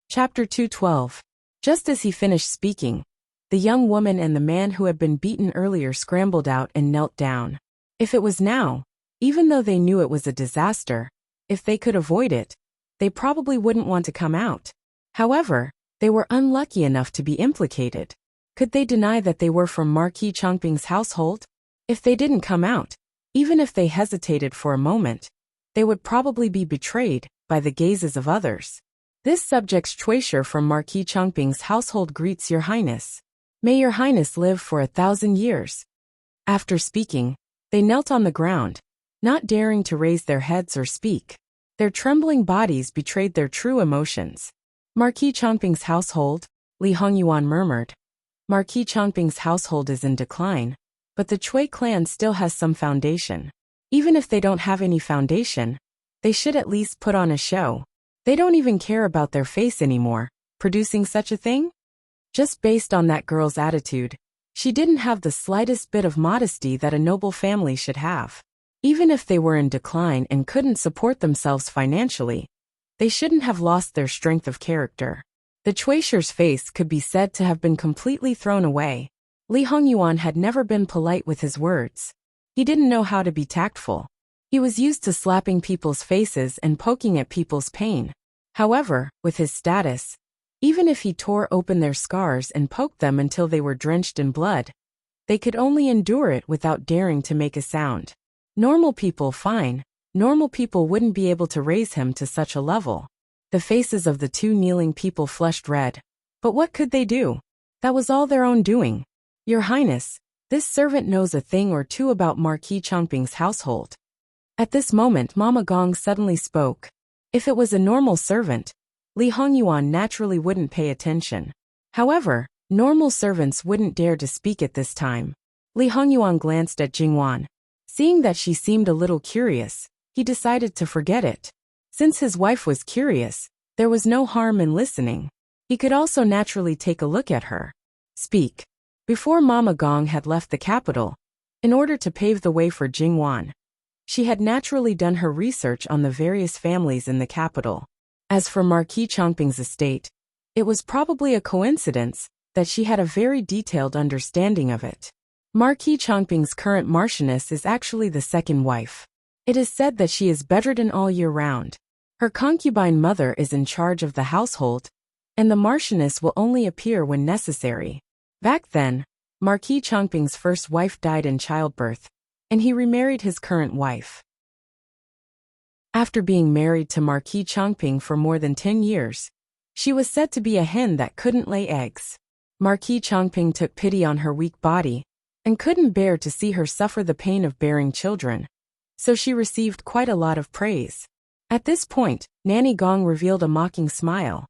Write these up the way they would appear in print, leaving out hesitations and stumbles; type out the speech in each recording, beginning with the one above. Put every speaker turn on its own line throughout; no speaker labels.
Chapter 212. Just as he finished speaking, the young woman and the man who had been beaten earlier scrambled out and knelt down. If it was now, even though they knew it was a disaster, if they could avoid it, they probably wouldn't want to come out. However, they were unlucky enough to be implicated. Could they deny that they were from Marquis Chongping's household? If they didn't come out, even if they hesitated for a moment, they would probably be betrayed by the gazes of others. This subject's Chuisher from Marquis Chongping's household greets Your Highness. May Your Highness live for 1,000 years. After speaking, they knelt on the ground, not daring to raise their heads or speak. Their trembling bodies betrayed their true emotions. Marquis Chongping's household, Li Hongyuan murmured. Marquis Chongping's household is in decline, but the Chui clan still has some foundation. Even if they don't have any foundation, they should at least put on a show. They don't even care about their face anymore, producing such a thing? Just based on that girl's attitude, she didn't have the slightest bit of modesty that a noble family should have. Even if they were in decline and couldn't support themselves financially, they shouldn't have lost their strength of character. The Chuisher's face could be said to have been completely thrown away. Li Hongyuan had never been polite with his words. He didn't know how to be tactful. He was used to slapping people's faces and poking at people's pain. However, with his status, even if he tore open their scars and poked them until they were drenched in blood, they could only endure it without daring to make a sound. Normal people, fine. Normal people wouldn't be able to raise him to such a level. The faces of the two kneeling people flushed red. But what could they do? That was all their own doing. Your Highness, this servant knows a thing or two about Marquis Chongping's household. At this moment Mama Gong suddenly spoke. If it was a normal servant, Li Hongyuan naturally wouldn't pay attention. However, normal servants wouldn't dare to speak at this time. Li Hongyuan glanced at Jingwan. Seeing that she seemed a little curious, he decided to forget it. Since his wife was curious, there was no harm in listening. He could also naturally take a look at her. Speak. Before Mama Gong had left the capital, in order to pave the way for Jingwan, she had naturally done her research on the various families in the capital. As for Marquis Chongping's estate, it was probably a coincidence that she had a very detailed understanding of it. Marquis Chongping's current marchioness is actually the second wife. It is said that she is bedridden all year round. Her concubine mother is in charge of the household, and the marchioness will only appear when necessary. Back then, Marquis Chongping's first wife died in childbirth, and he remarried his current wife. After being married to Marquis Chongping for more than 10 years, she was said to be a hen that couldn't lay eggs. Marquis Chongping took pity on her weak body, and couldn't bear to see her suffer the pain of bearing children, so she received quite a lot of praise. At this point, Nanny Gong revealed a mocking smile.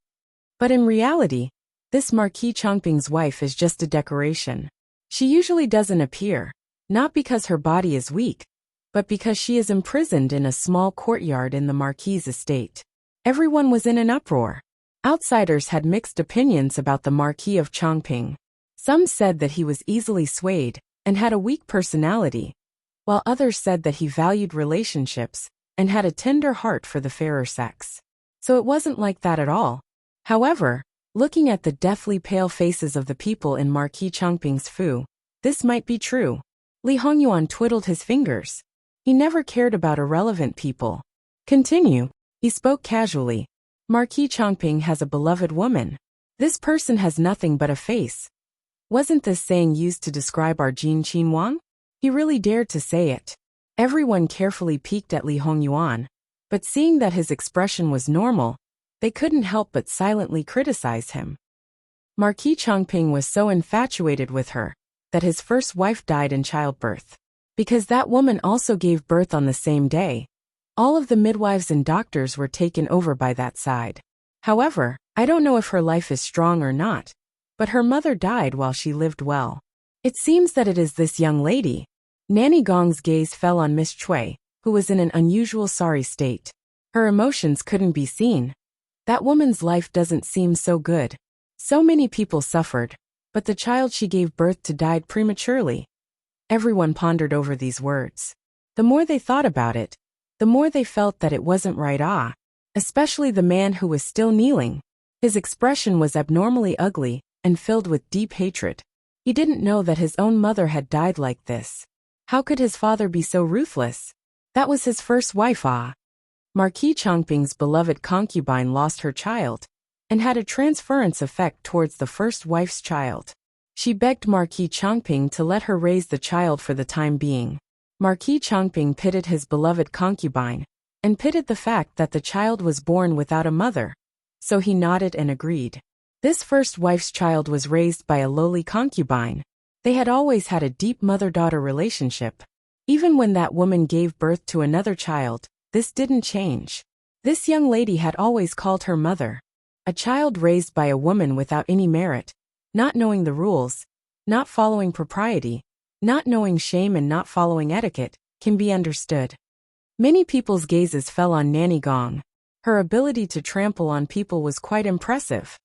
But in reality, this Marquis Chongping's wife is just a decoration. She usually doesn't appear, not because her body is weak, but because she is imprisoned in a small courtyard in the Marquis's estate. Everyone was in an uproar. Outsiders had mixed opinions about the Marquis of Chongping. Some said that he was easily swayed and had a weak personality, while others said that he valued relationships and had a tender heart for the fairer sex. So it wasn't like that at all. However, looking at the deathly pale faces of the people in Marquis Chongping's fu, this might be true. Li Hongyuan twiddled his fingers. He never cared about irrelevant people. Continue. He spoke casually. Marquis Chongping has a beloved woman. This person has nothing but a face. Wasn't this saying used to describe our Jin Qinwang? He really dared to say it. Everyone carefully peeked at Li Hongyuan, but seeing that his expression was normal, they couldn't help but silently criticize him. Marquis Chongping was so infatuated with her that his first wife died in childbirth. Because that woman also gave birth on the same day, all of the midwives and doctors were taken over by that side. However, I don't know if her life is strong or not, but her mother died while she lived well. It seems that it is this young lady. Nanny Gong's gaze fell on Miss Chui, who was in an unusual sorry state. Her emotions couldn't be seen. That woman's life doesn't seem so good. So many people suffered, but the child she gave birth to died prematurely. Everyone pondered over these words. The more they thought about it, the more they felt that it wasn't right, especially the man who was still kneeling. His expression was abnormally ugly and filled with deep hatred. He didn't know that his own mother had died like this. How could his father be so ruthless? That was his first wife. Marquis Chongping's beloved concubine lost her child and had a transference effect towards the first wife's child. She begged Marquis Chongping to let her raise the child for the time being. Marquis Chongping pitied his beloved concubine and pitied the fact that the child was born without a mother, so he nodded and agreed. This first wife's child was raised by a lowly concubine. They had always had a deep mother-daughter relationship. Even when that woman gave birth to another child, this didn't change. This young lady had always called her mother. A child raised by a woman without any merit, not knowing the rules, not following propriety, not knowing shame and not following etiquette, can be understood. Many people's gazes fell on Nanny Gong. Her ability to trample on people was quite impressive.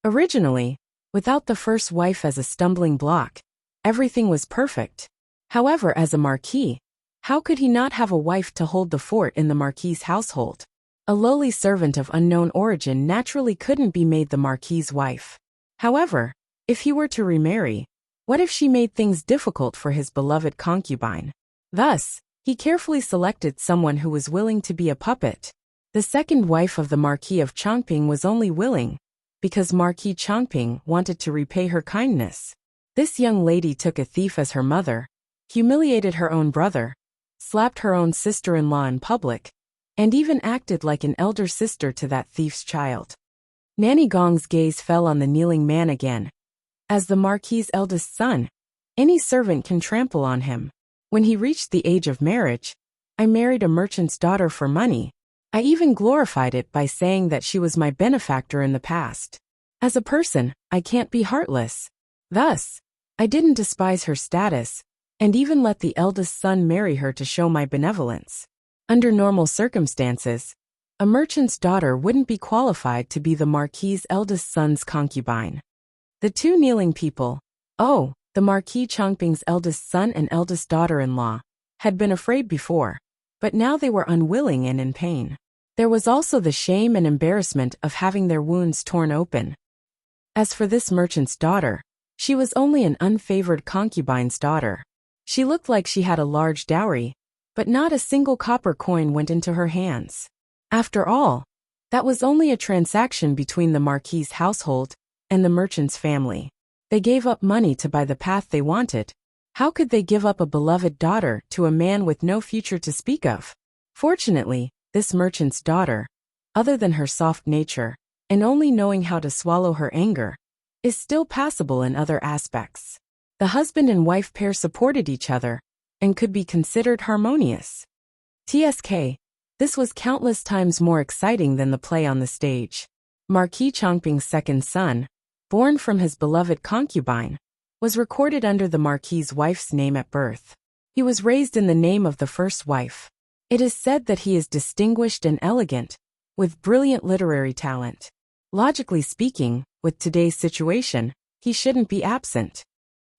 Originally, without the first wife as a stumbling block, everything was perfect. However, as a marquis, how could he not have a wife to hold the fort in the marquis's household? A lowly servant of unknown origin naturally couldn't be made the marquis's wife. However, if he were to remarry, what if she made things difficult for his beloved concubine? Thus, he carefully selected someone who was willing to be a puppet. The second wife of the Marquis of Chongping was only willing because Marquis Chongping wanted to repay her kindness. This young lady took a thief as her mother, humiliated her own brother, slapped her own sister-in-law in public, and even acted like an elder sister to that thief's child. Nanny Gong's gaze fell on the kneeling man again. As the Marquis's eldest son, any servant can trample on him. When he reached the age of marriage, I married a merchant's daughter for money. I even glorified it by saying that she was my benefactor in the past. As a person, I can't be heartless. Thus, I didn't despise her status, and even let the eldest son marry her to show my benevolence. Under normal circumstances, a merchant's daughter wouldn't be qualified to be the Marquis's eldest son's concubine. The two kneeling people, the Marquis Chongping's eldest son and eldest daughter-in-law, had been afraid before, but now they were unwilling and in pain. There was also the shame and embarrassment of having their wounds torn open. As for this merchant's daughter, she was only an unfavored concubine's daughter. She looked like she had a large dowry, but not a single copper coin went into her hands. After all, that was only a transaction between the Marquis's household and the merchant's family. They gave up money to buy the path they wanted. How could they give up a beloved daughter to a man with no future to speak of? Fortunately, this merchant's daughter, other than her soft nature, and only knowing how to swallow her anger, is still passable in other aspects. The husband and wife pair supported each other, and could be considered harmonious. TSK, this was countless times more exciting than the play on the stage. Marquis Chongping's second son, born from his beloved concubine, was recorded under the Marquis's wife's name at birth. He was raised in the name of the first wife. It is said that he is distinguished and elegant, with brilliant literary talent. Logically speaking, with today's situation, he shouldn't be absent.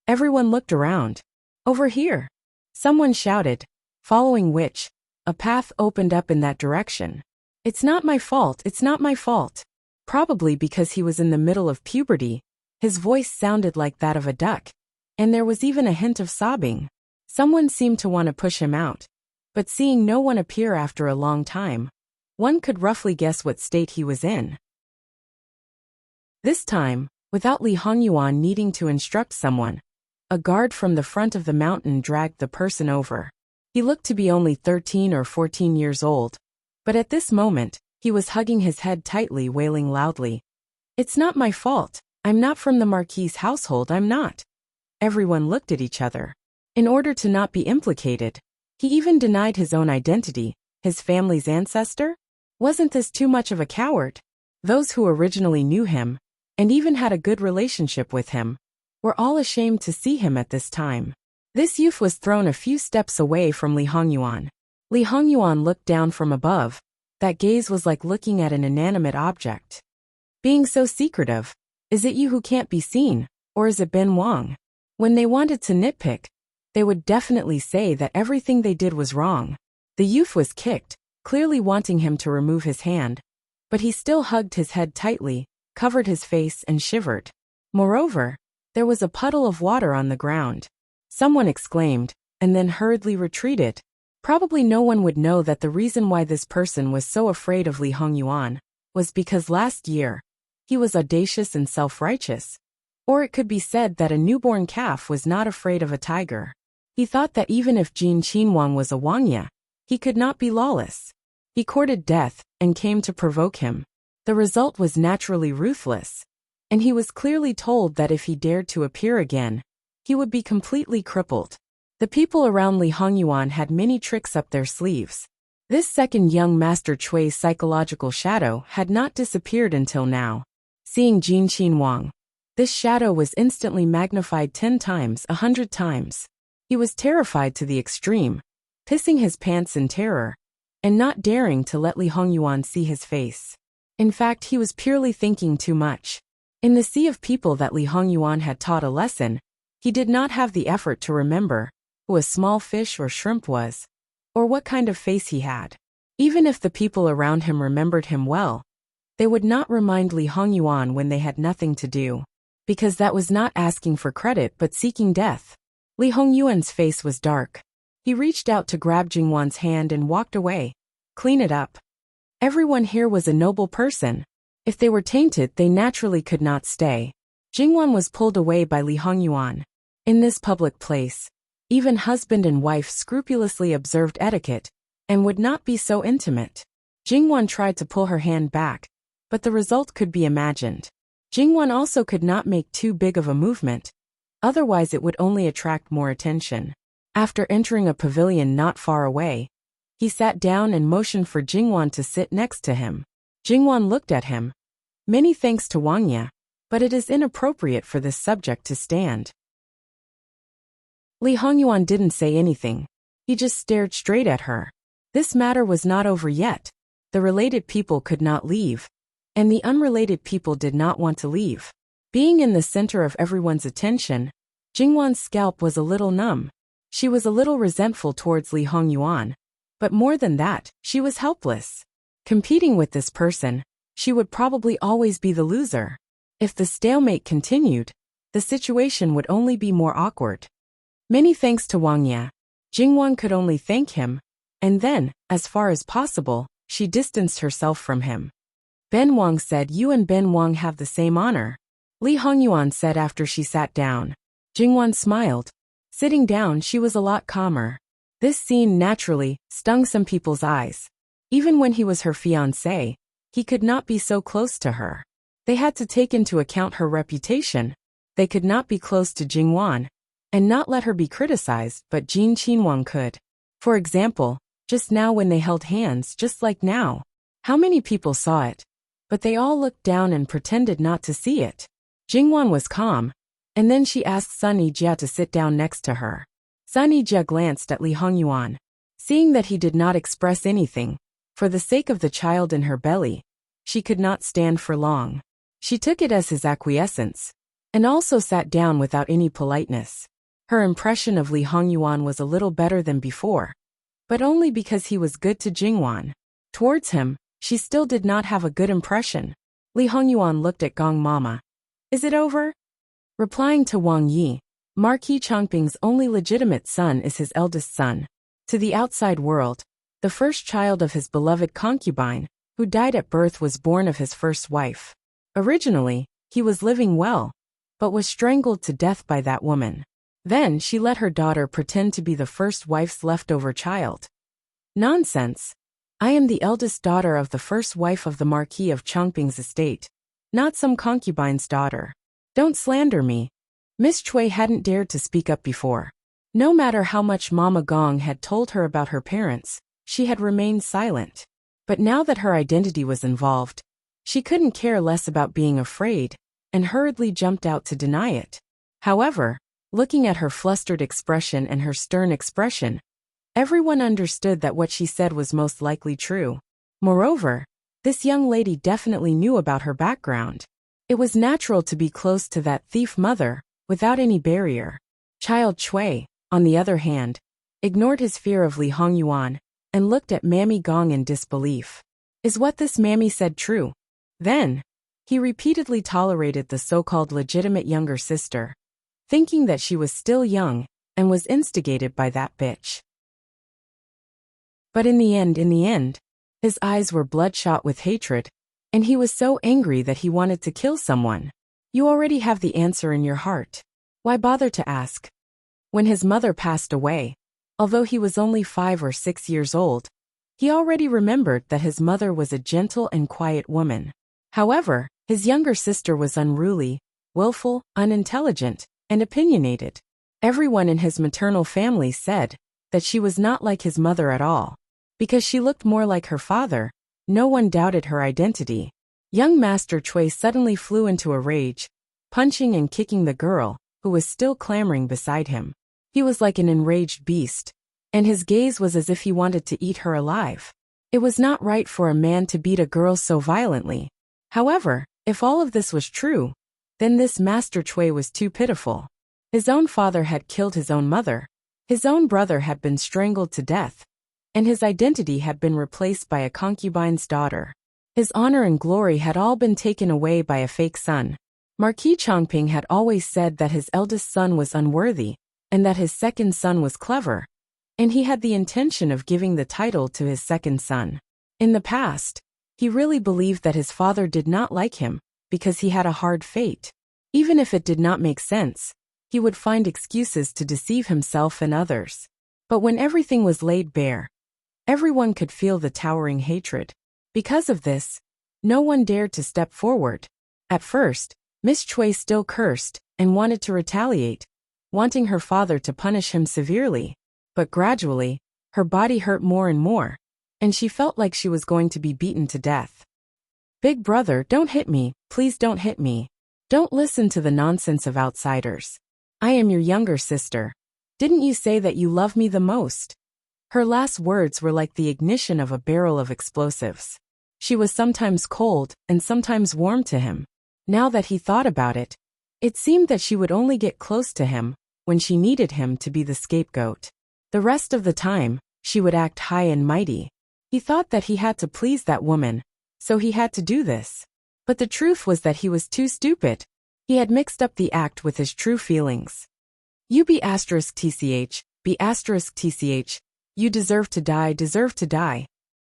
Everyone looked around. Over here! Someone shouted, following which, a path opened up in that direction. It's not my fault, it's not my fault. Probably because he was in the middle of puberty, his voice sounded like that of a duck, and there was even a hint of sobbing. Someone seemed to want to push him out, but seeing no one appear after a long time, one could roughly guess what state he was in. This time, without Li Hongyuan needing to instruct someone, a guard from the front of the mountain dragged the person over. He looked to be only 13 or 14 years old, but at this moment, he was hugging his head tightly, wailing loudly. It's not my fault. I'm not from the Marquis's household, I'm not. Everyone looked at each other. In order to not be implicated, he even denied his own identity, his family's ancestor? Wasn't this too much of a coward? Those who originally knew him, and even had a good relationship with him, were all ashamed to see him at this time. This youth was thrown a few steps away from Li Hongyuan. Li Hongyuan looked down from above. That gaze was like looking at an inanimate object. Being so secretive, is it you who can't be seen, or is it Ben Wang? When they wanted to nitpick, they would definitely say that everything they did was wrong. The youth was kicked, clearly wanting him to remove his hand, but he still hugged his head tightly, covered his face and shivered. Moreover, there was a puddle of water on the ground. Someone exclaimed, and then hurriedly retreated. Probably no one would know that the reason why this person was so afraid of Li Hongyuan was because last year, he was audacious and self-righteous. Or it could be said that a newborn calf was not afraid of a tiger. He thought that even if Jin Qinhuang was a Wangya, he could not be lawless. He courted death and came to provoke him. The result was naturally ruthless, and he was clearly told that if he dared to appear again, he would be completely crippled. The people around Li Hongyuan had many tricks up their sleeves. This second young Master Chui's psychological shadow had not disappeared until now. Seeing Jin Qinhuang, this shadow was instantly magnified 10 times, 100 times. He was terrified to the extreme, pissing his pants in terror, and not daring to let Li Hongyuan see his face. In fact, he was purely thinking too much. In the sea of people that Li Hongyuan had taught a lesson, he did not have the effort to remember who a small fish or shrimp was, or what kind of face he had. Even if the people around him remembered him well, they would not remind Li Hongyuan when they had nothing to do, because that was not asking for credit but seeking death. Li Hongyuan's face was dark. He reached out to grab Jingwan's hand and walked away. Clean it up. Everyone here was a noble person. If they were tainted, they naturally could not stay. Jingwan was pulled away by Li Hongyuan. In this public place, even husband and wife scrupulously observed etiquette and would not be so intimate. Jingwan tried to pull her hand back, but the result could be imagined. Jingwan also could not make too big of a movement, otherwise it would only attract more attention. After entering a pavilion not far away, he sat down and motioned for Jingwan to sit next to him. Jingwan looked at him. Many thanks to Wangya, but it is inappropriate for this subject to stand. Li Hongyuan didn't say anything. He just stared straight at her. This matter was not over yet. The related people could not leave, and the unrelated people did not want to leave. Being in the center of everyone's attention, Jingwan's scalp was a little numb. She was a little resentful towards Li Hongyuan, but more than that, she was helpless. Competing with this person, she would probably always be the loser. If the stalemate continued, the situation would only be more awkward. Many thanks to Wangya. Jingwan could only thank him, and then, as far as possible, she distanced herself from him. Ben Wang said, "You and Ben Wang have the same honor," Li Hongyuan said after she sat down. Jingwan smiled. Sitting down, she was a lot calmer. This scene naturally stung some people's eyes. Even when he was her fiancé, he could not be so close to her. They had to take into account her reputation. They could not be close to Jingwan and not let her be criticized, but Jin Qinhuang could. For example, just now when they held hands, just like now. How many people saw it? But they all looked down and pretended not to see it. Jingwan was calm, and then she asked Sun Yijia to sit down next to her. Sun Yijia glanced at Li Hongyuan. Seeing that he did not express anything, for the sake of the child in her belly, she could not stand for long. She took it as his acquiescence, and also sat down without any politeness. Her impression of Li Hongyuan was a little better than before, but only because he was good to Jingwan. Towards him, she still did not have a good impression. Li Hongyuan looked at Gong Mama. "Is it over?" Replying to Wang Yi, Marquis Chongping's only legitimate son is his eldest son. To the outside world, the first child of his beloved concubine, who died at birth, was born of his first wife. Originally, he was living well, but was strangled to death by that woman. Then she let her daughter pretend to be the first wife's leftover child. Nonsense. I am the eldest daughter of the first wife of the Marquis of Chongping's estate, not some concubine's daughter. Don't slander me. Miss Chui hadn't dared to speak up before. No matter how much Mama Gong had told her about her parents, she had remained silent. But now that her identity was involved, she couldn't care less about being afraid, and hurriedly jumped out to deny it. However, looking at her flustered expression and her stern expression, everyone understood that what she said was most likely true. Moreover, this young lady definitely knew about her background. It was natural to be close to that thief mother, without any barrier. Child Chui, on the other hand, ignored his fear of Li Hongyuan, and looked at Mammy Gong in disbelief. Is what this mammy said true? Then, he repeatedly tolerated the so-called legitimate younger sister, thinking that she was still young and was instigated by that bitch. But in the end, his eyes were bloodshot with hatred, and he was so angry that he wanted to kill someone. You already have the answer in your heart. Why bother to ask? When his mother passed away, although he was only 5 or 6 years old, he already remembered that his mother was a gentle and quiet woman. However, his younger sister was unruly, willful, unintelligent, and opinionated. Everyone in his maternal family said that she was not like his mother at all. Because she looked more like her father, no one doubted her identity. Young Master Chui suddenly flew into a rage, punching and kicking the girl, who was still clamoring beside him. He was like an enraged beast, and his gaze was as if he wanted to eat her alive. It was not right for a man to beat a girl so violently. However, if all of this was true, then this Master Chui was too pitiful. His own father had killed his own mother, his own brother had been strangled to death, and his identity had been replaced by a concubine's daughter. His honor and glory had all been taken away by a fake son. Marquis Chongping had always said that his eldest son was unworthy, and that his second son was clever, and he had the intention of giving the title to his second son. In the past, he really believed that his father did not like him, because he had a hard fate. Even if it did not make sense, he would find excuses to deceive himself and others. But when everything was laid bare, everyone could feel the towering hatred. Because of this, no one dared to step forward. At first, Miss Chui still cursed and wanted to retaliate, wanting her father to punish him severely. But gradually, her body hurt more and more, and she felt like she was going to be beaten to death. Big brother, don't hit me, please don't hit me. Don't listen to the nonsense of outsiders. I am your younger sister. Didn't you say that you love me the most? Her last words were like the ignition of a barrel of explosives. She was sometimes cold and sometimes warm to him. Now that he thought about it, it seemed that she would only get close to him when she needed him to be the scapegoat. The rest of the time, she would act high and mighty. He thought that he had to please that woman, so he had to do this. But the truth was that he was too stupid. He had mixed up the act with his true feelings. You be*tch, be*tch. You deserve to die, deserve to die.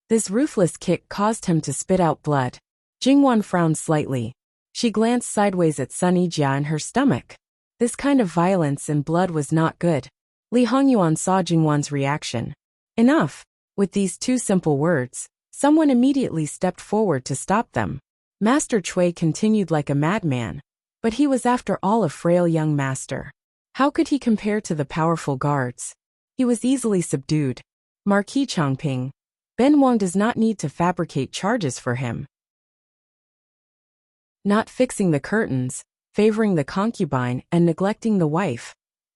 This ruthless kick caused him to spit out blood. Jingwan frowned slightly. She glanced sideways at Sun Yijia in her stomach. This kind of violence and blood was not good. Li Hongyuan saw Jingwan's reaction. Enough. With these two simple words, someone immediately stepped forward to stop them. Master Chui continued like a madman, but he was after all a frail young master. How could he compare to the powerful guards? He was easily subdued. Marquis Chongping. Ben Wang does not need to fabricate charges for him. Not fixing the curtains, favoring the concubine and neglecting the wife.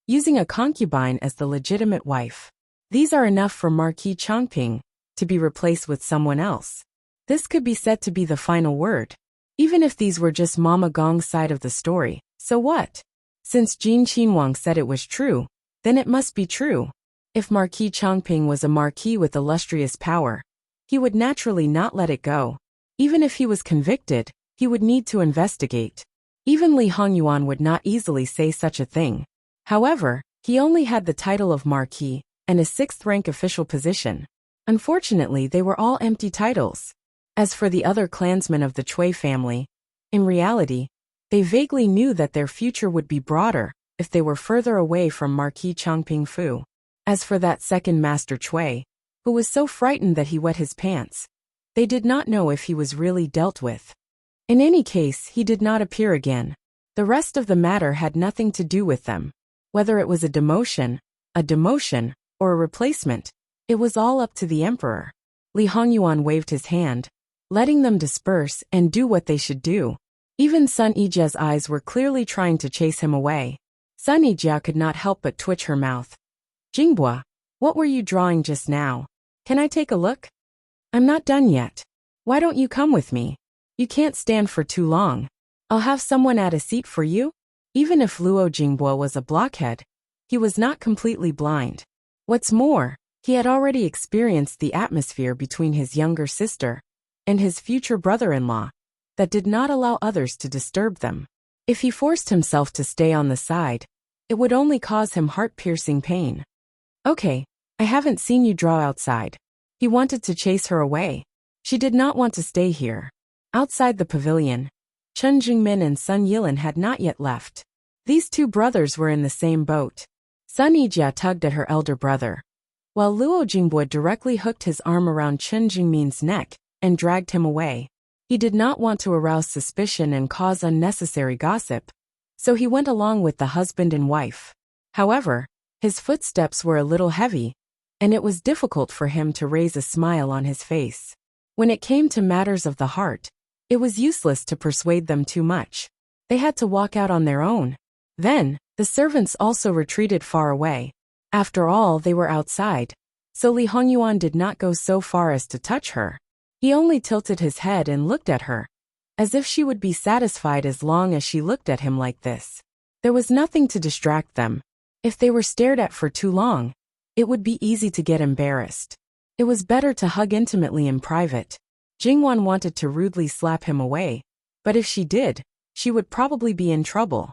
Using a concubine as the legitimate wife. These are enough for Marquis Chongping to be replaced with someone else. This could be said to be the final word. Even if these were just Mama Gong's side of the story, so what? Since Jin Qinhuang said it was true, then it must be true. If Marquis Chongping was a marquis with illustrious power, he would naturally not let it go. Even if he was convicted, he would need to investigate. Even Li Hongyuan would not easily say such a thing. However, he only had the title of marquis and a 6th-rank official position. Unfortunately, they were all empty titles. As for the other clansmen of the Chui family, in reality, they vaguely knew that their future would be broader if they were further away from Marquis Chongping Fu. As for that second Master Chui, who was so frightened that he wet his pants, they did not know if he was really dealt with. In any case, he did not appear again. The rest of the matter had nothing to do with them. Whether it was a demotion, or a replacement, it was all up to the emperor. Li Hongyuan waved his hand, letting them disperse and do what they should do. Even Sun Yijia's eyes were clearly trying to chase him away. Sun Yijia could not help but twitch her mouth. Jingbua, what were you drawing just now? Can I take a look? I'm not done yet. Why don't you come with me? You can't stand for too long. I'll have someone add a seat for you. Even if Luo Jingbua was a blockhead, he was not completely blind. What's more, he had already experienced the atmosphere between his younger sister and his future brother-in-law, that did not allow others to disturb them. If he forced himself to stay on the side, it would only cause him heart-piercing pain. Okay, I haven't seen you draw outside. He wanted to chase her away. She did not want to stay here. Outside the pavilion, Chen Jingmin and Sun Yilin had not yet left. These two brothers were in the same boat. Sun Yijia tugged at her elder brother, while Luo Jingbo directly hooked his arm around Chen Jingmin's neck and dragged him away. He did not want to arouse suspicion and cause unnecessary gossip, so he went along with the husband and wife. However, his footsteps were a little heavy, and it was difficult for him to raise a smile on his face. When it came to matters of the heart, it was useless to persuade them too much. They had to walk out on their own. Then, the servants also retreated far away. After all, they were outside, so Li Hongyuan did not go so far as to touch her. He only tilted his head and looked at her, as if she would be satisfied as long as she looked at him like this. There was nothing to distract them. If they were stared at for too long, it would be easy to get embarrassed. It was better to hug intimately in private. Jingwan wanted to rudely slap him away, but if she did, she would probably be in trouble.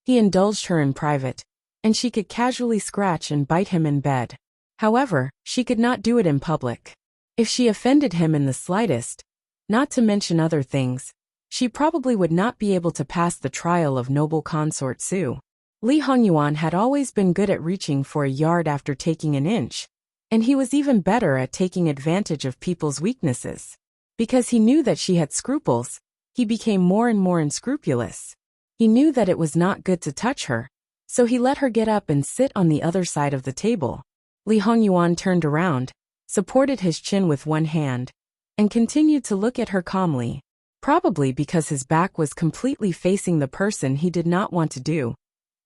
He indulged her in private, and she could casually scratch and bite him in bed. However, she could not do it in public. If she offended him in the slightest, not to mention other things, she probably would not be able to pass the trial of noble consort Su. Li Hongyuan had always been good at reaching for a yard after taking an inch, and he was even better at taking advantage of people's weaknesses. Because he knew that she had scruples, he became more and more unscrupulous. He knew that it was not good to touch her, so he let her get up and sit on the other side of the table. Li Hongyuan turned around, supported his chin with one hand, and continued to look at her calmly. Probably because his back was completely facing the person he did not want to do,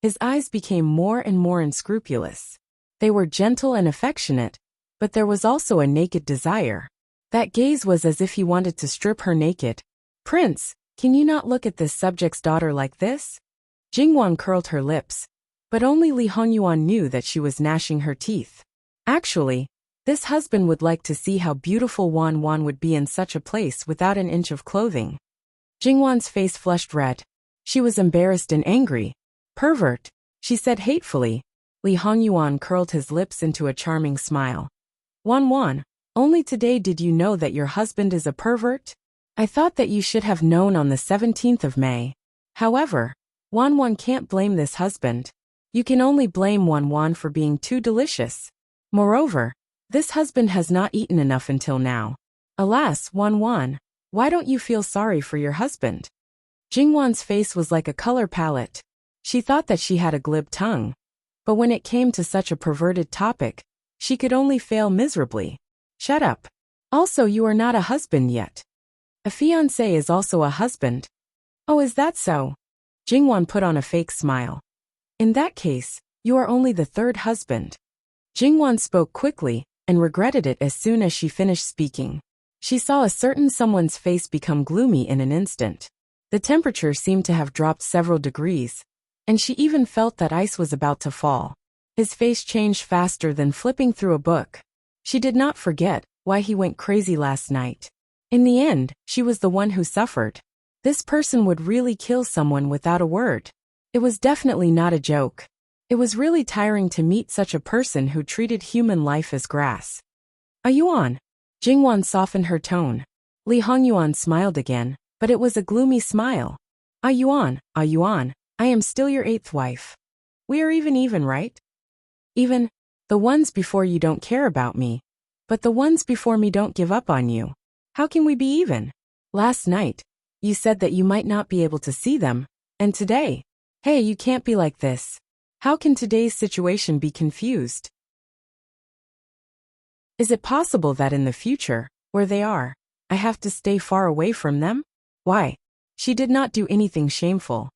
his eyes became more and more unscrupulous. They were gentle and affectionate, but there was also a naked desire. That gaze was as if he wanted to strip her naked. "Prince, can you not look at this subject's daughter like this?" Jingwan curled her lips, but only Li Hongyuan knew that she was gnashing her teeth. Actually, this husband would like to see how beautiful Wan Wan would be in such a place without an inch of clothing. Jingwan's face flushed red. She was embarrassed and angry. "Pervert," she said hatefully. Li Hongyuan curled his lips into a charming smile. "Wan Wan, only today did you know that your husband is a pervert? I thought that you should have known on the 17th of May. However, Wan Wan can't blame this husband. You can only blame Wan Wan for being too delicious. Moreover, this husband has not eaten enough until now. Alas, Wan Wan, why don't you feel sorry for your husband?" Jingwan's face was like a color palette. She thought that she had a glib tongue, but when it came to such a perverted topic, she could only fail miserably. "Shut up. Also, you are not a husband yet. A fiancé is also a husband." "Oh, is that so?" Jingwan put on a fake smile. "In that case, you are only the third husband." Jingwan spoke quickly and regretted it as soon as she finished speaking. She saw a certain someone's face become gloomy in an instant. The temperature seemed to have dropped several degrees, and she even felt that ice was about to fall. His face changed faster than flipping through a book. She did not forget why he went crazy last night. In the end, she was the one who suffered. This person would really kill someone without a word. It was definitely not a joke. It was really tiring to meet such a person who treated human life as grass. "Are you on?" Jingwan softened her tone. Li Hongyuan smiled again, but it was a gloomy smile. "Are you on? Are you on? I am still your 8th wife. We are even, right? Even, the ones before you don't care about me, but the ones before me don't give up on you. How can we be even? Last night, you said that you might not be able to see them, and today, hey, you can't be like this. How can today's situation be confused? Is it possible that in the future, where they are, I have to stay far away from them? Why? She did not do anything shameful.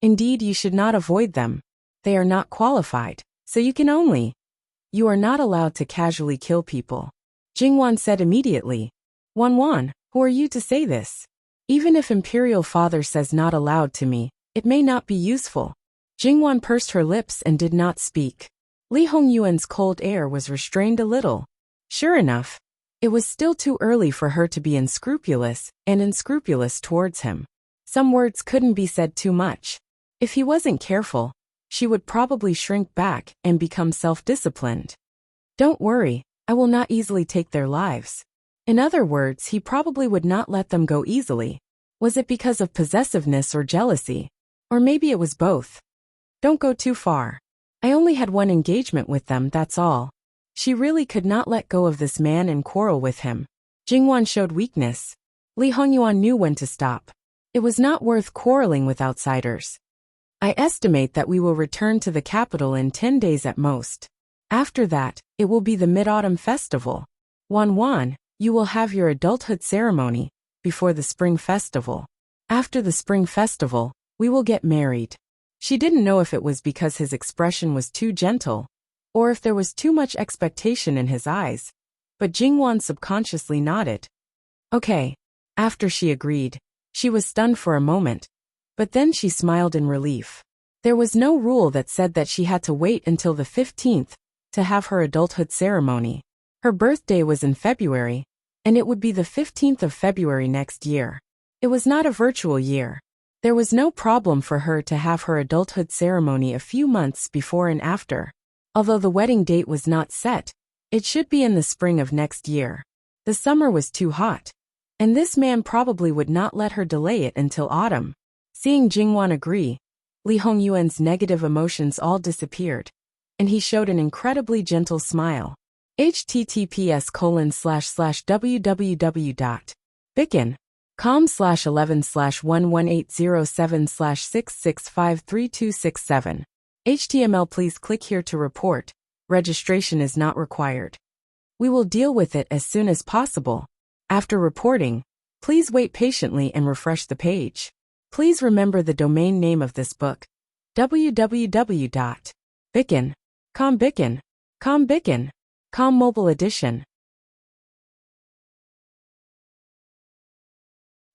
Indeed, you should not avoid them. They are not qualified, so you are not allowed to casually kill people." Jingwan said immediately. "Wan Wan, who are you to say this? Even if Imperial Father says not allowed to me, it may not be useful." Jingwan pursed her lips and did not speak. Li Hongyuan's cold air was restrained a little. Sure enough, It was still too early for her to be unscrupulous towards him. Some words couldn't be said too much. If he wasn't careful, she would probably shrink back and become self-disciplined. Don't worry, I will not easily take their lives. In other words, he probably would not let them go easily. Was it because of possessiveness or jealousy? Or maybe it was both. Don't go too far. I only had one engagement with them, that's all. She really could not let go of this man and quarrel with him. Jingwan showed weakness. Li Hongyuan knew when to stop. It was not worth quarreling with outsiders. I estimate that we will return to the capital in 10 days at most. After that, it will be the Mid-Autumn Festival. Wan, you will have your adulthood ceremony before the Spring Festival. After the Spring Festival, we will get married. She didn't know if it was because his expression was too gentle, or if there was too much expectation in his eyes, but Jingwan subconsciously nodded. Okay. After she agreed, she was stunned for a moment, but then she smiled in relief. There was no rule that said that she had to wait until the 15th to have her adulthood ceremony. Her birthday was in February, and it would be the 15th of February next year. It was not a virtual year. There was no problem for her to have her adulthood ceremony a few months before and after. Although the wedding date was not set, it should be in the spring of next year. The summer was too hot, and this man probably would not let her delay it until autumn. Seeing Jingwan agree, Li Hongyuan's negative emotions all disappeared, and he showed an incredibly gentle smile. https://www.bicken.com/11/11807/6653267. HTML. Please click here to report. Registration is not required. We will deal with it as soon as possible. After reporting, please wait patiently and refresh the page. Please remember the domain name of this book: www.bicken.com. Bicken.com Mobile Edition.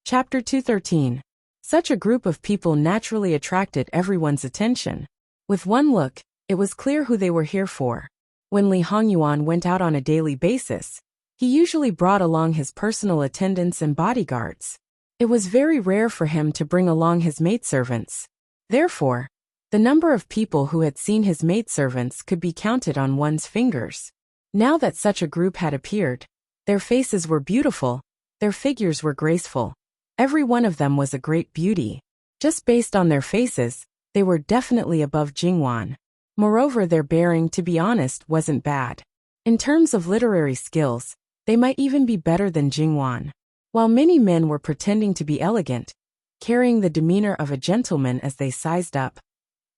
Chapter 213. Such a group of people naturally attracted everyone's attention. With one look, it was clear who they were here for. When Li Hongyuan went out on a daily basis, he usually brought along his personal attendants and bodyguards. It was very rare for him to bring along his maidservants. Therefore, the number of people who had seen his maidservants could be counted on one's fingers. Now that such a group had appeared, their faces were beautiful, their figures were graceful. Every one of them was a great beauty. Just based on their faces, they were definitely above Jingwan. Moreover, their bearing, to be honest, wasn't bad. In terms of literary skills, they might even be better than Jingwan. While many men were pretending to be elegant, carrying the demeanor of a gentleman as they sized up,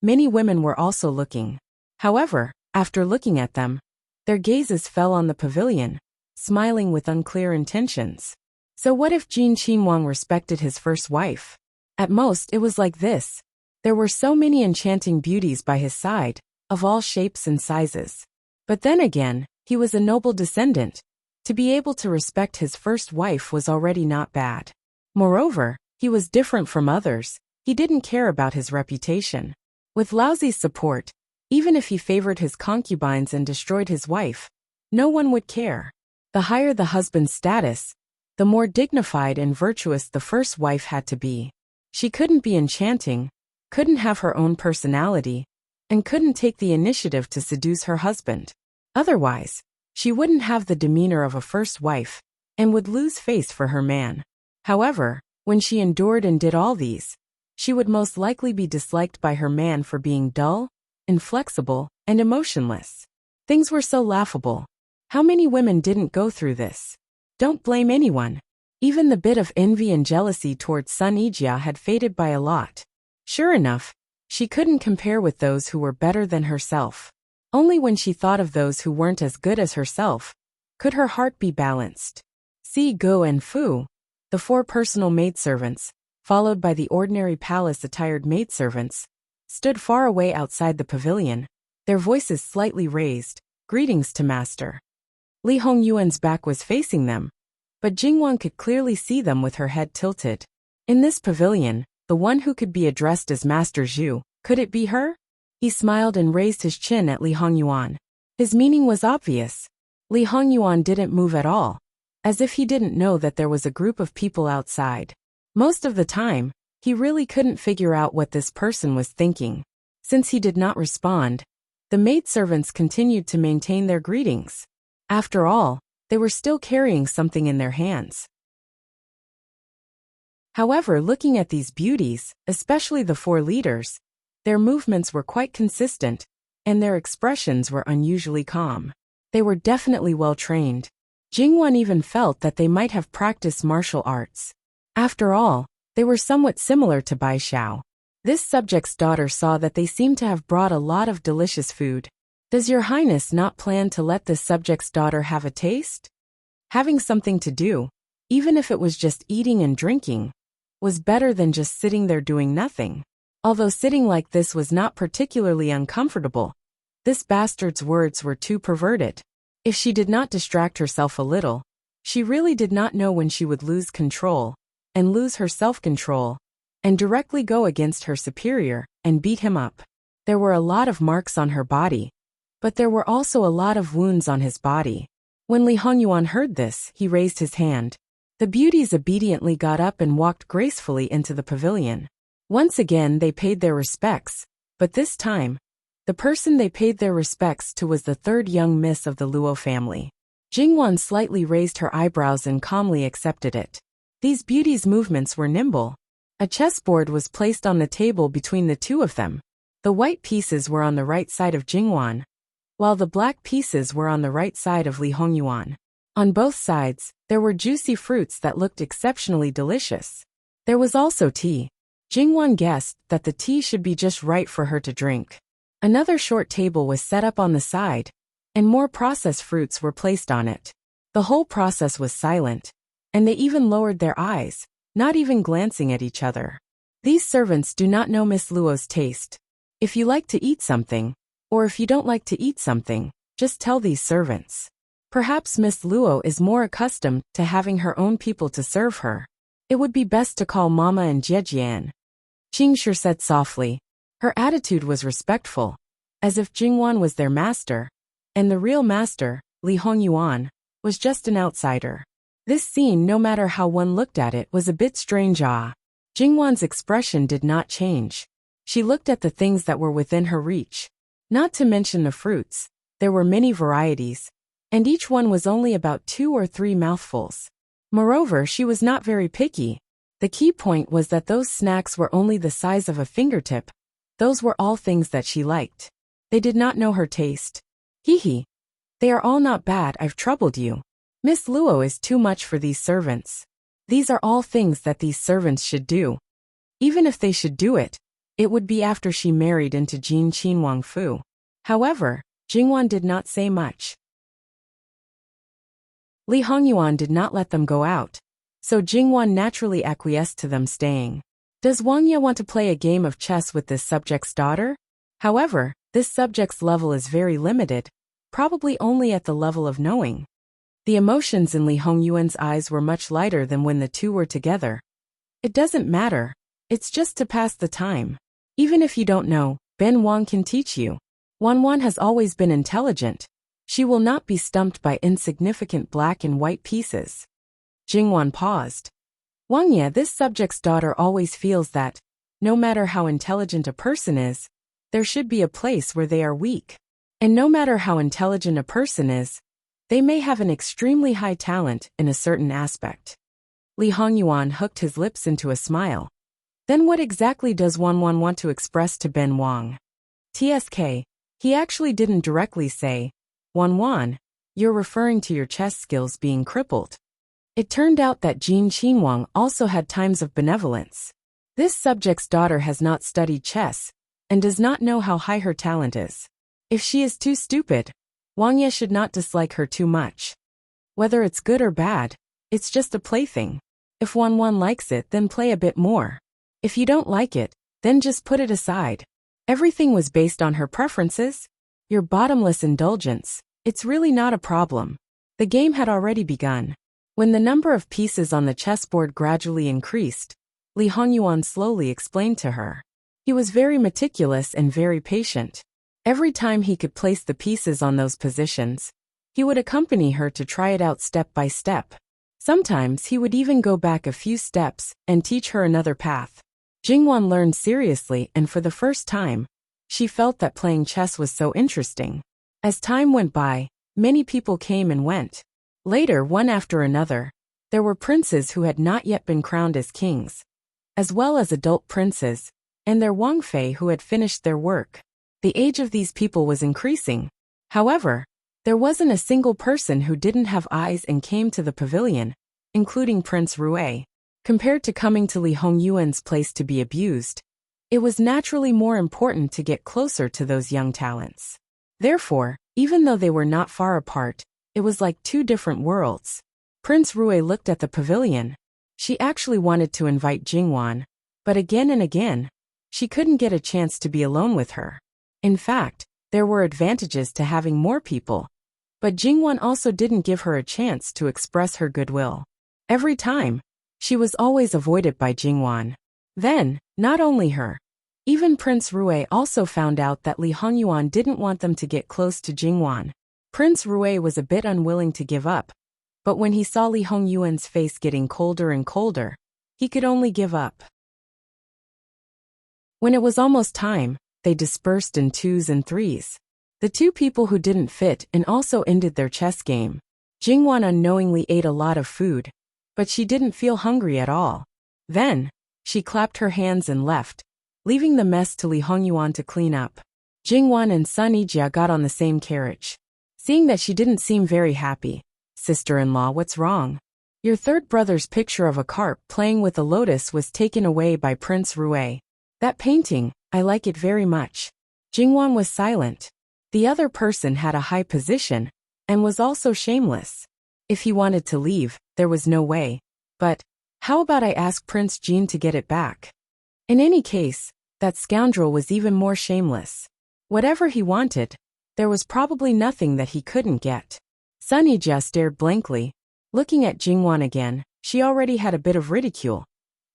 many women were also looking. However, after looking at them, their gazes fell on the pavilion, smiling with unclear intentions. So what if Jin Qinhuang respected his first wife? At most, it was like this. There were so many enchanting beauties by his side, of all shapes and sizes. But then again, he was a noble descendant. To be able to respect his first wife was already not bad. Moreover, he was different from others. He didn't care about his reputation. With Laozi's support, even if he favored his concubines and destroyed his wife, no one would care. The higher the husband's status, the more dignified and virtuous the first wife had to be. She couldn't be enchanting, couldn't have her own personality, and couldn't take the initiative to seduce her husband. Otherwise, she wouldn't have the demeanor of a first wife, and would lose face for her man. However, when she endured and did all these, she would most likely be disliked by her man for being dull, inflexible, and emotionless. Things were so laughable. How many women didn't go through this? Don't blame anyone. Even the bit of envy and jealousy towards Sun Yijia had faded by a lot. Sure enough, she couldn't compare with those who were better than herself. Only when she thought of those who weren't as good as herself could her heart be balanced. Si Go and Fu, the 4 personal maidservants, followed by the ordinary palace-attired maidservants, stood far away outside the pavilion, their voices slightly raised. Greetings to master. Li Hongyuan's back was facing them, but Jingwan could clearly see them with her head tilted. In this pavilion, the one who could be addressed as Master Zhu, could it be her? He smiled and raised his chin at Li Hongyuan. His meaning was obvious. Li Hongyuan didn't move at all, as if he didn't know that there was a group of people outside. Most of the time, he really couldn't figure out what this person was thinking. Since he did not respond, the maidservants continued to maintain their greetings. After all, they were still carrying something in their hands. However, looking at these beauties, especially the 4 leaders, their movements were quite consistent, and their expressions were unusually calm. They were definitely well trained. Jingwan even felt that they might have practiced martial arts. After all, they were somewhat similar to Bai Xiao. This subject's daughter saw that they seemed to have brought a lot of delicious food. Does your highness not plan to let this subject's daughter have a taste? Having something to do, even if it was just eating and drinking, was better than just sitting there doing nothing. Although sitting like this was not particularly uncomfortable, this bastard's words were too perverted. If she did not distract herself a little, she really did not know when she would lose control, and lose her self-control, and directly go against her superior, and beat him up. There were a lot of marks on her body, but there were also a lot of wounds on his body. When Li Hongyuan heard this, he raised his hand. The beauties obediently got up and walked gracefully into the pavilion. Once again they paid their respects, but this time, the person they paid their respects to was the 3rd young miss of the Luo family. Jingwan slightly raised her eyebrows and calmly accepted it. These beauties' movements were nimble. A chessboard was placed on the table between the 2 of them. The white pieces were on the right side of Jingwan, while the black pieces were on the right side of Li Hongyuan. On both sides, there were juicy fruits that looked exceptionally delicious. There was also tea. Jingwan guessed that the tea should be just right for her to drink. Another short table was set up on the side, and more processed fruits were placed on it. The whole process was silent, and they even lowered their eyes, not even glancing at each other. These servants do not know Miss Luo's taste. If you like to eat something, or if you don't like to eat something, just tell these servants. Perhaps Miss Luo is more accustomed to having her own people to serve her. It would be best to call Mama and Jiejian. Qingshi said softly. Her attitude was respectful, as if Jingwan was their master, and the real master, Li Hongyuan, was just an outsider. This scene, no matter how one looked at it, was a bit strange. Jingwan's expression did not change. She looked at the things that were within her reach. Not to mention the fruits, there were many varieties, and each one was only about 2 or 3 mouthfuls. Moreover, she was not very picky. The key point was that those snacks were only the size of a fingertip. Those were all things that she liked. They did not know her taste. Hee. They are all not bad. I've troubled you. Miss Luo is too much for these servants. These are all things that these servants should do. Even if they should do it, it would be after she married into Jin Qinwang Fu. However, Jingwan did not say much. Li Hongyuan did not let them go out, so Jingwan naturally acquiesced to them staying. Does Wang Ye want to play a game of chess with this subject's daughter? However, this subject's level is very limited, probably only at the level of knowing. The emotions in Li Hongyuan's eyes were much lighter than when the 2 were together. It doesn't matter, it's just to pass the time. Even if you don't know, Ben Wang can teach you. Wan has always been intelligent. She will not be stumped by insignificant black and white pieces. Jingwan paused. Wang Ye, this subject's daughter, always feels that, no matter how intelligent a person is, there should be a place where they are weak. And no matter how intelligent a person is, they may have an extremely high talent in a certain aspect. Li Hongyuan hooked his lips into a smile. Then what exactly does Wan want to express to Ben Wang? TSK, he actually didn't directly say, Wan, you're referring to your chess skills being crippled. It turned out that Jin Qinwang also had times of benevolence. This subject's daughter has not studied chess, and does not know how high her talent is. If she is too stupid, Wang Ye should not dislike her too much. Whether it's good or bad, it's just a plaything. If Wan likes it, then play a bit more. If you don't like it, then just put it aside. Everything was based on her preferences. Your bottomless indulgence, it's really not a problem. The game had already begun. When the number of pieces on the chessboard gradually increased, Li Hongyuan slowly explained to her. He was very meticulous and very patient. Every time he could place the pieces on those positions, he would accompany her to try it out step by step. Sometimes he would even go back a few steps and teach her another path. Jingwan learned seriously, and for the first time, she felt that playing chess was so interesting. As time went by, many people came and went. Later, one after another, there were princes who had not yet been crowned as kings, as well as adult princes, and their Wangfei who had finished their work. The age of these people was increasing. However, there wasn't a single person who didn't have eyes and came to the pavilion, including Prince Rui. Compared to coming to Li Hongyuan's place to be abused, it was naturally more important to get closer to those young talents. Therefore, even though they were not far apart, it was like two different worlds. Prince Rui looked at the pavilion. She actually wanted to invite Jingwan, but again and again, she couldn't get a chance to be alone with her. In fact, there were advantages to having more people, but Jingwan also didn't give her a chance to express her goodwill. Every time, she was always avoided by Jingwan. Then, not only her, even Prince Rui also found out that Li Hongyuan didn't want them to get close to Jingwan. Prince Rui was a bit unwilling to give up, but when he saw Li Hongyuan's face getting colder and colder, he could only give up. When it was almost time, they dispersed in twos and threes. The two people who didn't fit and also ended their chess game. Jingwan unknowingly ate a lot of food, but she didn't feel hungry at all. Then, she clapped her hands and left, leaving the mess to Li Hongyuan to clean up. Jingwan and Sun Yijia got on the same carriage. Seeing that she didn't seem very happy, "Sister-in-law, what's wrong? Your third brother's picture of a carp playing with a lotus was taken away by Prince Rui. That painting, I like it very much." Jingwan was silent. The other person had a high position, and was also shameless. If he wanted to leave, there was no way. But, how about I ask Prince Jean to get it back? In any case, that scoundrel was even more shameless. Whatever he wanted, there was probably nothing that he couldn't get. Sun Yijia stared blankly. Looking at Jingwan again, she already had a bit of ridicule.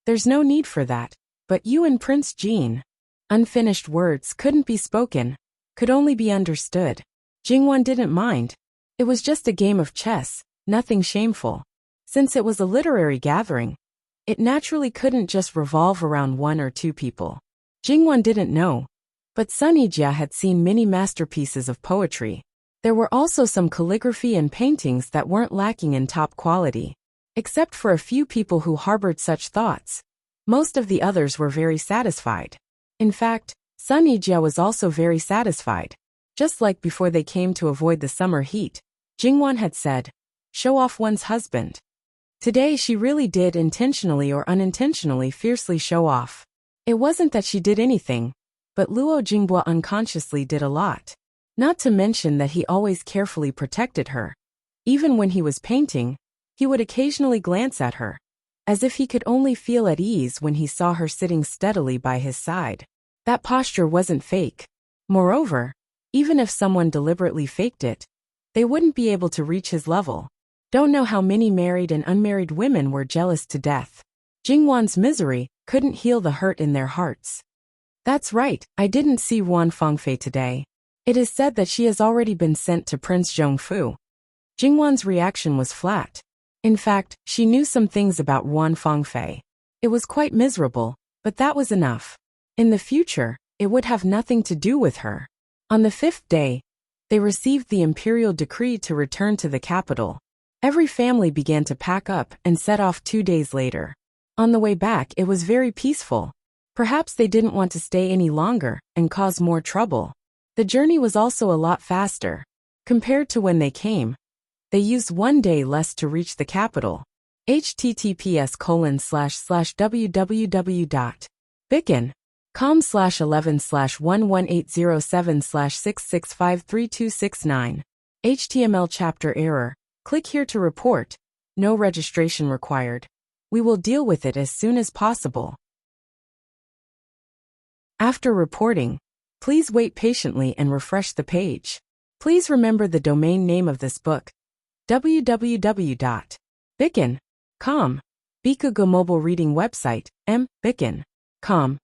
"There's no need for that. But you and Prince Jean." Unfinished words couldn't be spoken, could only be understood. Jingwan didn't mind. It was just a game of chess, nothing shameful. Since it was a literary gathering, it naturally couldn't just revolve around one or two people. Jingwan didn't know, but Sun Yijia had seen many masterpieces of poetry. There were also some calligraphy and paintings that weren't lacking in top quality. Except for a few people who harbored such thoughts, most of the others were very satisfied. In fact, Sun Yijia was also very satisfied. Just like before they came to avoid the summer heat, Jingwan had said, "Show off one's husband." Today she really did intentionally or unintentionally fiercely show off. It wasn't that she did anything, but Luo Jingbua unconsciously did a lot. Not to mention that he always carefully protected her. Even when he was painting, he would occasionally glance at her, as if he could only feel at ease when he saw her sitting steadily by his side. That posture wasn't fake. Moreover, even if someone deliberately faked it, they wouldn't be able to reach his level. Don't know how many married and unmarried women were jealous to death. Jingwan's misery couldn't heal the hurt in their hearts. "That's right, I didn't see Wan Fangfei today. It is said that she has already been sent to Prince Zhongfu." Jingwan's reaction was flat. In fact, she knew some things about Wan Fangfei. It was quite miserable, but that was enough. In the future, it would have nothing to do with her. On the 5th day, they received the imperial decree to return to the capital. Every family began to pack up and set off 2 days later. On the way back, it was very peaceful. Perhaps they didn't want to stay any longer and cause more trouble. The journey was also a lot faster. Compared to when they came, they used 1 day less to reach the capital. https://www.bicken.com/11/11807/6653269. HTML chapter error. Click here to report. No registration required. We will deal with it as soon as possible. After reporting, please wait patiently and refresh the page. Please remember the domain name of this book: www.bicken.com. Bikugo mobile reading website, m.bicken.com.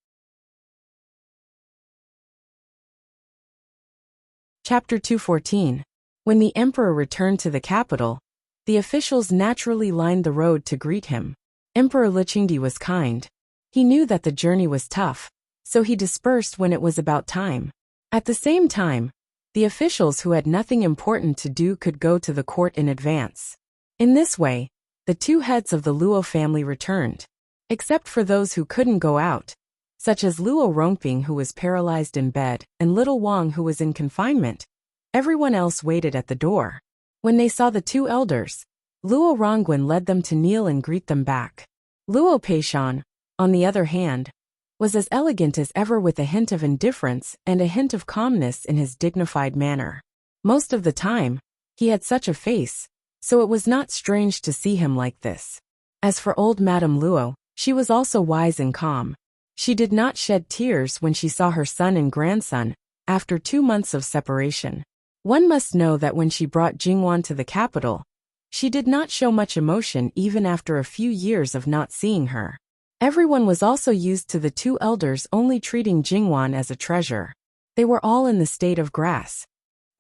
Chapter 214. When the emperor returned to the capital, The officials naturally lined the road to greet him. Emperor Lichengdi was kind. He knew that the journey was tough, so he dispersed when it was about time. At the same time, the officials who had nothing important to do could go to the court in advance. In this way, the two heads of the Luo family returned. Except for those who couldn't go out, such as Luo Rongping who was paralyzed in bed and little Wang who was in confinement, everyone else waited at the door. When they saw the two elders, Luo Rongwen led them to kneel and greet them back. Luo Peishan, on the other hand, was as elegant as ever with a hint of indifference and a hint of calmness in his dignified manner. Most of the time, he had such a face, so it was not strange to see him like this. As for old Madame Luo, she was also wise and calm. She did not shed tears when she saw her son and grandson, after 2 months of separation. One must know that when she brought Jingwan to the capital, she did not show much emotion even after a few years of not seeing her. Everyone was also used to the two elders only treating Jingwan as a treasure. They were all in the state of grass.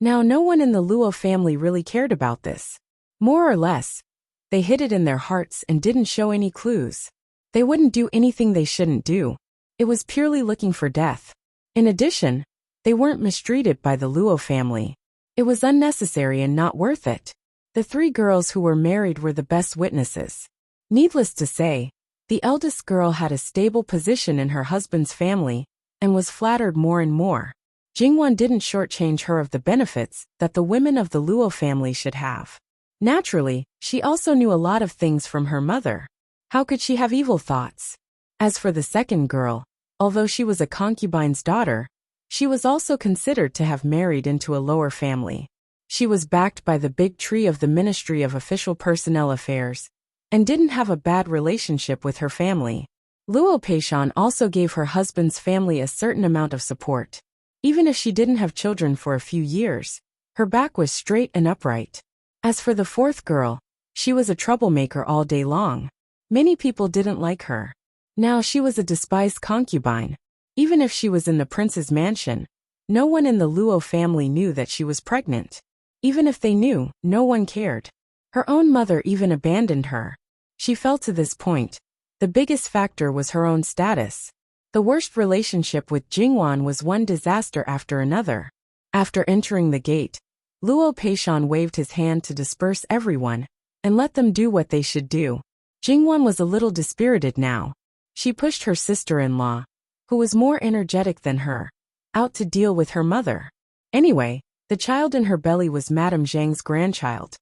Now no one in the Luo family really cared about this. More or less, they hid it in their hearts and didn't show any clues. They wouldn't do anything they shouldn't do. It was purely looking for death. In addition, they weren't mistreated by the Luo family. It was unnecessary and not worth it. The 3 girls who were married were the best witnesses. Needless to say, the eldest girl had a stable position in her husband's family and was flattered more and more. Jingwan didn't shortchange her of the benefits that the women of the Luo family should have. Naturally, she also knew a lot of things from her mother. How could she have evil thoughts? As for the second girl, although she was a concubine's daughter, she was also considered to have married into a lower family. She was backed by the big tree of the Ministry of Official Personnel Affairs, and didn't have a bad relationship with her family. Luo Peishan also gave her husband's family a certain amount of support. Even if she didn't have children for a few years, her back was straight and upright. As for the fourth girl, she was a troublemaker all day long. Many people didn't like her. Now she was a despised concubine. Even if she was in the prince's mansion, no one in the Luo family knew that she was pregnant. Even if they knew, no one cared. Her own mother even abandoned her. She fell to this point. The biggest factor was her own status. The worst relationship with Jingwan was one disaster after another. After entering the gate, Luo Peishan waved his hand to disperse everyone and let them do what they should do. Jingwan was a little dispirited now. She pushed her sister-in-law, who was more energetic than her, out to deal with her mother. Anyway, the child in her belly was Madame Zhang's grandchild.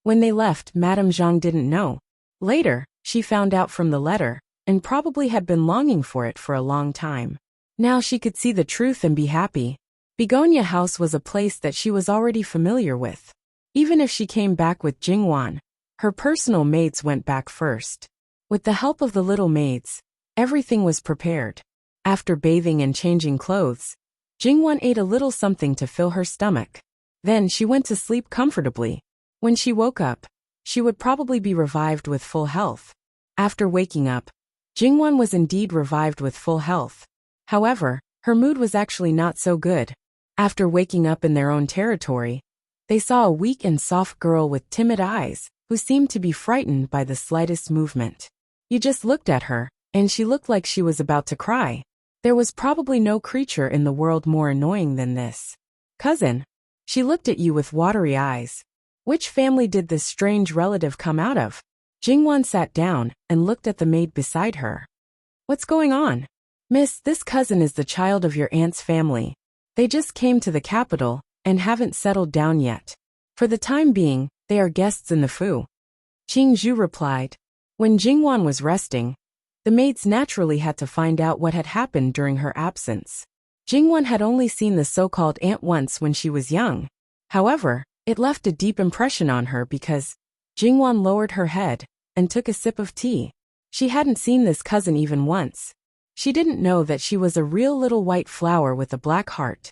When they left, Madame Zhang didn't know. Later, she found out from the letter, and probably had been longing for it for a long time. Now she could see the truth and be happy. Begonia House was a place that she was already familiar with. Even if she came back with Jingwan, her personal maids went back first. With the help of the little maids, everything was prepared. After bathing and changing clothes, Jingwan ate a little something to fill her stomach. Then she went to sleep comfortably. When she woke up, she would probably be revived with full health. After waking up, Jingwan was indeed revived with full health. However, her mood was actually not so good. After waking up in their own territory, they saw a weak and soft girl with timid eyes, who seemed to be frightened by the slightest movement. You just looked at her, and she looked like she was about to cry. There was probably no creature in the world more annoying than this. Cousin, she looked at you with watery eyes. Which family did this strange relative come out of? Jingwan sat down and looked at the maid beside her. What's going on? Miss, this cousin is the child of your aunt's family. They just came to the capital and haven't settled down yet. For the time being, they are guests in the Fu. Qing Zhu replied. When Jingwan was resting, the maids naturally had to find out what had happened during her absence. Jingwan had only seen the so-called aunt once when she was young. However, it left a deep impression on her because Jingwan lowered her head and took a sip of tea. She hadn't seen this cousin even once. She didn't know that she was a real little white flower with a black heart.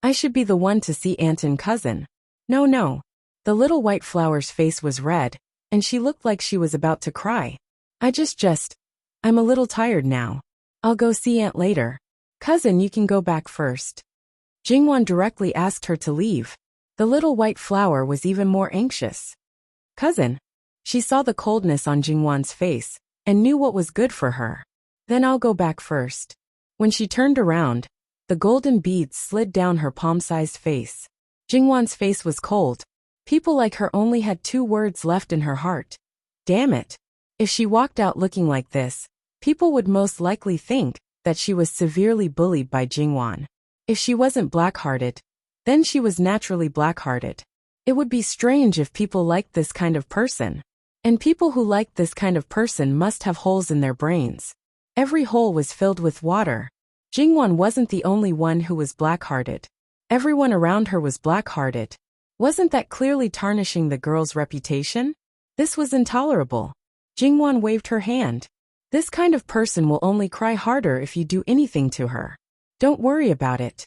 I should be the one to see aunt and cousin. No. The little white flower's face was red, and she looked like she was about to cry. I'm a little tired now. I'll go see aunt later. Cousin, you can go back first. Jingwan directly asked her to leave. The little white flower was even more anxious. Cousin. She saw the coldness on Jingwan's face and knew what was good for her. Then I'll go back first. When she turned around, the golden beads slid down her palm-sized face. Jingwan's face was cold. People like her only had 2 words left in her heart. Damn it. If she walked out looking like this, people would most likely think that she was severely bullied by Jingwan. If she wasn't black-hearted, then she was naturally black-hearted. It would be strange if people liked this kind of person. And people who liked this kind of person must have holes in their brains. Every hole was filled with water. Jingwan wasn't the only one who was black-hearted. Everyone around her was black-hearted. Wasn't that clearly tarnishing the girl's reputation? This was intolerable. Jingwan waved her hand. This kind of person will only cry harder if you do anything to her. Don't worry about it.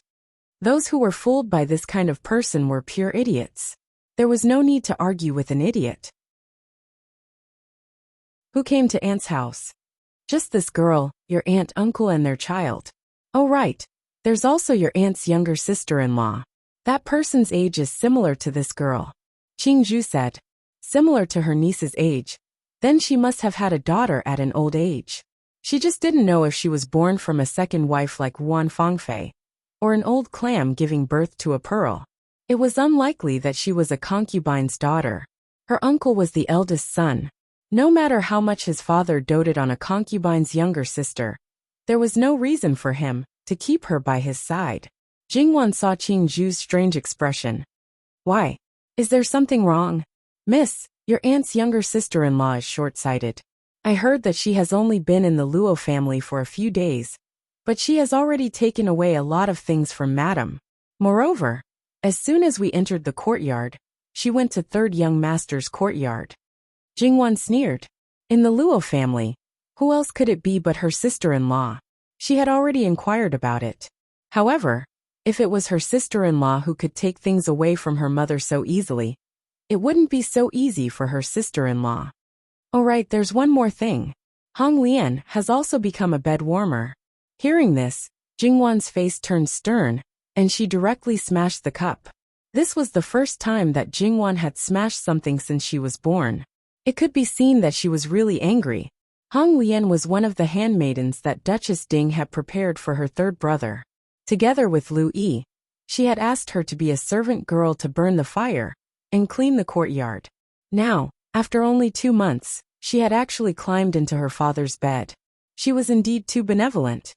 Those who were fooled by this kind of person were pure idiots. There was no need to argue with an idiot. Who came to Aunt's house? Just this girl, your aunt, uncle, and their child. Oh right. There's also your aunt's younger sister-in-law. That person's age is similar to this girl. Qingzhu said. Similar to her niece's age. Then she must have had a daughter at an old age. She just didn't know if she was born from a second wife like Wan Fangfei, or an old clam giving birth to a pearl. It was unlikely that she was a concubine's daughter. Her uncle was the eldest son. No matter how much his father doted on a concubine's younger sister, there was no reason for him to keep her by his side. Jingwan saw Qingzhu's strange expression. Why? Is there something wrong? Miss, your aunt's younger sister-in-law is short-sighted. I heard that she has only been in the Luo family for a few days, but she has already taken away a lot of things from Madam. Moreover, as soon as we entered the courtyard, she went to third young master's courtyard. Jingwan sneered. In the Luo family, who else could it be but her sister-in-law? She had already inquired about it. However, if it was her sister-in-law who could take things away from her mother so easily, it wouldn't be so easy for her sister-in-law. Oh right, there's one more thing. Hong Lian has also become a bed warmer. Hearing this, Jingwan's face turned stern, and she directly smashed the cup. This was the first time that Jingwan had smashed something since she was born. It could be seen that she was really angry. Hong Lian was one of the handmaidens that Duchess Ding had prepared for her third brother. Together with Lu Yi, she had asked her to be a servant girl to burn the fire and clean the courtyard. Now, after only 2 months, she had actually climbed into her father's bed. She was indeed too benevolent.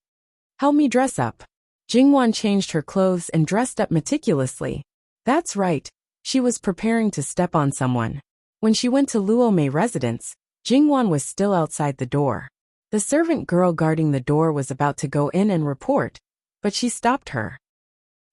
Help me dress up. Jingwan changed her clothes and dressed up meticulously. That's right, she was preparing to step on someone. When she went to Luo Mei residence, Jingwan was still outside the door. The servant girl guarding the door was about to go in and report, but she stopped her.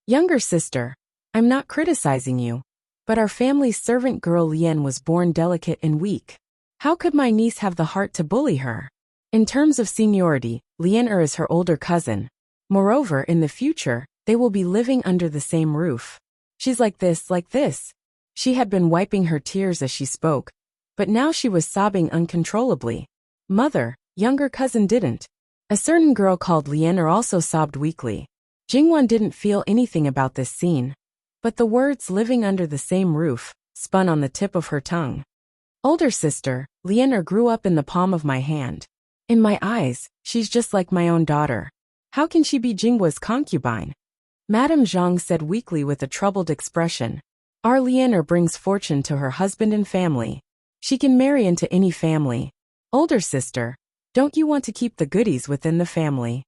Younger sister, I'm not criticizing you, but our family's servant girl Lian was born delicate and weak. How could my niece have the heart to bully her? In terms of seniority, Lian is her older cousin. Moreover, in the future, they will be living under the same roof. She's like this, like this. She had been wiping her tears as she spoke, but now she was sobbing uncontrollably. Mother, younger cousin didn't. A certain girl called Lianer also sobbed weakly. Jingwan didn't feel anything about this scene, but the words living under the same roof spun on the tip of her tongue. Older sister, Lianer grew up in the palm of my hand. In my eyes, she's just like my own daughter. How can she be Jingwa's concubine? Madame Zhang said weakly with a troubled expression. Our Lianer brings fortune to her husband and family. She can marry into any family. Older sister, don't you want to keep the goodies within the family?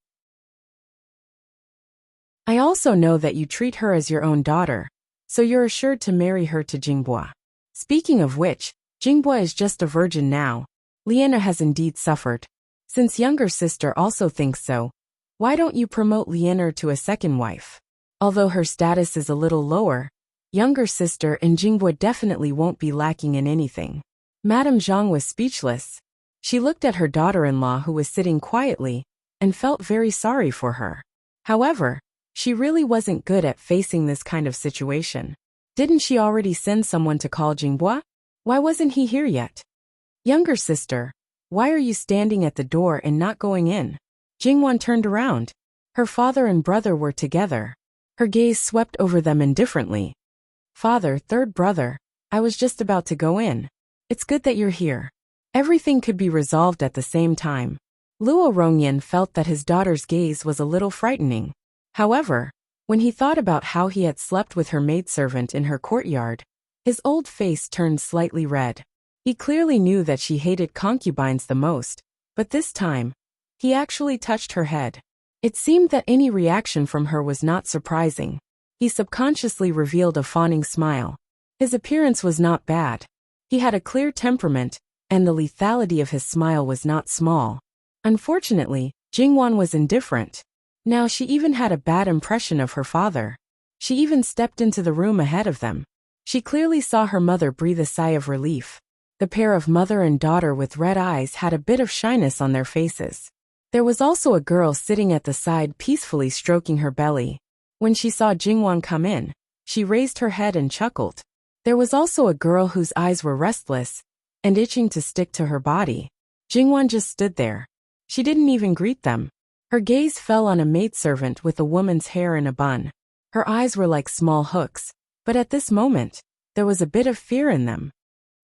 I also know that you treat her as your own daughter, so you're assured to marry her to Jingbua. Speaking of which, Jingbua is just a virgin now. Lianer has indeed suffered. Since younger sister also thinks so, why don't you promote Lianer to a second wife? Although her status is a little lower, younger sister and Jingbua definitely won't be lacking in anything. Madame Zhang was speechless. She looked at her daughter-in-law who was sitting quietly, and felt very sorry for her. However, she really wasn't good at facing this kind of situation. Didn't she already send someone to call Jingbua? Why wasn't he here yet? Younger sister, why are you standing at the door and not going in? Jingwan turned around. Her father and brother were together. Her gaze swept over them indifferently. Father, third brother, I was just about to go in. It's good that you're here. Everything could be resolved at the same time. Luo Rongyan felt that his daughter's gaze was a little frightening. However, when he thought about how he had slept with her maidservant in her courtyard, his old face turned slightly red. He clearly knew that she hated concubines the most, but this time, he actually touched her head. It seemed that any reaction from her was not surprising. He subconsciously revealed a fawning smile. His appearance was not bad. He had a clear temperament, and the lethality of his smile was not small. Unfortunately, Jingwan was indifferent. Now she even had a bad impression of her father. She even stepped into the room ahead of them. She clearly saw her mother breathe a sigh of relief. The pair of mother and daughter with red eyes had a bit of shyness on their faces. There was also a girl sitting at the side peacefully stroking her belly. When she saw Jingwan come in, she raised her head and chuckled. There was also a girl whose eyes were restless and itching to stick to her body. Jingwan just stood there. She didn't even greet them. Her gaze fell on a maidservant with a woman's hair in a bun. Her eyes were like small hooks, but at this moment, there was a bit of fear in them.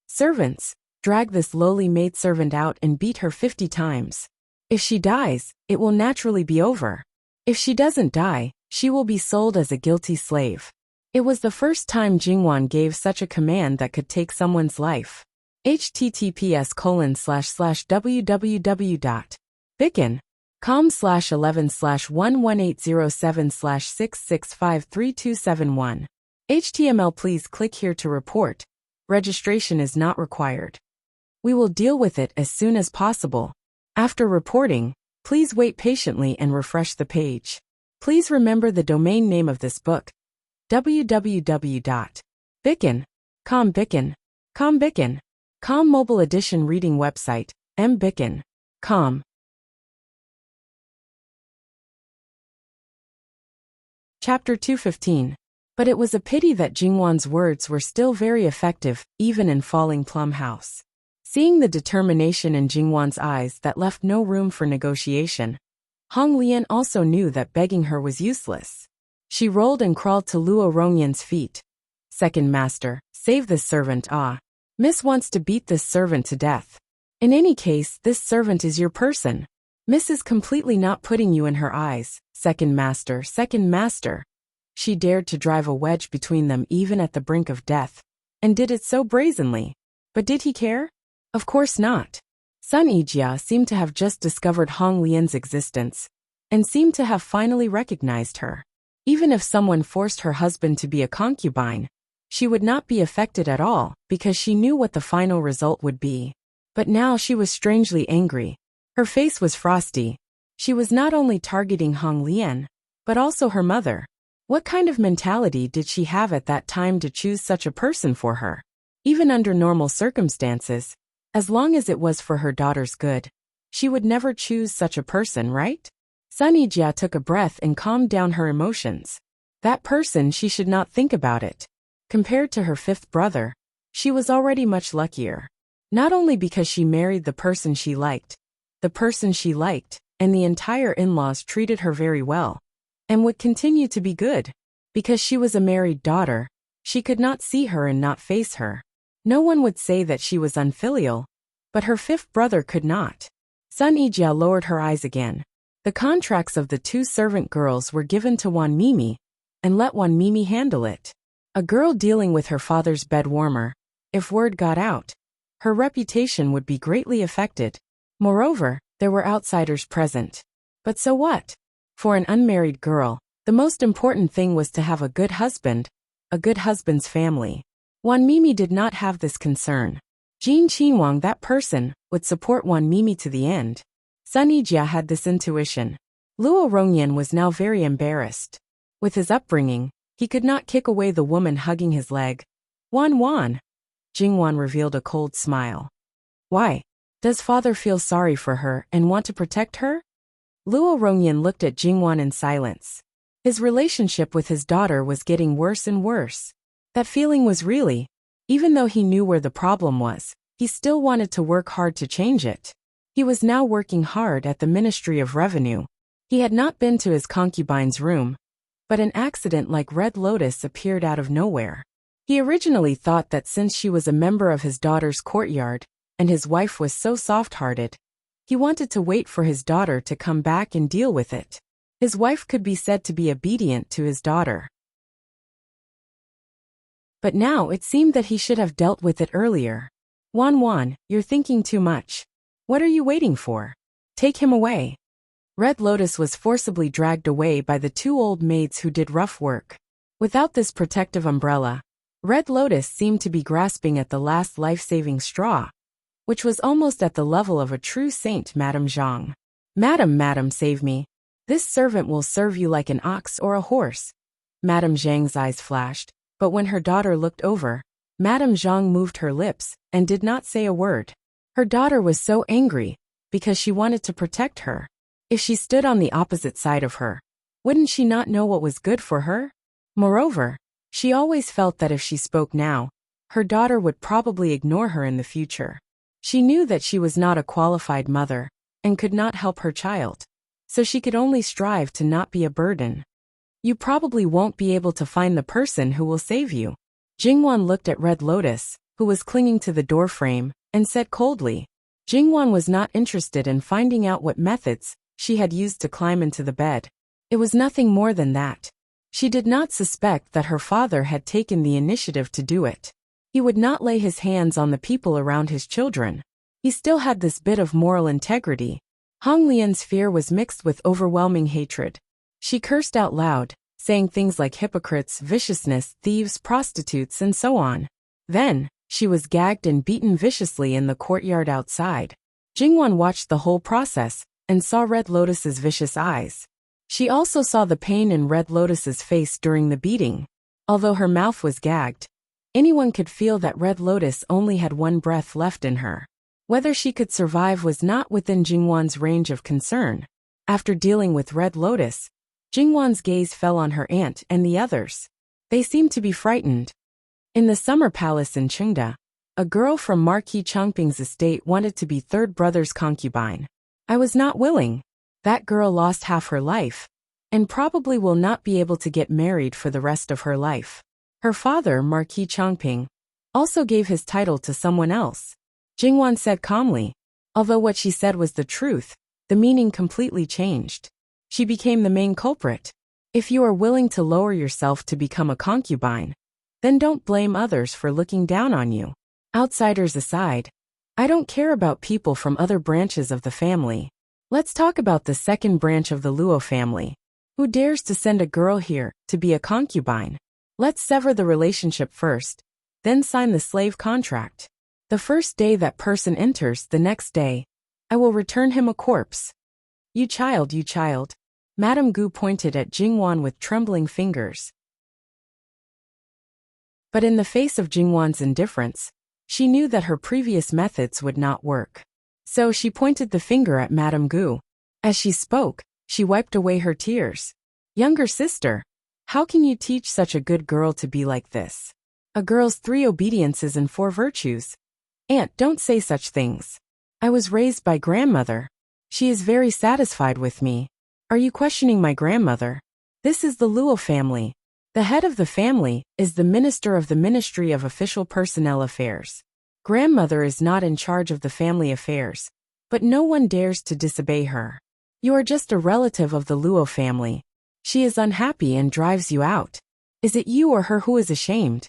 Servants, drag this lowly maidservant out and beat her 50 times. If she dies, it will naturally be over. If she doesn't die, she will be sold as a guilty slave. It was the first time Jingwan gave such a command that could take someone's life. https://www.bicken.com/11/11807/6653271. HTML. Please click here to report. Registration is not required. We will deal with it as soon as possible. After reporting, please wait patiently and refresh the page. Please remember the domain name of this book: www.bicken.com. Bicken.com Mobile Edition Reading Website, mbicken.com. Chapter 215. But it was a pity that Jingwan's words were still very effective, even in Falling Plum House. Seeing the determination in Jingwan's eyes that left no room for negotiation, Hong Lian also knew that begging her was useless. She rolled and crawled to Luo Rongyan's feet. Second master, save this servant. Miss wants to beat this servant to death. In any case, this servant is your person. Miss is completely not putting you in her eyes. Second master. She dared to drive a wedge between them even at the brink of death, and did it so brazenly. But did he care? Of course not. Sun Yijia seemed to have just discovered Hong Lian's existence, and seemed to have finally recognized her. Even if someone forced her husband to be a concubine, she would not be affected at all, because she knew what the final result would be. But now she was strangely angry. Her face was frosty. She was not only targeting Hong Lian, but also her mother. What kind of mentality did she have at that time to choose such a person for her? Even under normal circumstances, as long as it was for her daughter's good, she would never choose such a person, right? Sun Yijia took a breath and calmed down her emotions. That person, she should not think about it. Compared to her fifth brother, she was already much luckier. Not only because she married the person she liked, and the entire in-laws treated her very well, and would continue to be good. Because she was a married daughter, she could not see her and not face her. No one would say that she was unfilial, but her fifth brother could not. Sun Yijia lowered her eyes again. The contracts of the two servant girls were given to Wan Mimi, and let Wan Mimi handle it. A girl dealing with her father's bed warmer, if word got out, her reputation would be greatly affected. Moreover, there were outsiders present. But so what? For an unmarried girl, the most important thing was to have a good husband's family. Wan Mimi did not have this concern. Jin Qinwang, that person, would support Wan Mimi to the end. Sun Yijia had this intuition. Luo Rongyan was now very embarrassed. With his upbringing, he could not kick away the woman hugging his leg. Wan. Jingwan revealed a cold smile. Why? Does father feel sorry for her and want to protect her? Luo Rongyan looked at Jingwan in silence. His relationship with his daughter was getting worse and worse. That feeling was really, even though he knew where the problem was, he still wanted to work hard to change it. He was now working hard at the Ministry of Revenue. He had not been to his concubine's room, but an accident like Red Lotus appeared out of nowhere. He originally thought that since she was a member of his daughter's courtyard, and his wife was so soft-hearted, he wanted to wait for his daughter to come back and deal with it. His wife could be said to be obedient to his daughter. But now it seemed that he should have dealt with it earlier. Wan, you're thinking too much. What are you waiting for? Take him away. Red Lotus was forcibly dragged away by the two old maids who did rough work. Without this protective umbrella, Red Lotus seemed to be grasping at the last life-saving straw, which was almost at the level of a true saint. Madame Zhang. Madam, save me. This servant will serve you like an ox or a horse. Madame Zhang's eyes flashed, but when her daughter looked over, Madame Zhang moved her lips and did not say a word. Her daughter was so angry because she wanted to protect her. If she stood on the opposite side of her, wouldn't she not know what was good for her? Moreover, she always felt that if she spoke now, her daughter would probably ignore her in the future. She knew that she was not a qualified mother and could not help her child, so she could only strive to not be a burden. You probably won't be able to find the person who will save you. Jingwan looked at Red Lotus, who was clinging to the doorframe, and said coldly. Jingwan was not interested in finding out what methods she had used to climb into the bed. It was nothing more than that. She did not suspect that her father had taken the initiative to do it. He would not lay his hands on the people around his children. He still had this bit of moral integrity. Hong Lian's fear was mixed with overwhelming hatred. She cursed out loud, saying things like hypocrites, viciousness, thieves, prostitutes, and so on. Then, she was gagged and beaten viciously in the courtyard outside. Jingwan watched the whole process and saw Red Lotus's vicious eyes. She also saw the pain in Red Lotus's face during the beating. Although her mouth was gagged, anyone could feel that Red Lotus only had one breath left in her. Whether she could survive was not within Jingwan's range of concern. After dealing with Red Lotus, Jingwan's gaze fell on her aunt and the others. They seemed to be frightened. In the summer palace in Chengda, a girl from Marquis Changping's estate wanted to be third brother's concubine. I was not willing. That girl lost half her life, and probably will not be able to get married for the rest of her life. Her father, Marquis Changping, also gave his title to someone else. Jingwan said calmly. Although what she said was the truth, the meaning completely changed. She became the main culprit. If you are willing to lower yourself to become a concubine, then don't blame others for looking down on you. Outsiders aside, I don't care about people from other branches of the family. Let's talk about the second branch of the Luo family. Who dares to send a girl here to be a concubine? Let's sever the relationship first, then sign the slave contract. The first day that person enters, the next day, I will return him a corpse. You child. Madame Gu pointed at Jingwan with trembling fingers. But in the face of Jingwan's indifference, she knew that her previous methods would not work. So she pointed the finger at Madame Gu. As she spoke, she wiped away her tears. Younger sister, how can you teach such a good girl to be like this? A girl's 3 obediences and 4 virtues. Aunt, don't say such things. I was raised by grandmother. She is very satisfied with me. Are you questioning my grandmother? This is the Luo family. The head of the family is the minister of the Ministry of Official Personnel Affairs. Grandmother is not in charge of the family affairs, but no one dares to disobey her. You are just a relative of the Luo family. She is unhappy and drives you out. Is it you or her who is ashamed?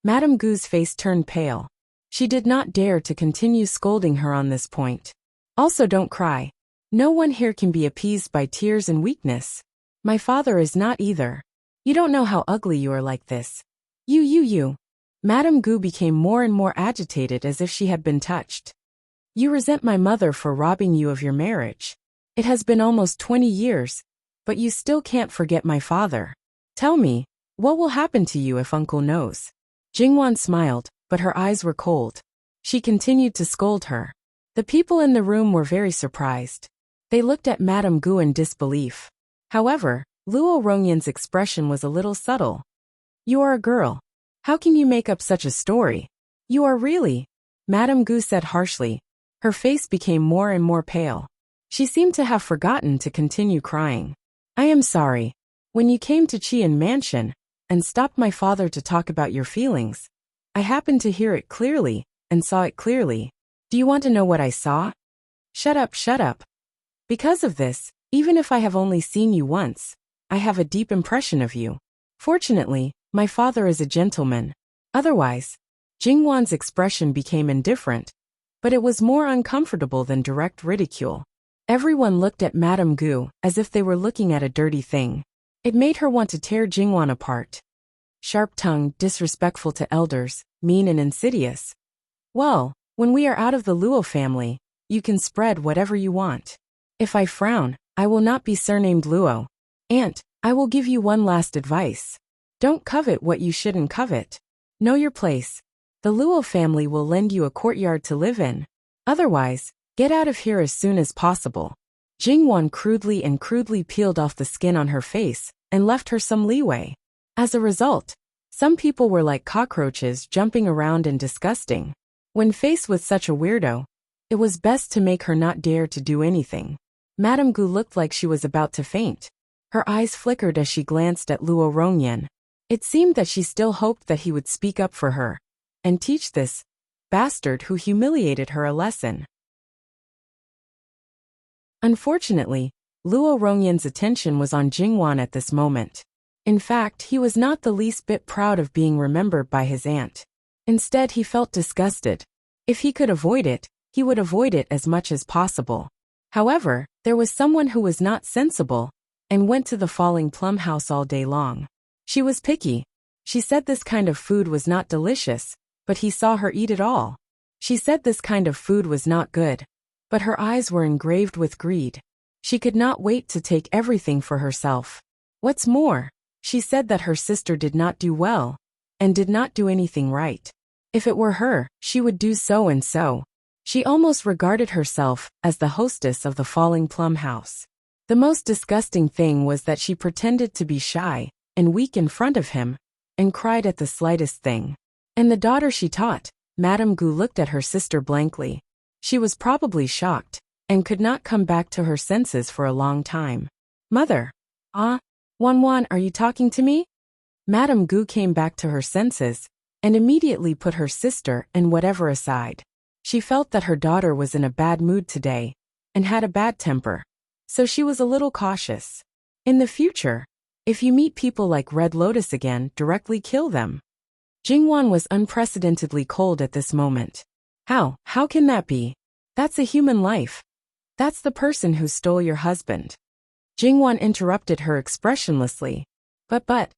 Madame Gu's face turned pale. She did not dare to continue scolding her on this point. Also, don't cry. No one here can be appeased by tears and weakness. My father is not either. You don't know how ugly you are like this. You. Madame Gu became more and more agitated as if she had been touched. You resent my mother for robbing you of your marriage. It has been almost 20 years, but you still can't forget my father. Tell me, what will happen to you if uncle knows? Jingwan smiled, but her eyes were cold. She continued to scold her. The people in the room were very surprised. They looked at Madame Gu in disbelief. However, Luo Rongyan's expression was a little subtle. You are a girl. How can you make up such a story? You are really... Madame Gu said harshly. Her face became more and more pale. She seemed to have forgotten to continue crying. I am sorry. When you came to Qian Mansion, and stopped my father to talk about your feelings. I happened to hear it clearly, and saw it clearly. Do you want to know what I saw? Shut up, shut up. Because of this, even if I have only seen you once, I have a deep impression of you. Fortunately, my father is a gentleman. Otherwise, Jingwan's expression became indifferent, but it was more uncomfortable than direct ridicule. Everyone looked at Madame Gu as if they were looking at a dirty thing. It made her want to tear Jingwan apart. Sharp-tongued, disrespectful to elders, mean and insidious. Well, when we are out of the Luo family, you can spread whatever you want. If I frown, I will not be surnamed Luo. Aunt, I will give you one last advice. Don't covet what you shouldn't covet. Know your place. The Luo family will lend you a courtyard to live in. Otherwise, get out of here as soon as possible. Jingwan crudely peeled off the skin on her face and left her some leeway. As a result, some people were like cockroaches jumping around and disgusting. When faced with such a weirdo, it was best to make her not dare to do anything. Madame Gu looked like she was about to faint. Her eyes flickered as she glanced at Luo Rongyan. It seemed that she still hoped that he would speak up for her and teach this bastard who humiliated her a lesson. Unfortunately, Luo Rongyan's attention was on Jingwan at this moment. In fact, he was not the least bit proud of being remembered by his aunt. Instead, he felt disgusted. If he could avoid it, he would avoid it as much as possible. However, there was someone who was not sensible and went to the falling plum house all day long. She was picky. She said this kind of food was not delicious, but he saw her eat it all. She said this kind of food was not good, but her eyes were engraved with greed. She could not wait to take everything for herself. What's more, she said that her sister did not do well, and did not do anything right. If it were her, she would do so and so. She almost regarded herself as the hostess of the falling plum house. The most disgusting thing was that she pretended to be shy and weak in front of him, and cried at the slightest thing. And the daughter she taught, Madame Gu looked at her sister blankly. She was probably shocked, and could not come back to her senses for a long time. Mother. Wan, are you talking to me? Madame Gu came back to her senses, and immediately put her sister and whatever aside. She felt that her daughter was in a bad mood today, and had a bad temper. So she was a little cautious. In the future, if you meet people like Red Lotus again, directly kill them. Jingwan was unprecedentedly cold at this moment. How can that be? That's a human life. That's the person who stole your husband. Jingwan interrupted her expressionlessly. But,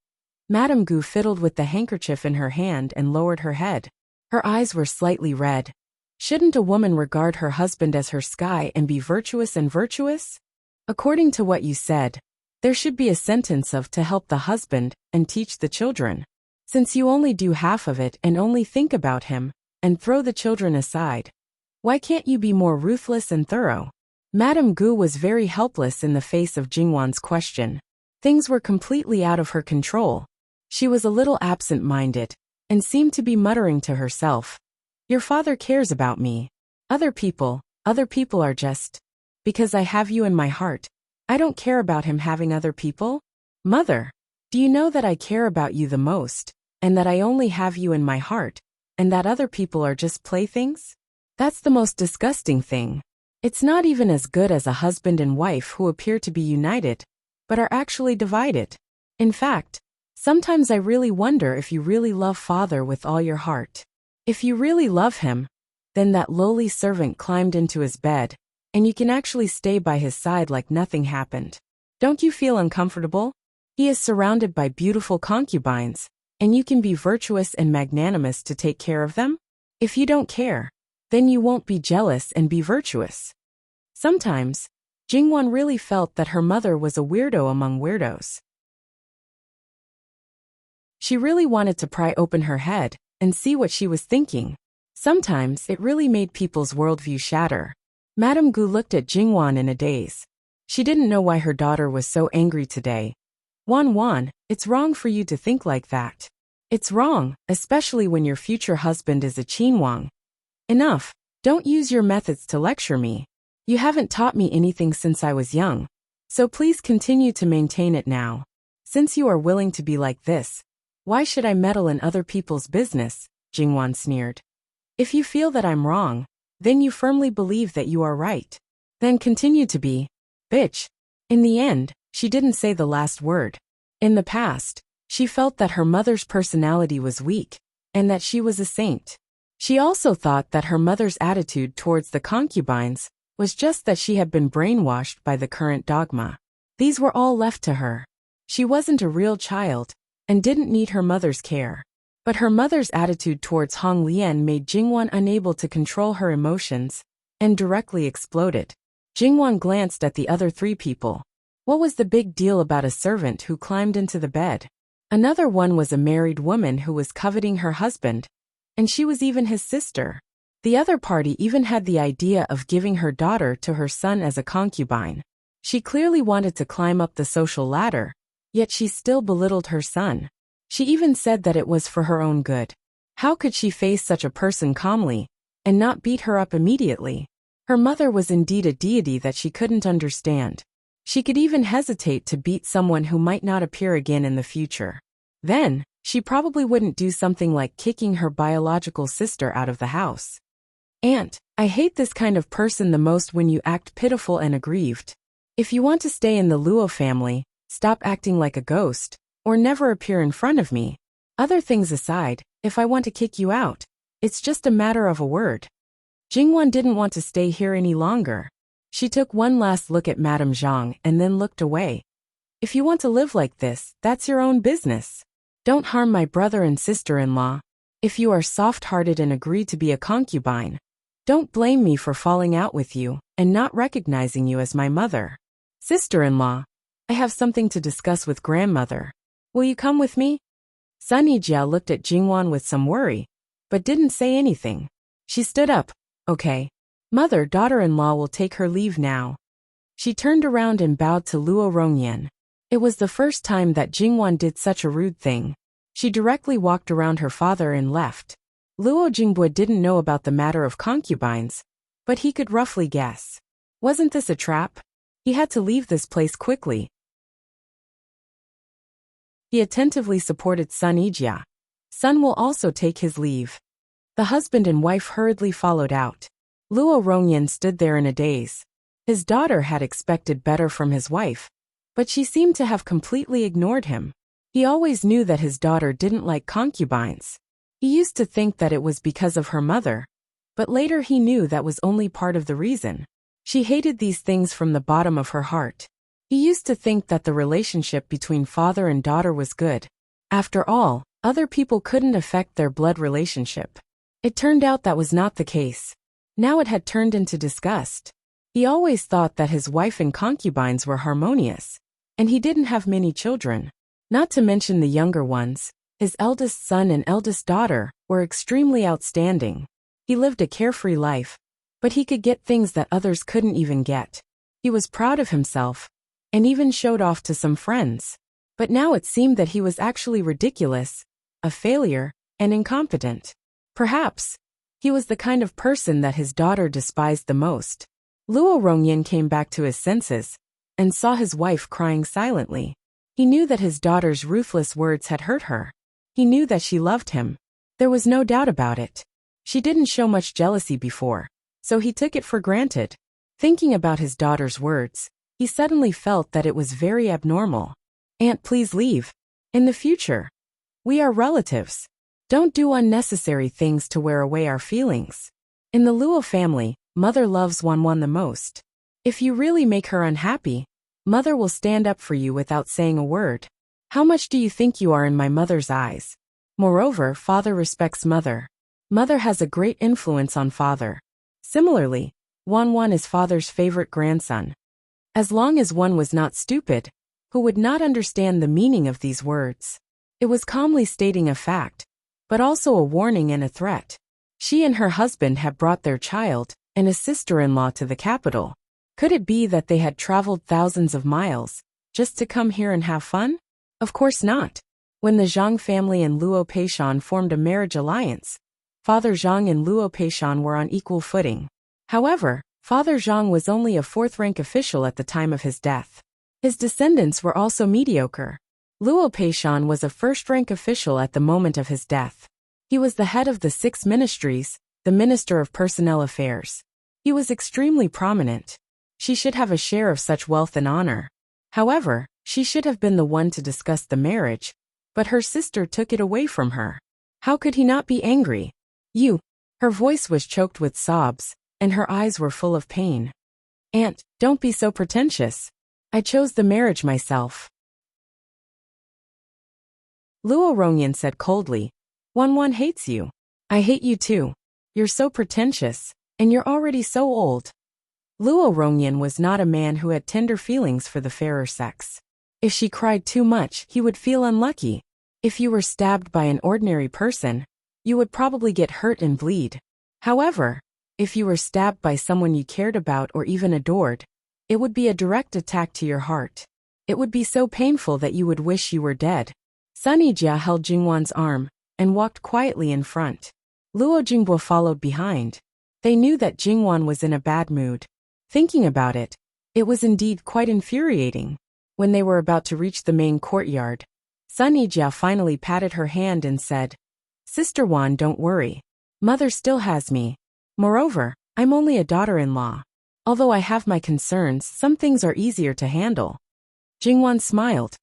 Madame Gu fiddled with the handkerchief in her hand and lowered her head. Her eyes were slightly red. Shouldn't a woman regard her husband as her sky and be virtuous and virtuous? According to what you said, there should be a sentence of to help the husband and teach the children. Since you only do half of it and only think about him, and throw the children aside, why can't you be more ruthless and thorough? Madame Gu was very helpless in the face of Jingwan's question. Things were completely out of her control. She was a little absent-minded, and seemed to be muttering to herself. Your father cares about me. Other people are just. Because I have you in my heart. I don't care about him having other people. Mother, do you know that I care about you the most, and that I only have you in my heart, and that other people are just playthings? That's the most disgusting thing. It's not even as good as a husband and wife who appear to be united, but are actually divided. In fact, sometimes I really wonder if you really love father with all your heart. If you really love him, then that lowly servant climbed into his bed, and you can actually stay by his side like nothing happened. Don't you feel uncomfortable? He is surrounded by beautiful concubines, and you can be virtuous and magnanimous to take care of them? If you don't care, then you won't be jealous and be virtuous. Sometimes, Jingwan really felt that her mother was a weirdo among weirdos. She really wanted to pry open her head and see what she was thinking. Sometimes it really made people's worldview shatter. Madame Gu looked at Jingwan in a daze. She didn't know why her daughter was so angry today. Wan, it's wrong for you to think like that. It's wrong, especially when your future husband is a Qinwang. Enough, don't use your methods to lecture me. You haven't taught me anything since I was young, so please continue to maintain it now. Since you are willing to be like this, Why should I meddle in other people's business? Jingwan sneered. If you feel that I'm wrong, then you firmly believe that you are right. Then continue to be. Bitch. In the end, she didn't say the last word. In the past, she felt that her mother's personality was weak, and that she was a saint. She also thought that her mother's attitude towards the concubines was just that she had been brainwashed by the current dogma. These were all left to her. She wasn't a real child, and didn't need her mother's care. But her mother's attitude towards Hong Lian made Jingwan unable to control her emotions, and directly exploded. Jingwan glanced at the other three people. What was the big deal about a servant who climbed into the bed? Another one was a married woman who was coveting her husband, and she was even his sister. The other party even had the idea of giving her daughter to her son as a concubine. She clearly wanted to climb up the social ladder, yet she still belittled her son. She even said that it was for her own good. How could she face such a person calmly, and not beat her up immediately? Her mother was indeed a deity that she couldn't understand. She could even hesitate to beat someone who might not appear again in the future. Then, she probably wouldn't do something like kicking her biological sister out of the house. Aunt, I hate this kind of person the most when you act pitiful and aggrieved. If you want to stay in the Luo family, stop acting like a ghost, or never appear in front of me. Other things aside, if I want to kick you out, it's just a matter of a word. Jingwan didn't want to stay here any longer. She took one last look at Madame Zhang and then looked away. If you want to live like this, that's your own business. Don't harm my brother and sister-in-law. If you are soft-hearted and agree to be a concubine, don't blame me for falling out with you and not recognizing you as my mother. Sister-in-law, I have something to discuss with grandmother. Will you come with me? Sun Yijia looked at Jingwan with some worry, but didn't say anything. She stood up. Okay. Mother, daughter-in-law will take her leave now. She turned around and bowed to Luo Rongyan. It was the first time that Jingwan did such a rude thing. She directly walked around her father and left. Luo Jingbue didn't know about the matter of concubines, but he could roughly guess. Wasn't this a trap? He had to leave this place quickly. He attentively supported Sun Yijia. Sun will also take his leave. The husband and wife hurriedly followed out. Luo Rongyan stood there in a daze. His daughter had expected better from his wife, but she seemed to have completely ignored him. He always knew that his daughter didn't like concubines. He used to think that it was because of her mother, but later he knew that was only part of the reason. She hated these things from the bottom of her heart. He used to think that the relationship between father and daughter was good. After all, other people couldn't affect their blood relationship. It turned out that was not the case. Now it had turned into disgust. He always thought that his wife and concubines were harmonious, and he didn't have many children. Not to mention the younger ones, his eldest son and eldest daughter were extremely outstanding. He lived a carefree life, but he could get things that others couldn't even get. He was proud of himself, and even showed off to some friends. But now it seemed that he was actually ridiculous, a failure, and incompetent. Perhaps he was the kind of person that his daughter despised the most. Luo Rongyan came back to his senses and saw his wife crying silently. He knew that his daughter's ruthless words had hurt her. He knew that she loved him. There was no doubt about it. She didn't show much jealousy before, so he took it for granted. Thinking about his daughter's words, he suddenly felt that it was very abnormal. Aunt, please leave. In the future, we are relatives. Don't do unnecessary things to wear away our feelings. In the Luo family, mother loves Wanwan the most. If you really make her unhappy, mother will stand up for you without saying a word. How much do you think you are in my mother's eyes? Moreover, father respects mother. Mother has a great influence on father. Similarly, Wanwan is father's favorite grandson. As long as one was not stupid, who would not understand the meaning of these words? It was calmly stating a fact, but also a warning and a threat. She and her husband had brought their child and a sister-in-law to the capital. Could it be that they had traveled thousands of miles just to come here and have fun? Of course not. When the Zhang family and Luo Peishan formed a marriage alliance, Father Zhang and Luo Peishan were on equal footing. However, Father Zhang was only a fourth-rank official at the time of his death. His descendants were also mediocre. Luo Peishan was a first-rank official at the moment of his death. He was the head of the 6 ministries, the Minister of Personnel Affairs. He was extremely prominent. She should have a share of such wealth and honor. However, she should have been the one to discuss the marriage, but her sister took it away from her. How could he not be angry? You. Her voice was choked with sobs, and her eyes were full of pain. Aunt, don't be so pretentious. I chose the marriage myself. Luo Rongyan said coldly, Wanwan hates you. I hate you too. You're so pretentious, and you're already so old. Luo Rongyan was not a man who had tender feelings for the fairer sex. If she cried too much, he would feel unlucky. If you were stabbed by an ordinary person, you would probably get hurt and bleed. However, if you were stabbed by someone you cared about or even adored, it would be a direct attack to your heart. It would be so painful that you would wish you were dead. Sun Yijia held Jingwan's arm and walked quietly in front. Luo Jingbo followed behind. They knew that Jingwan was in a bad mood. Thinking about it, it was indeed quite infuriating. When they were about to reach the main courtyard, Sun Yijia finally patted her hand and said, Sister Wan, don't worry. Mother still has me. Moreover, I'm only a daughter-in-law. Although I have my concerns, some things are easier to handle. Jingwan smiled.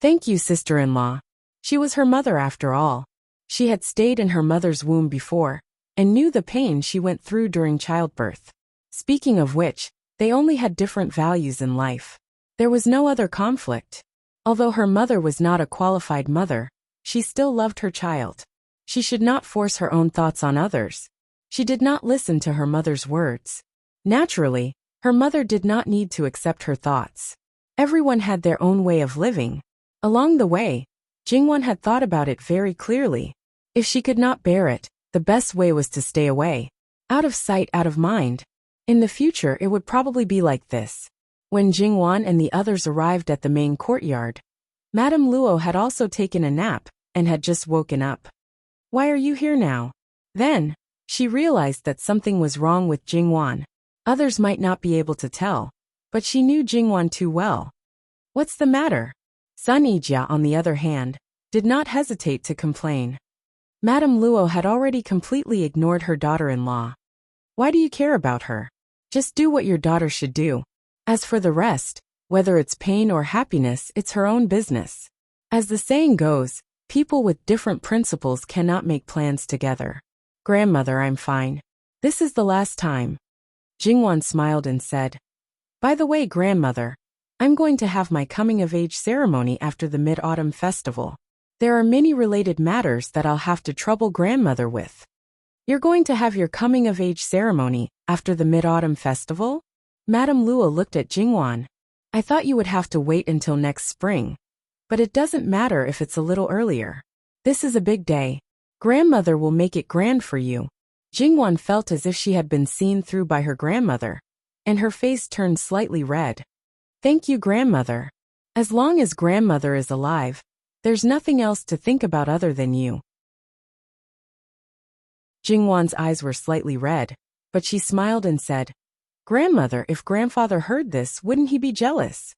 Thank you, sister-in-law. She was her mother after all. She had stayed in her mother's womb before, and knew the pain she went through during childbirth. Speaking of which, they only had different values in life. There was no other conflict. Although her mother was not a qualified mother, she still loved her child. She should not force her own thoughts on others. She did not listen to her mother's words. Naturally, her mother did not need to accept her thoughts. Everyone had their own way of living. Along the way, Jingwan had thought about it very clearly. If she could not bear it, the best way was to stay away. Out of sight, out of mind. In the future it would probably be like this. When Jingwan and the others arrived at the main courtyard, Madame Luo had also taken a nap and had just woken up. Why are you here now? Then, she realized that something was wrong with Jingwan. Others might not be able to tell, but she knew Jingwan too well. What's the matter? Sun Yijia, on the other hand, did not hesitate to complain. Madame Luo had already completely ignored her daughter-in-law. Why do you care about her? Just do what your daughter should do. As for the rest, whether it's pain or happiness, it's her own business. As the saying goes, people with different principles cannot make plans together. Grandmother, I'm fine. This is the last time. Jingwan smiled and said, By the way, grandmother, I'm going to have my coming-of-age ceremony after the Mid-Autumn Festival. There are many related matters that I'll have to trouble grandmother with. You're going to have your coming-of-age ceremony after the Mid-Autumn Festival? Madame Luo looked at Jingwan. I thought you would have to wait until next spring. But it doesn't matter if it's a little earlier. This is a big day. Grandmother will make it grand for you. Jingwan felt as if she had been seen through by her grandmother, and her face turned slightly red. Thank you, grandmother. As long as grandmother is alive, there's nothing else to think about other than you. Jingwan's eyes were slightly red, but she smiled and said, Grandmother, if grandfather heard this, wouldn't he be jealous?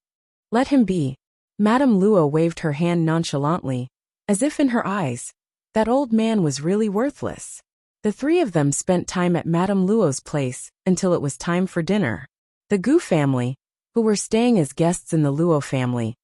Let him be. Madame Luo waved her hand nonchalantly, as if in her eyes, that old man was really worthless. The three of them spent time at Madame Luo's place until it was time for dinner. The Gu family, who were staying as guests in the Luo family,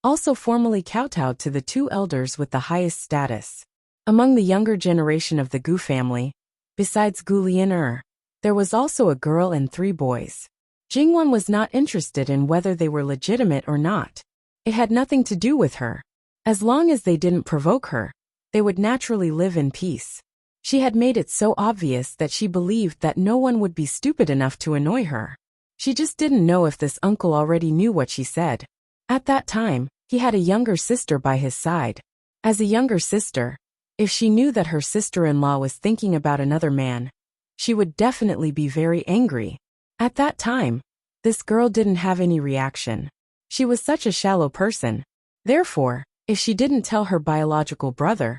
also formally kowtowed to the two elders with the highest status. Among the younger generation of the Gu family, besides Gu Lian, there was also a girl and 3 boys. Jingwan was not interested in whether they were legitimate or not. It had nothing to do with her. As long as they didn't provoke her, they would naturally live in peace. She had made it so obvious that she believed that no one would be stupid enough to annoy her. She just didn't know if this uncle already knew what she said. At that time, he had a younger sister by his side. As a younger sister, if she knew that her sister-in-law was thinking about another man, she would definitely be very angry. At that time, this girl didn't have any reaction. She was such a shallow person. Therefore, if she didn't tell her biological brother,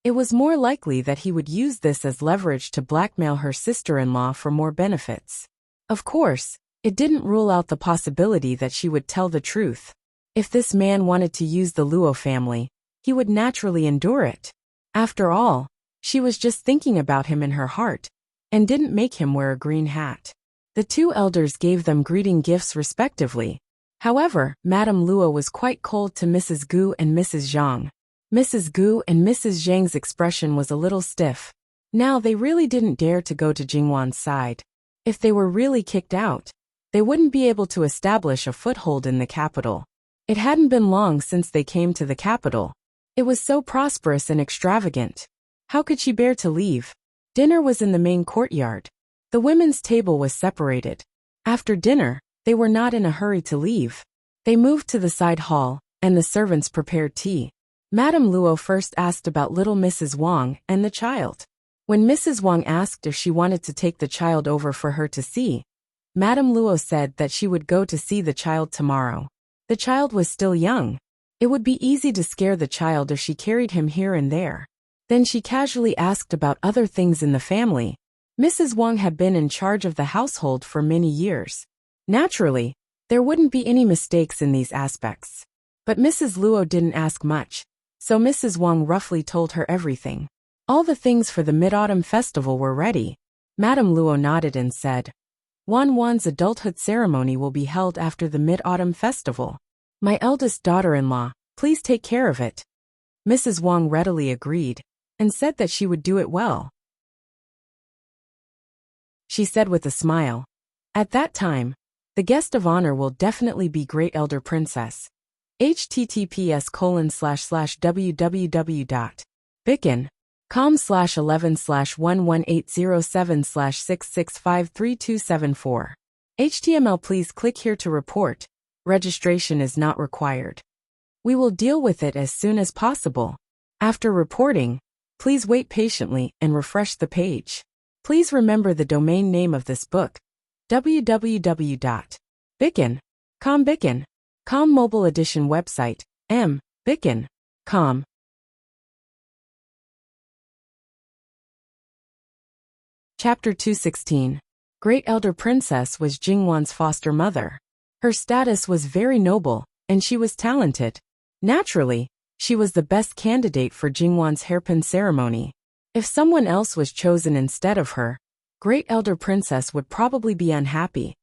it was more likely that he would use this as leverage to blackmail her sister-in-law for more benefits. Of course, it didn't rule out the possibility that she would tell the truth. If this man wanted to use the Luo family, he would naturally endure it. After all, she was just thinking about him in her heart, and didn't make him wear a green hat. The two elders gave them greeting gifts respectively. However, Madame Luo was quite cold to Mrs. Gu and Mrs. Zhang. Mrs. Gu and Mrs. Zhang's expression was a little stiff. Now they really didn't dare to go to Jingwan's side. If they were really kicked out, they wouldn't be able to establish a foothold in the capital. It hadn't been long since they came to the capital. It was so prosperous and extravagant. How could she bear to leave? Dinner was in the main courtyard. The women's table was separated. After dinner, they were not in a hurry to leave. They moved to the side hall, and the servants prepared tea. Madame Luo first asked about little Mrs. Wang and the child. When Mrs. Wang asked if she wanted to take the child over for her to see, Madame Luo said that she would go to see the child tomorrow. The child was still young. It would be easy to scare the child if she carried him here and there. Then she casually asked about other things in the family. Mrs. Wang had been in charge of the household for many years. Naturally, there wouldn't be any mistakes in these aspects. But Mrs. Luo didn't ask much, so Mrs. Wang roughly told her everything. All the things for the Mid-Autumn Festival were ready. Madame Luo nodded and said, Wan's adulthood ceremony will be held after the Mid-Autumn Festival. My eldest daughter-in-law, please take care of it. Mrs. Wang readily agreed, and said that she would do it well. She said with a smile, at that time, the guest of honor will definitely be Great Elder Princess. https://www.bicken.com/11/11807/6653274. HTML Please click here to report. Registration is not required. We will deal with it as soon as possible. After reporting, please wait patiently and refresh the page. Please remember the domain name of this book, www.bicken.com. Bicken.com Mobile Edition website, Bicken.com. Chapter 216. Great Elder Princess was Jingwan's foster mother. Her status was very noble, and she was talented. Naturally, she was the best candidate for Jingwan's hairpin ceremony. If someone else was chosen instead of her, Great Elder Princess would probably be unhappy.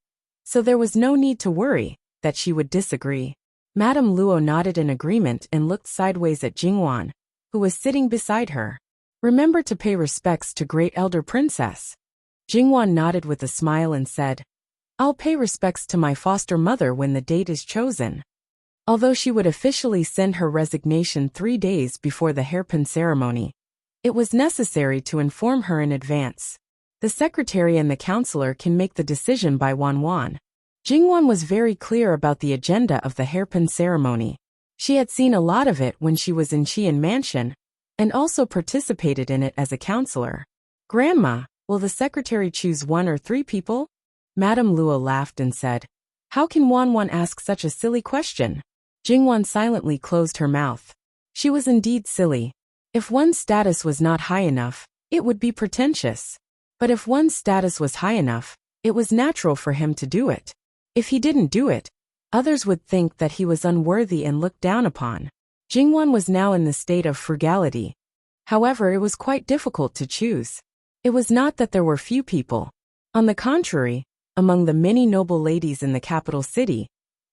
So there was no need to worry that she would disagree. Madame Luo nodded in agreement and looked sideways at Jingwan, who was sitting beside her. Remember to pay respects to Great Elder Princess. Jingwan nodded with a smile and said, I'll pay respects to my foster mother when the date is chosen. Although she would officially send her resignation 3 days before the hairpin ceremony, it was necessary to inform her in advance. The secretary and the counselor can make the decision by Wan. Jingwan was very clear about the agenda of the hairpin ceremony. She had seen a lot of it when she was in Qian Mansion, and also participated in it as a counselor. Grandma, will the secretary choose 1 or 3 people? Madame Luo laughed and said, How can Wan ask such a silly question? Jingwan silently closed her mouth. She was indeed silly. If one's status was not high enough, it would be pretentious. But if one's status was high enough, it was natural for him to do it. If he didn't do it, others would think that he was unworthy and looked down upon. Jingwan was now in the state of frugality. However, it was quite difficult to choose. It was not that there were few people. On the contrary, among the many noble ladies in the capital city,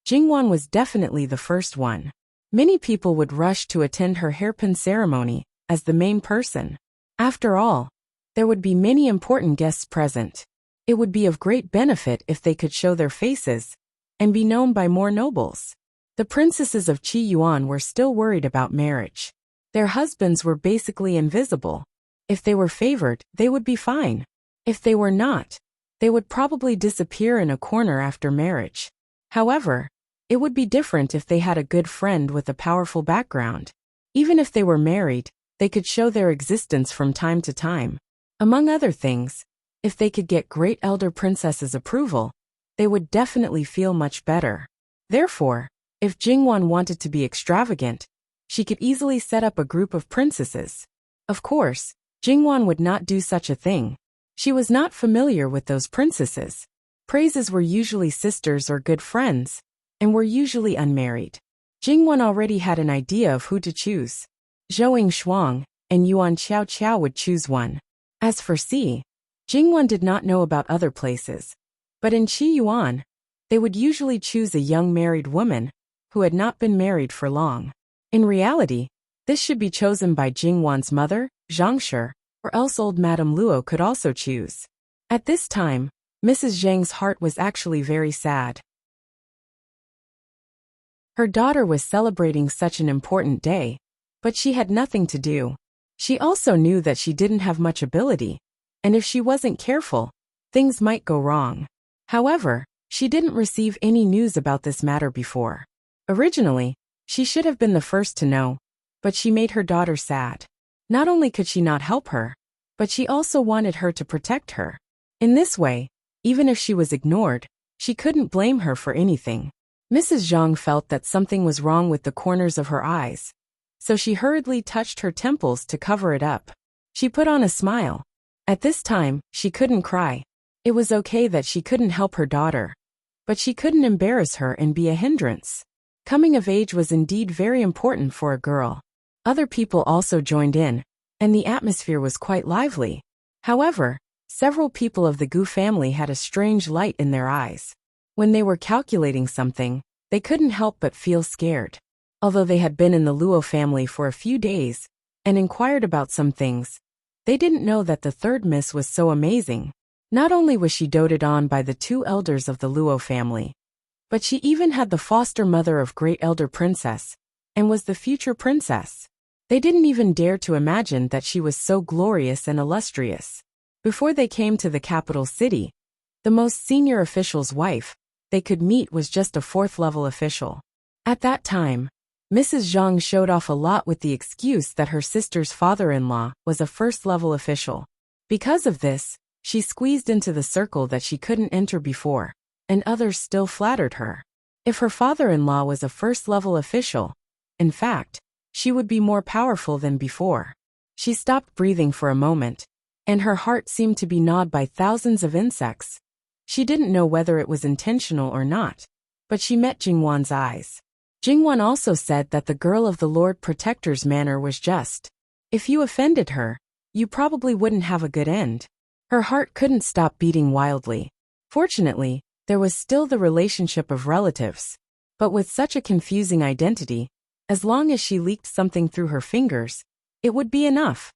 Jingwan was definitely the first one. Many people would rush to attend her hairpin ceremony as the main person. After all, there would be many important guests present. It would be of great benefit if they could show their faces and be known by more nobles. The princesses of Qi Yuan were still worried about marriage. Their husbands were basically invisible. If they were favored, they would be fine. If they were not, they would probably disappear in a corner after marriage. However, it would be different if they had a good friend with a powerful background. Even if they were married, they could show their existence from time to time. Among other things, if they could get Great Elder Princess's approval, they would definitely feel much better. Therefore, if Jingwan wanted to be extravagant, she could easily set up a group of princesses. Of course, Jingwan would not do such a thing. She was not familiar with those princesses. Praises were usually sisters or good friends, and were usually unmarried. Jingwan already had an idea of who to choose. Zhou Shuang and Yuan Qiao Qiao would choose one. As for C, Jingwan did not know about other places. But in Qi Yuan, they would usually choose a young married woman who had not been married for long. In reality, this should be chosen by Jingwan's mother, Zhang Shi, or else old Madame Luo could also choose. At this time, Mrs. Zhang's heart was actually very sad. Her daughter was celebrating such an important day, but she had nothing to do. She also knew that she didn't have much ability, and if she wasn't careful, things might go wrong. However, she didn't receive any news about this matter before. Originally, she should have been the first to know, but she made her daughter sad. Not only could she not help her, but she also wanted her to protect her. In this way, even if she was ignored, she couldn't blame her for anything. Mrs. Zhang felt that something was wrong with the corners of her eyes, so she hurriedly touched her temples to cover it up. She put on a smile. At this time, she couldn't cry. It was okay that she couldn't help her daughter, but she couldn't embarrass her and be a hindrance. Coming of age was indeed very important for a girl. Other people also joined in, and the atmosphere was quite lively. However, several people of the Gu family had a strange light in their eyes. When they were calculating something, they couldn't help but feel scared. Although they had been in the Luo family for a few days and inquired about some things, they didn't know that the third miss was so amazing. Not only was she doted on by the two elders of the Luo family, but she even had the foster mother of Great Elder Princess, and was the future princess. They didn't even dare to imagine that she was so glorious and illustrious. Before they came to the capital city, the most senior official's wife they could meet was just a fourth-level official. At that time, Mrs. Zhang showed off a lot with the excuse that her sister's father-in-law was a first-level official. Because of this, she squeezed into the circle that she couldn't enter before, and others still flattered her. If her father-in-law was a first-level official, in fact, she would be more powerful than before. She stopped breathing for a moment, and her heart seemed to be gnawed by thousands of insects. She didn't know whether it was intentional or not, but she met Jingwan's eyes. Jingwan also said that the girl of the Lord Protector's manner was just. If you offended her, you probably wouldn't have a good end. Her heart couldn't stop beating wildly. Fortunately, there was still the relationship of relatives. But with such a confusing identity, as long as she leaked something through her fingers, it would be enough.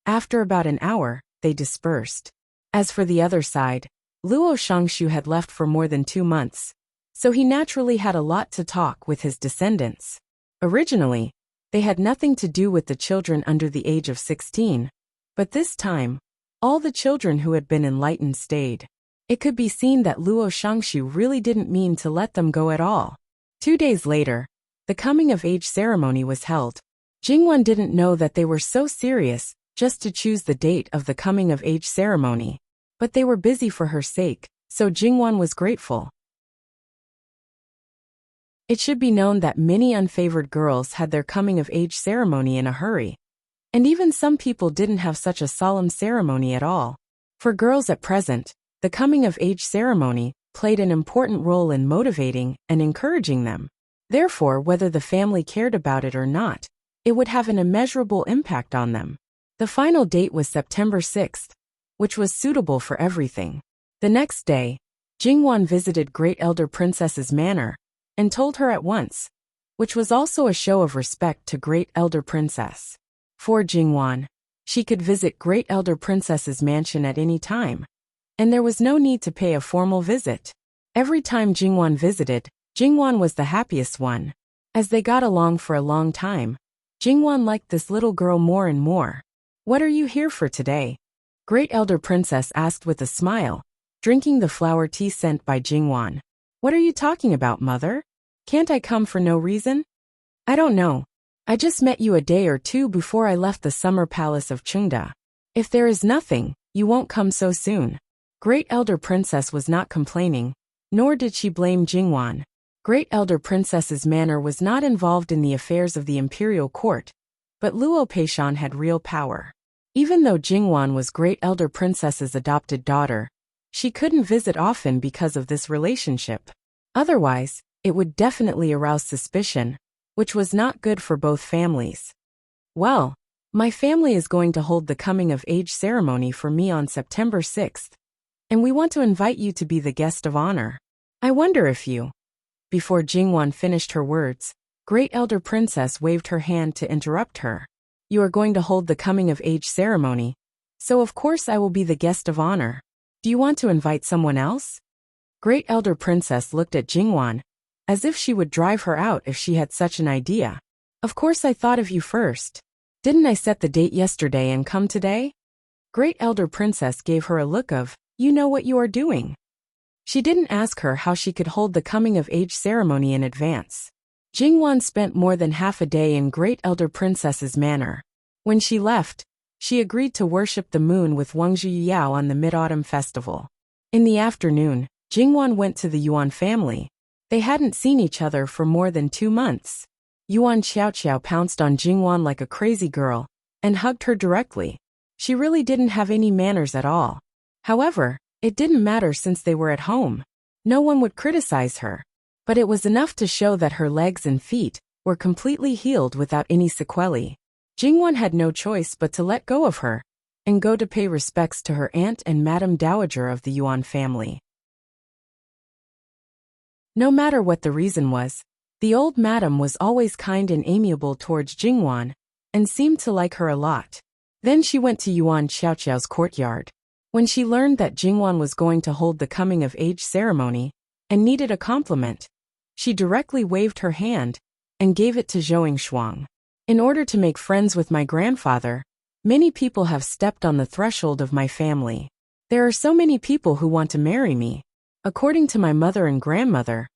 After about an hour, they dispersed. As for the other side, Luo Shangshu had left for more than 2 months, so he naturally had a lot to talk with his descendants. Originally, they had nothing to do with the children under the age of 16, but this time, all the children who had been enlightened stayed. It could be seen that Luo Shangshu really didn't mean to let them go at all. 2 days later, the coming-of-age ceremony was held. Jingwan didn't know that they were so serious just to choose the date of the coming-of-age ceremony, but they were busy for her sake, so Jingwan was grateful. It should be known that many unfavored girls had their coming-of-age ceremony in a hurry, and even some people didn't have such a solemn ceremony at all. For girls at present, the coming-of-age ceremony played an important role in motivating and encouraging them. Therefore, whether the family cared about it or not, it would have an immeasurable impact on them. The final date was September 6th, which was suitable for everything. The next day, Jingwan visited Great Elder Princess's manor and told her at once, which was also a show of respect to Great Elder Princess. For Jingwan, she could visit Great Elder Princess's mansion at any time, and there was no need to pay a formal visit. Every time Jingwan visited, Jingwan was the happiest one. As they got along for a long time, Jingwan liked this little girl more and more. "What are you here for today?" Great Elder Princess asked with a smile, drinking the flower tea sent by Jingwan. "What are you talking about, mother? Can't I come for no reason?" "I don't know. I just met you a day or two before I left the summer palace of Chengda. If there is nothing, you won't come so soon." Great Elder Princess was not complaining, nor did she blame Jingwan. Great Elder Princess's manor was not involved in the affairs of the imperial court, but Luo Peishan had real power. Even though Jingwan was Great Elder Princess's adopted daughter, she couldn't visit often because of this relationship. Otherwise, it would definitely arouse suspicion. which was not good for both families. Well, my family is going to hold the coming-of-age ceremony for me on September 6th, and we want to invite you to be the guest of honor. I wonder if you... Before Jingwan finished her words, Great Elder Princess waved her hand to interrupt her. You are going to hold the coming-of-age ceremony, so of course I will be the guest of honor. Do you want to invite someone else? Great Elder Princess looked at Jingwan, as if she would drive her out if she had such an idea. Of course I thought of you first. Didn't I set the date yesterday and come today? Great Elder Princess gave her a look of, you know what you are doing. She didn't ask her how she could hold the coming-of-age ceremony in advance. Jingwan spent more than half a day in Great Elder Princess's manor. When she left, she agreed to worship the moon with Wang Zhuyao on the Mid-Autumn Festival. In the afternoon, Jingwan went to the Yuan family. They hadn't seen each other for more than 2 months. Yuan Xiaoqiao pounced on Jingwan like a crazy girl and hugged her directly. She really didn't have any manners at all. However, it didn't matter since they were at home. No one would criticize her. But it was enough to show that her legs and feet were completely healed without any sequelae. Jingwan had no choice but to let go of her and go to pay respects to her aunt and Madame Dowager of the Yuan family. No matter what the reason was, the old madam was always kind and amiable towards Jingwan, and seemed to like her a lot. Then she went to Yuan Xiaoqiao's courtyard. When she learned that Jingwan was going to hold the coming-of-age ceremony, and needed a compliment, she directly waved her hand, and gave it to Zhou Shuang. In order to make friends with my grandfather, many people have stepped on the threshold of my family. There are so many people who want to marry me. According to my mother and grandmother,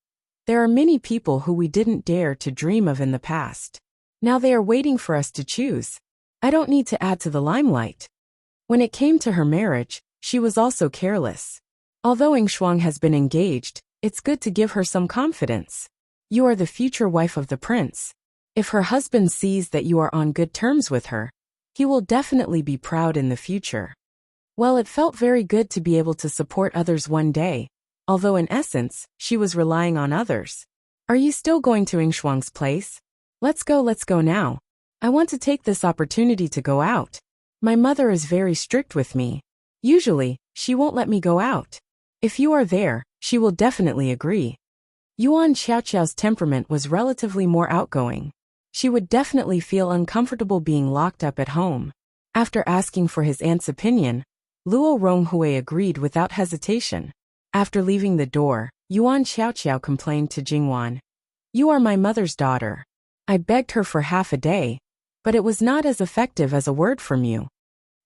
there are many people who we didn't dare to dream of in the past. Now they are waiting for us to choose. I don't need to add to the limelight. When it came to her marriage, she was also careless. Although Shuang has been engaged, it's good to give her some confidence. You are the future wife of the prince. If her husband sees that you are on good terms with her, he will definitely be proud in the future. Well, it felt very good to be able to support others one day, although in essence, she was relying on others. Are you still going to Shuang's place? Let's go now. I want to take this opportunity to go out. My mother is very strict with me. Usually, she won't let me go out. If you are there, she will definitely agree. Yuan Xiaoqiao's temperament was relatively more outgoing. She would definitely feel uncomfortable being locked up at home. After asking for his aunt's opinion, Luo Ronghui agreed without hesitation. After leaving the door, Yuan Xiaoqiao complained to Jingwan. You are my mother's daughter. I begged her for half a day, but it was not as effective as a word from you.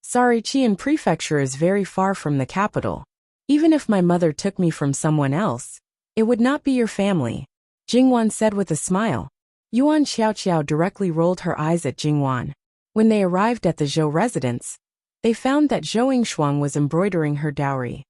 Sorry, Qian Prefecture is very far from the capital. Even if my mother took me from someone else, it would not be your family, Jingwan said with a smile. Yuan Xiaoqiao directly rolled her eyes at Jingwan. When they arrived at the Zhou residence, they found that Zhou Shuang was embroidering her dowry.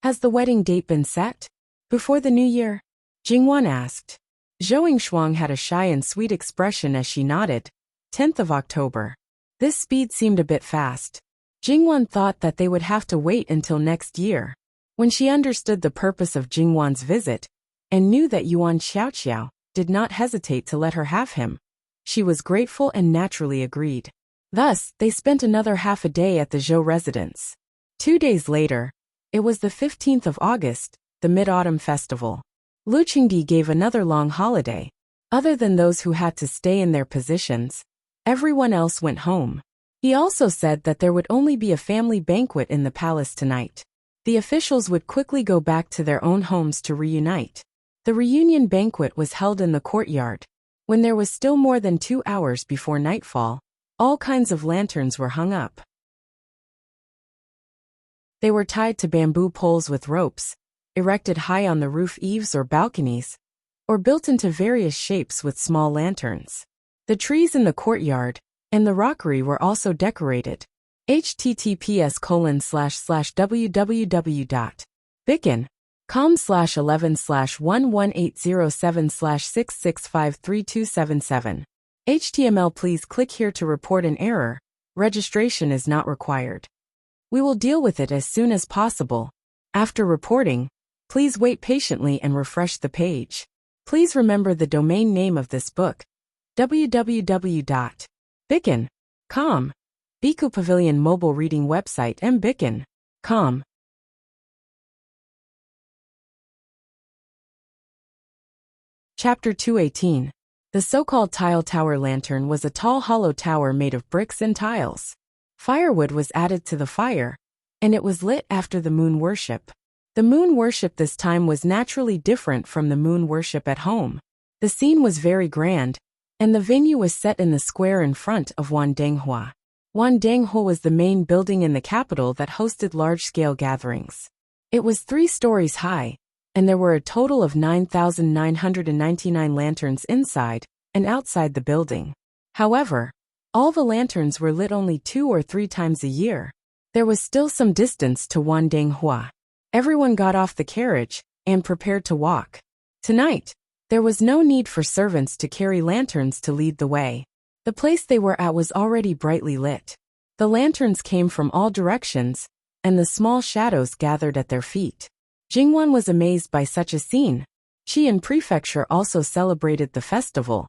Has the wedding date been set? Before the new year? Jingwan asked. Zhou Shuang had a shy and sweet expression as she nodded. 10th of October. This speed seemed a bit fast. Jingwan thought that they would have to wait until next year. When she understood the purpose of Jingwan's visit, and knew that Yuan Xiaoqiao did not hesitate to let her have him, she was grateful and naturally agreed. Thus, they spent another half a day at the Zhou residence. 2 days later, it was the 15th of August, the Mid-Autumn Festival. Lu Qingdi gave another long holiday. Other than those who had to stay in their positions, everyone else went home. He also said that there would only be a family banquet in the palace tonight. The officials would quickly go back to their own homes to reunite. The reunion banquet was held in the courtyard. When there was still more than 2 hours before nightfall, all kinds of lanterns were hung up. They were tied to bamboo poles with ropes, erected high on the roof eaves or balconies, or built into various shapes with small lanterns. The trees in the courtyard and the rockery were also decorated. https://www.bicken.com/11/11807/6653277. HTML. Please click here to report an error. Registration is not required. We will deal with it as soon as possible. After reporting, please wait patiently and refresh the page. Please remember the domain name of this book, www.bikin.com. Biku Pavilion mobile reading website mbikin.com. Chapter 218. The so-called tile tower lantern was a tall hollow tower made of bricks and tiles. Firewood was added to the fire, and it was lit after the moon worship. The moon worship this time was naturally different from the moon worship at home. The scene was very grand, and the venue was set in the square in front of Wandanghua. Wandanghua was the main building in the capital that hosted large-scale gatherings. It was 3 stories high, and there were a total of 9,999 lanterns inside and outside the building. However, all the lanterns were lit only 2 or 3 times a year. There was still some distance to Wandanghua. Everyone got off the carriage and prepared to walk. Tonight, there was no need for servants to carry lanterns to lead the way. The place they were at was already brightly lit. The lanterns came from all directions, and the small shadows gathered at their feet. Jingwan was amazed by such a scene. Xi'an Prefecture also celebrated the festival,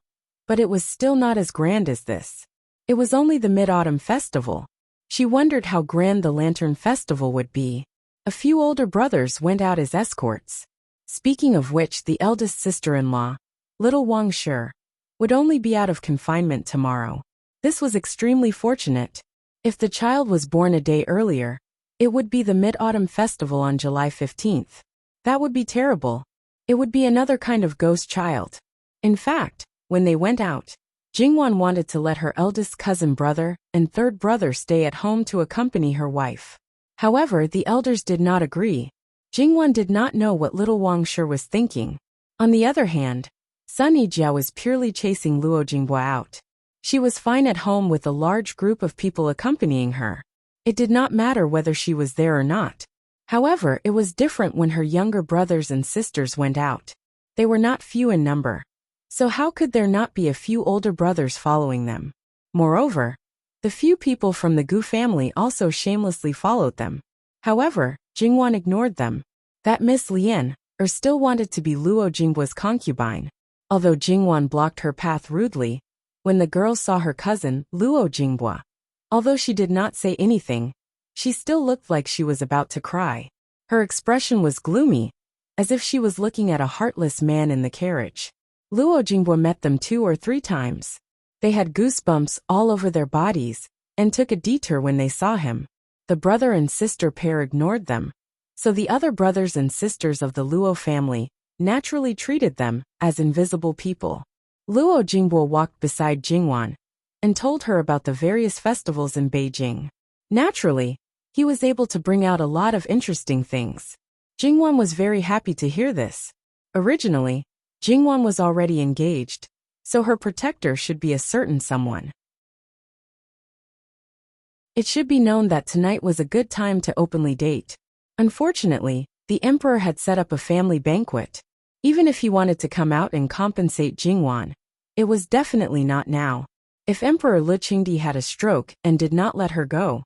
but it was still not as grand as this. It was only the Mid-Autumn Festival. She wondered how grand the Lantern Festival would be. A few older brothers went out as escorts. Speaking of which, the eldest sister-in-law, little Wang Shi, would only be out of confinement tomorrow. This was extremely fortunate. If the child was born a day earlier, it would be the Mid-Autumn Festival on July 15th. That would be terrible. It would be another kind of ghost child. In fact, when they went out, Jingwan wanted to let her eldest cousin brother and third brother stay at home to accompany her wife. However, the elders did not agree. Jingwan did not know what little Wang Shi was thinking. On the other hand, Sun Yijia was purely chasing Luo Jinghua out. She was fine at home with a large group of people accompanying her. It did not matter whether she was there or not. However, it was different when her younger brothers and sisters went out. They were not few in number. So how could there not be a few older brothers following them? Moreover, the few people from the Gu family also shamelessly followed them. However, Jingwan ignored them. That Miss Lian, still wanted to be Luo Jinghua's concubine. Although Jingwan blocked her path rudely, when the girl saw her cousin, Luo Jinghua, although she did not say anything, she still looked like she was about to cry. Her expression was gloomy, as if she was looking at a heartless man in the carriage. Luo Jinghua met them 2 or 3 times. They had goosebumps all over their bodies, and took a detour when they saw him. The brother and sister pair ignored them, so the other brothers and sisters of the Luo family naturally treated them as invisible people. Luo Jinghua walked beside Jingwan and told her about the various festivals in Beijing. Naturally, he was able to bring out a lot of interesting things. Jingwan was very happy to hear this. Originally, Jingwan was already engaged, so her protector should be a certain someone. It should be known that tonight was a good time to openly date. Unfortunately, the emperor had set up a family banquet. Even if he wanted to come out and compensate Jingwan, it was definitely not now. If Emperor Li Qingdi had a stroke and did not let her go,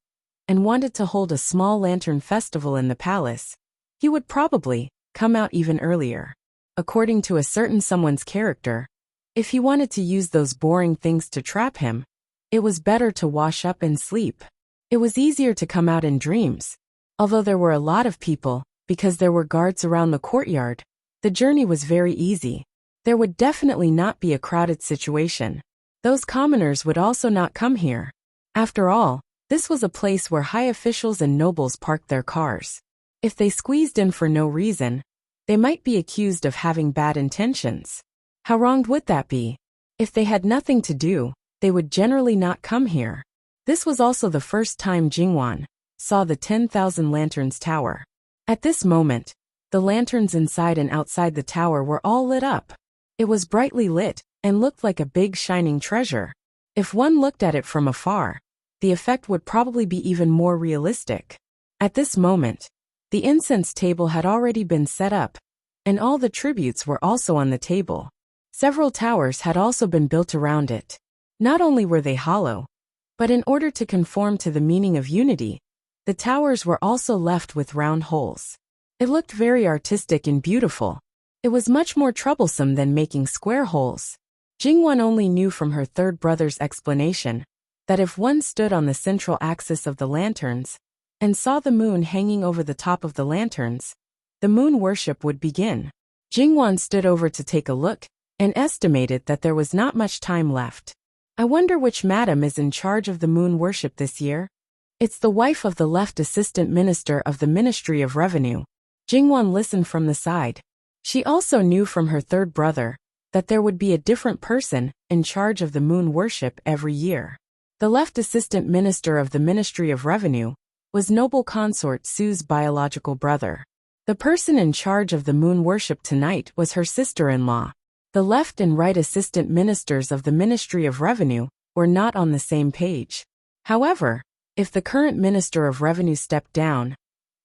and wanted to hold a small lantern festival in the palace, he would probably come out even earlier. According to a certain someone's character, if he wanted to use those boring things to trap him, it was better to wash up and sleep. It was easier to come out in dreams. Although there were a lot of people, because there were guards around the courtyard, the journey was very easy. There would definitely not be a crowded situation. Those commoners would also not come here. After all, this was a place where high officials and nobles parked their cars. If they squeezed in for no reason, they might be accused of having bad intentions. How wrong would that be? If they had nothing to do, they would generally not come here. This was also the first time Jingwan saw the 10,000 lanterns tower. At this moment, the lanterns inside and outside the tower were all lit up. It was brightly lit and looked like a big shining treasure. If one looked at it from afar, the effect would probably be even more realistic. At this moment, the incense table had already been set up, and all the tributes were also on the table. Several towers had also been built around it. Not only were they hollow, but in order to conform to the meaning of unity, the towers were also left with round holes. It looked very artistic and beautiful. It was much more troublesome than making square holes. Jingwan only knew from her third brother's explanation that if one stood on the central axis of the lanterns and saw the moon hanging over the top of the lanterns, the moon worship would begin. Jingwan stood over to take a look and estimated that there was not much time left. I wonder which madam is in charge of the moon worship this year? It's the wife of the left assistant minister of the Ministry of Revenue. Jingwan listened from the side. She also knew from her third brother that there would be a different person in charge of the moon worship every year. The left assistant minister of the Ministry of Revenue was noble consort Sue's biological brother. The person in charge of the moon worship tonight was her sister-in-law. The left and right assistant ministers of the Ministry of Revenue were not on the same page. However, if the current Minister of Revenue stepped down,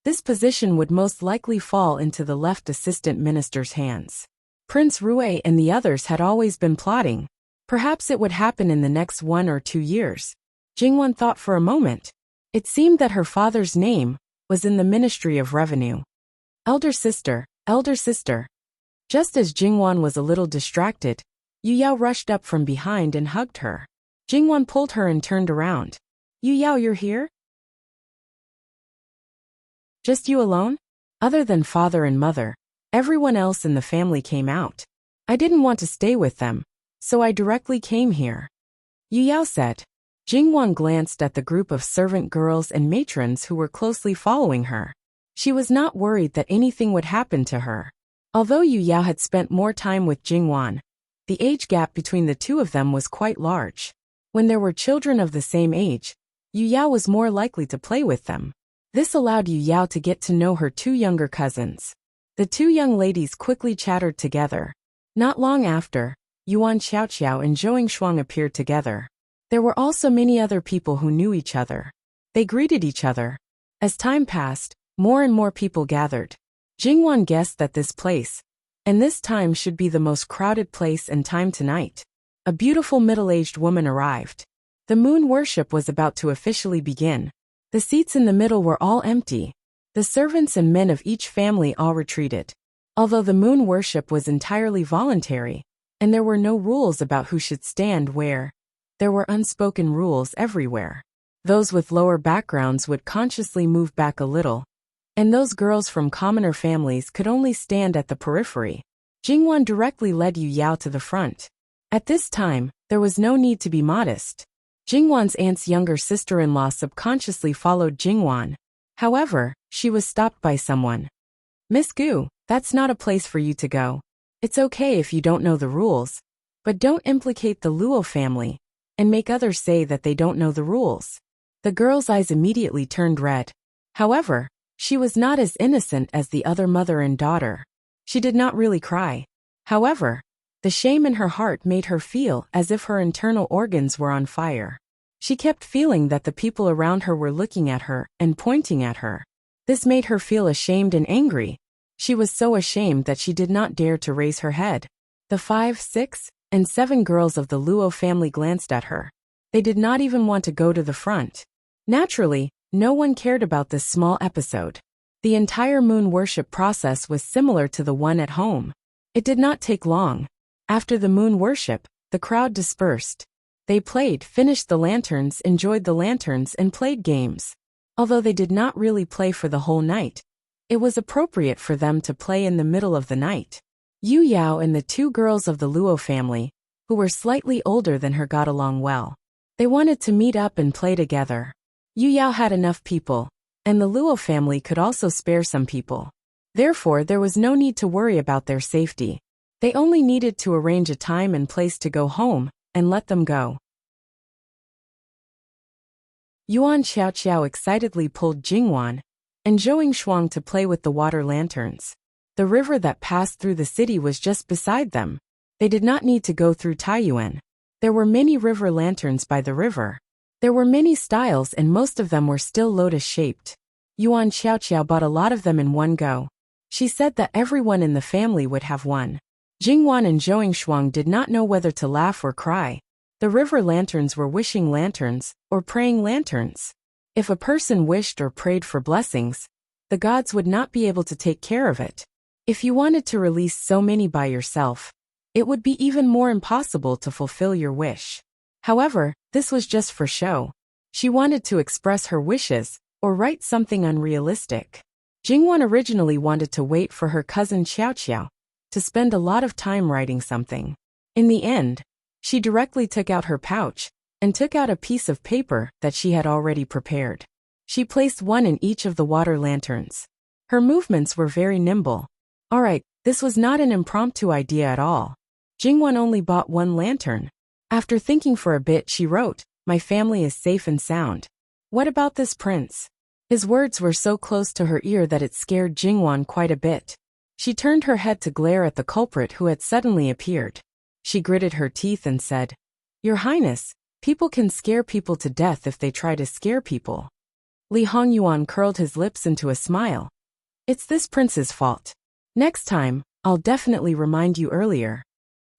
this position would most likely fall into the left assistant minister's hands. Prince Rui and the others had always been plotting. Perhaps it would happen in the next 1 or 2 years. Jingwan thought for a moment. It seemed that her father's name was in the Ministry of Revenue. Elder sister, elder sister. Just as Jingwan was a little distracted, Yu Yao rushed up from behind and hugged her. Jingwan pulled her and turned around. Yu Yao, you're here? Just you alone? Other than father and mother, everyone else in the family came out. I didn't want to stay with them, so I directly came here. Yu Yao said. Jingwan glanced at the group of servant girls and matrons who were closely following her. She was not worried that anything would happen to her. Although Yu Yao had spent more time with Jingwan, the age gap between the two of them was quite large. When there were children of the same age, Yu Yao was more likely to play with them. This allowed Yu Yao to get to know her 2 younger cousins. The 2 young ladies quickly chattered together. Not long after, Yuan Xiaoqiao and Zhou Shuang appeared together. There were also many other people who knew each other. They greeted each other. As time passed, more and more people gathered. Jingwan guessed that this place, and this time should be the most crowded place and time tonight. A beautiful middle-aged woman arrived. The moon worship was about to officially begin. The seats in the middle were all empty. The servants and men of each family all retreated. Although the moon worship was entirely voluntary, and there were no rules about who should stand where, there were unspoken rules everywhere. Those with lower backgrounds would consciously move back a little, and those girls from commoner families could only stand at the periphery. Jingwan directly led Yu Yao to the front. At this time, there was no need to be modest. Jingwan's aunt's younger sister-in-law subconsciously followed Jingwan. However, she was stopped by someone. Miss Gu, that's not a place for you to go. It's okay if you don't know the rules, but don't implicate the Luo family and make others say that they don't know the rules. The girl's eyes immediately turned red. However, she was not as innocent as the other mother and daughter. She did not really cry. However, the shame in her heart made her feel as if her internal organs were on fire. She kept feeling that the people around her were looking at her and pointing at her. This made her feel ashamed and angry. She was so ashamed that she did not dare to raise her head. The 5, 6, and 7 girls of the Luo family glanced at her. They did not even want to go to the front. Naturally, no one cared about this small episode. The entire moon worship process was similar to the one at home. It did not take long. After the moon worship, the crowd dispersed. They played, finished the lanterns, enjoyed the lanterns, and played games. Although they did not really play for the whole night, it was appropriate for them to play in the middle of the night. Yu Yao and the 2 girls of the Luo family, who were slightly older than her, got along well. They wanted to meet up and play together. Yu Yao had enough people, and the Luo family could also spare some people. Therefore, there was no need to worry about their safety. They only needed to arrange a time and place to go home, and let them go. Yuan Xiaoqiao excitedly pulled Jingwan and Zhou Shuang to play with the water lanterns. The river that passed through the city was just beside them. They did not need to go through Taiyuan. There were many river lanterns by the river. There were many styles and most of them were still lotus-shaped. Yuan Xiaoqiao bought a lot of them in one go. She said that everyone in the family would have one. Jingwan and Zhou Shuang did not know whether to laugh or cry. The river lanterns were wishing lanterns, or praying lanterns. If a person wished or prayed for blessings, the gods would not be able to take care of it. If you wanted to release so many by yourself, it would be even more impossible to fulfill your wish. However, this was just for show. She wanted to express her wishes, or write something unrealistic. Jingwon originally wanted to wait for her cousin Xiao Xiao to spend a lot of time writing something. In the end, she directly took out her pouch and took out a piece of paper that she had already prepared. She placed one in each of the water lanterns. Her movements were very nimble. Alright, this was not an impromptu idea at all. Jingwon only bought one lantern. After thinking for a bit, she wrote, "My family is safe and sound. What about this prince?" His words were so close to her ear that it scared Jingwon quite a bit. She turned her head to glare at the culprit who had suddenly appeared. She gritted her teeth and said, "Your Highness, people can scare people to death if they try to scare people." Li Hongyuan curled his lips into a smile. "It's this prince's fault. Next time, I'll definitely remind you earlier."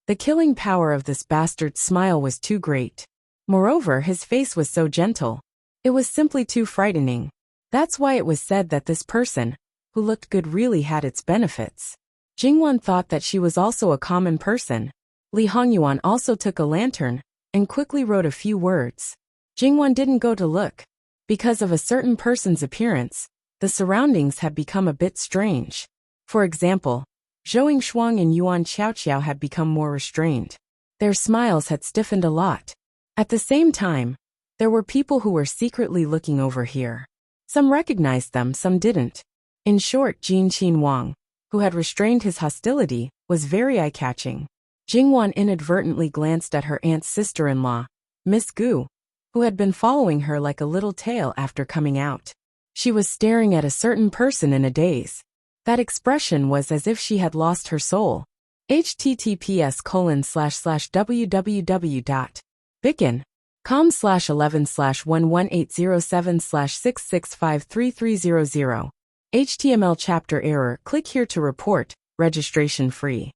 The killing power of this bastard's smile was too great. Moreover, his face was so gentle. It was simply too frightening. That's why it was said that this person, who looked good, really had its benefits. Jingwon thought that she was also a common person. Li Hongyuan also took a lantern and quickly wrote a few words. Jingwon didn't go to look. Because of a certain person's appearance, the surroundings had become a bit strange. For example, Zhou Shuang and Yuan Xiaoqiao had become more restrained. Their smiles had stiffened a lot. At the same time, there were people who were secretly looking over here. Some recognized them, some didn't. In short, Jin Qin Wang, who had restrained his hostility, was very eye-catching. Jingwon inadvertently glanced at her aunt's sister-in-law, Miss Gu, who had been following her like a little tail after coming out. She was staring at a certain person in a daze. That expression was as if she had lost her soul. https://www.bicken.com/11/11807/6653300. HTML chapter error. Click here to report, registration free.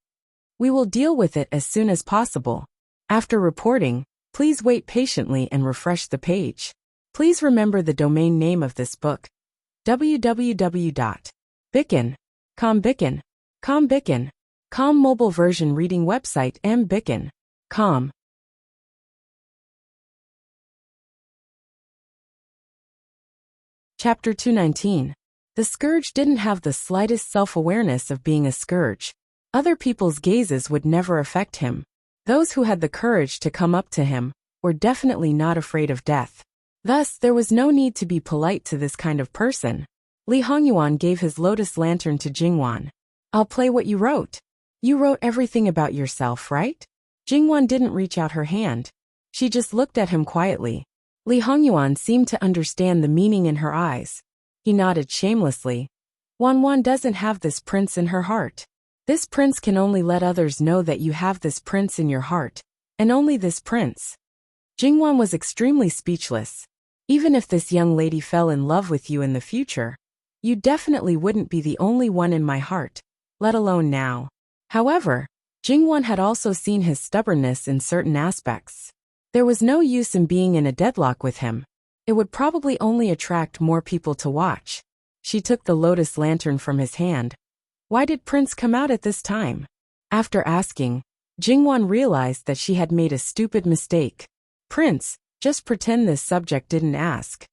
We will deal with it as soon as possible. After reporting, please wait patiently and refresh the page. Please remember the domain name of this book. www.bicken.com. Bicken.com mobile version reading website mbicken.com. Chapter 219. The scourge didn't have the slightest self-awareness of being a scourge. Other people's gazes would never affect him. Those who had the courage to come up to him were definitely not afraid of death. Thus, there was no need to be polite to this kind of person. Li Hongyuan gave his lotus lantern to Jingwon. "I'll play what you wrote. You wrote everything about yourself, right?" Jingwon didn't reach out her hand. She just looked at him quietly. Li Hongyuan seemed to understand the meaning in her eyes. He nodded shamelessly. Wanwan doesn't have this prince in her heart. This prince can only let others know that you have this prince in your heart, and only this prince. Jingwon was extremely speechless. Even if this young lady fell in love with you in the future, you definitely wouldn't be the only one in my heart, let alone now. However, Jingwon had also seen his stubbornness in certain aspects. There was no use in being in a deadlock with him. It would probably only attract more people to watch. She took the lotus lantern from his hand. Why did Prince come out at this time? After asking, Jingwon realized that she had made a stupid mistake. Prince, just pretend this subject didn't ask.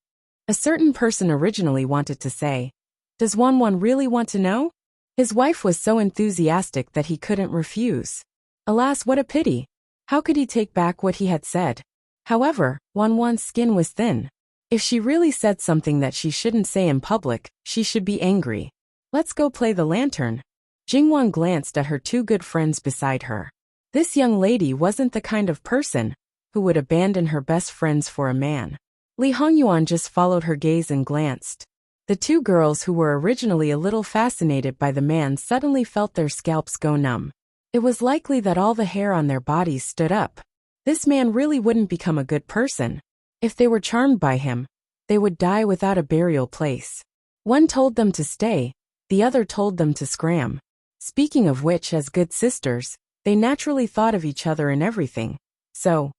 A certain person originally wanted to say, "Does Wanwan really want to know?" His wife was so enthusiastic that he couldn't refuse. Alas, what a pity. How could he take back what he had said? However, Wanwan's skin was thin. If she really said something that she shouldn't say in public, she should be angry. Let's go play the lantern. Jingwon glanced at her two good friends beside her. This young lady wasn't the kind of person who would abandon her best friends for a man. Li Hongyuan just followed her gaze and glanced. The two girls who were originally a little fascinated by the man suddenly felt their scalps go numb. It was likely that all the hair on their bodies stood up. This man really wouldn't become a good person. If they were charmed by him, they would die without a burial place. One told them to stay, the other told them to scram. Speaking of which, as good sisters, they naturally thought of each other in everything. So,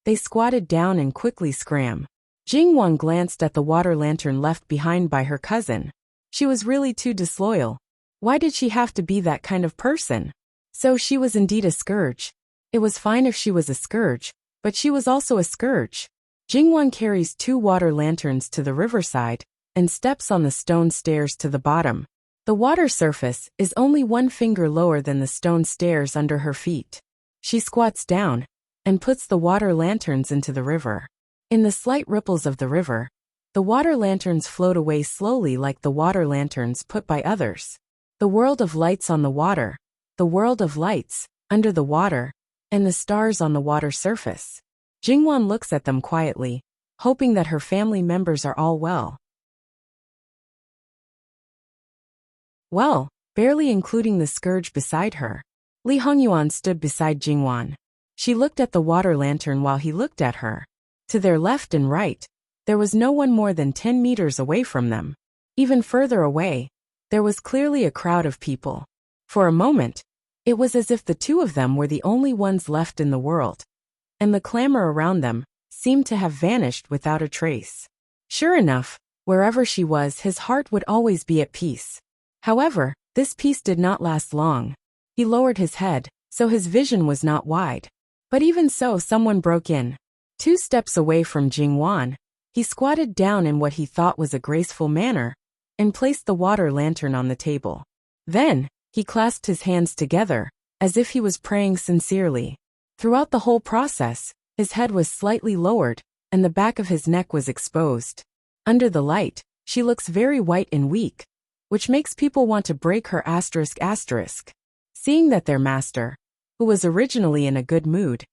they squatted down and quickly scram. Jingwon glanced at the water lantern left behind by her cousin. She was really too disloyal. Why did she have to be that kind of person? So she was indeed a scourge. It was fine if she was a scourge, but she was also a scourge. Jingwan carries 2 water lanterns to the riverside and steps on the stone stairs to the bottom. The water surface is only 1 finger lower than the stone stairs under her feet. She squats down and puts the water lanterns into the river. In the slight ripples of the river, the water lanterns float away slowly like the water lanterns put by others. The world of lights on the water, the world of lights under the water, and the stars on the water surface. Jingwan looks at them quietly, hoping that her family members are all well. Well, barely including the scourge beside her. Li Hongyuan stood beside Jingwan. She looked at the water lantern while he looked at her. To their left and right, there was no one more than 10 meters away from them. Even further away, there was clearly a crowd of people. For a moment, it was as if the 2 of them were the only ones left in the world, and the clamor around them seemed to have vanished without a trace. Sure enough, wherever she was, his heart would always be at peace. However, this peace did not last long. He lowered his head, so his vision was not wide. But even so, someone broke in. 2 steps away from Jingwan, he squatted down in what he thought was a graceful manner and placed the water lantern on the table. Then, he clasped his hands together, as if he was praying sincerely. Throughout the whole process, his head was slightly lowered, and the back of his neck was exposed. Under the light, she looks very white and weak, which makes people want to break her ***. Seeing that their master, who was originally in a good mood,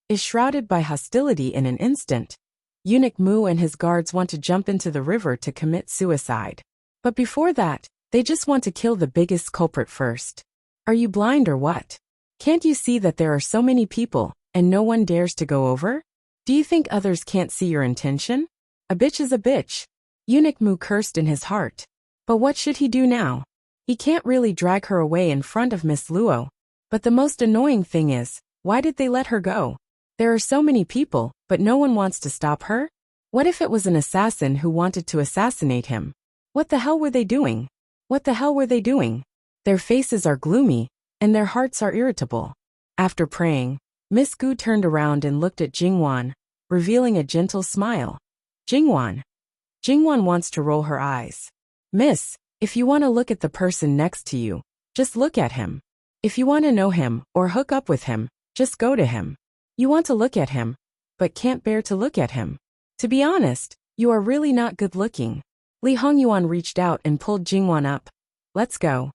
is shrouded by hostility in an instant, Eunuch Mu and his guards want to jump into the river to commit suicide. But before that, they just want to kill the biggest culprit first. Are you blind or what? Can't you see that there are so many people, and no one dares to go over? Do you think others can't see your intention? A bitch is a bitch. Eunuch Mu cursed in his heart. But what should he do now? He can't really drag her away in front of Miss Luo. But the most annoying thing is, why did they let her go? There are so many people, but no one wants to stop her? What if it was an assassin who wanted to assassinate him? What the hell were they doing? What the hell were they doing? Their faces are gloomy, and their hearts are irritable. After praying, Miss Gu turned around and looked at Jingwan, revealing a gentle smile. Jingwan. Jingwan wants to roll her eyes. Miss, if you want to look at the person next to you, just look at him. If you want to know him or hook up with him, just go to him. You want to look at him, but can't bear to look at him. To be honest, you are really not good looking. Li Hongyuan reached out and pulled Jingwan up. Let's go.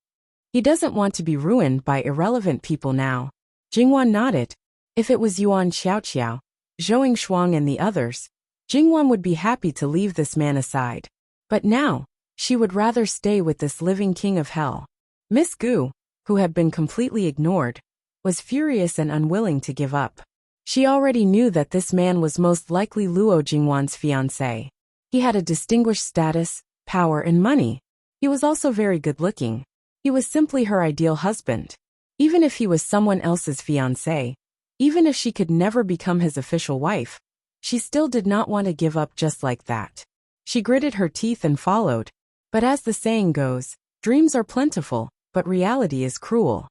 He doesn't want to be ruined by irrelevant people now. Jingwan nodded. If it was Yuan Xiaoqiao, Zhou Shuang and the others, Jingwan would be happy to leave this man aside. But now, she would rather stay with this living king of hell. Miss Gu, who had been completely ignored, was furious and unwilling to give up. She already knew that this man was most likely Luo Jingwan's fiancé. He had a distinguished status, power and money. He was also very good-looking. He was simply her ideal husband. Even if he was someone else's fiancé, even if she could never become his official wife, she still did not want to give up just like that. She gritted her teeth and followed. But as the saying goes, dreams are plentiful, but reality is cruel.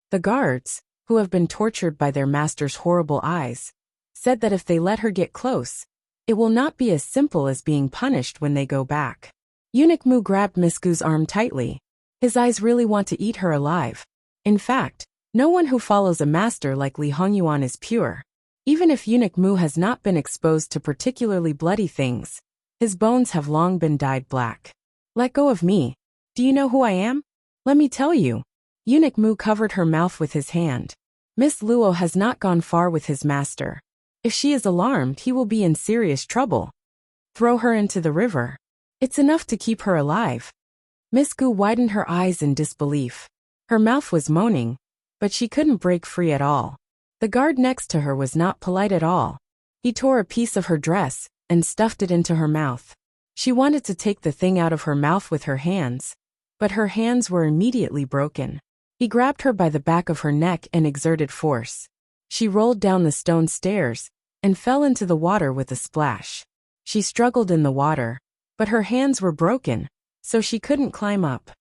The guards, who have been tortured by their master's horrible eyes, said that if they let her get close, it will not be as simple as being punished when they go back. Eunuch Mu grabbed Miss Gu's arm tightly. His eyes really want to eat her alive. In fact, no one who follows a master like Li Hongyuan is pure. Even if Eunuch Mu has not been exposed to particularly bloody things, his bones have long been dyed black. Let go of me. Do you know who I am? Let me tell you. Eunuch Mu covered her mouth with his hand. Miss Luo has not gone far with his master. If she is alarmed, he will be in serious trouble. Throw her into the river. It's enough to keep her alive. Miss Gu widened her eyes in disbelief. Her mouth was moaning, but she couldn't break free at all. The guard next to her was not polite at all. He tore a piece of her dress and stuffed it into her mouth. She wanted to take the thing out of her mouth with her hands, but her hands were immediately broken. He grabbed her by the back of her neck and exerted force. She rolled down the stone stairs and fell into the water with a splash. She struggled in the water, but her hands were broken, so she couldn't climb up.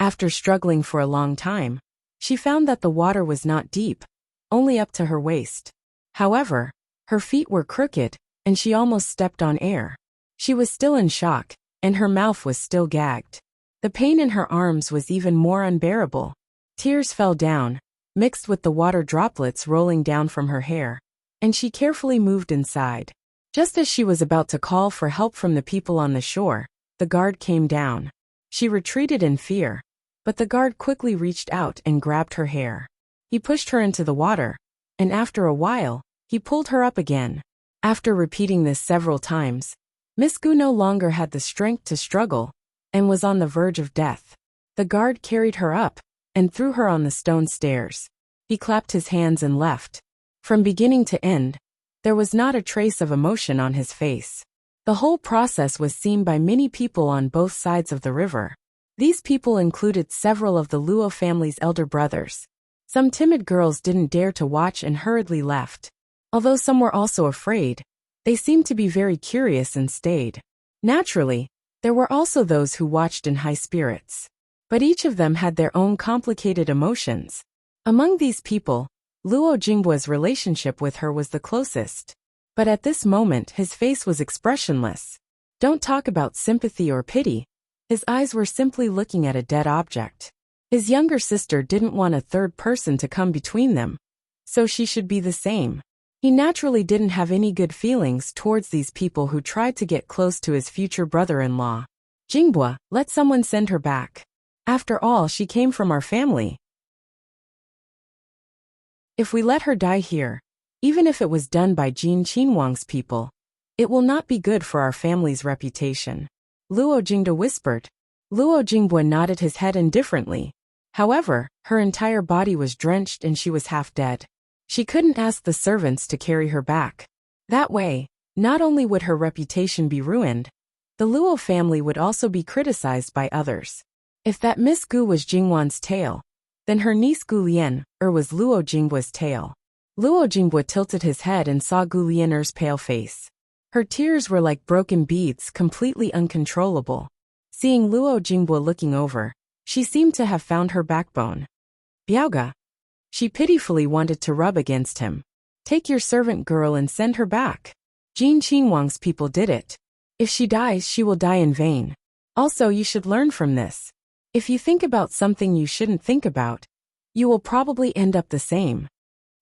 After struggling for a long time, she found that the water was not deep, only up to her waist. However, her feet were crooked, and she almost stepped on air. She was still in shock, and her mouth was still gagged. The pain in her arms was even more unbearable. Tears fell down, mixed with the water droplets rolling down from her hair, and she carefully moved inside. Just as she was about to call for help from the people on the shore, the guard came down. She retreated in fear, but the guard quickly reached out and grabbed her hair. He pushed her into the water, and after a while, he pulled her up again. After repeating this several times, Miss Gu no longer had the strength to struggle, and was on the verge of death. The guard carried her up, and threw her on the stone stairs. He clapped his hands and left. From beginning to end, there was not a trace of emotion on his face. The whole process was seen by many people on both sides of the river. These people included several of the Luo family's elder brothers. Some timid girls didn't dare to watch and hurriedly left. Although some were also afraid, they seemed to be very curious and stayed. Naturally, there were also those who watched in high spirits. But each of them had their own complicated emotions. Among these people, Luo Jingbua's relationship with her was the closest. But at this moment his face was expressionless. Don't talk about sympathy or pity. His eyes were simply looking at a dead object. His younger sister didn't want a third person to come between them, so she should be the same. He naturally didn't have any good feelings towards these people who tried to get close to his future brother-in-law. Jingbua, let someone send her back. After all, she came from our family. If we let her die here, even if it was done by Jin Qinhuang's people, it will not be good for our family's reputation. Luo Jingde whispered. Luo Jingbua nodded his head indifferently. However, her entire body was drenched and she was half dead. She couldn't ask the servants to carry her back. That way, not only would her reputation be ruined, the Luo family would also be criticized by others. If that Miss Gu was Jingwan's tail, then her niece Gu Lian was Luo Jingbua's tail. Luo Jingbua tilted his head and saw Gu Lian's pale face. Her tears were like broken beads, completely uncontrollable. Seeing Luo Jingbua looking over, she seemed to have found her backbone. Biaoga. She pitifully wanted to rub against him. Take your servant girl and send her back. Jin Qinhuang's people did it. If she dies, she will die in vain. Also, you should learn from this. If you think about something you shouldn't think about, you will probably end up the same.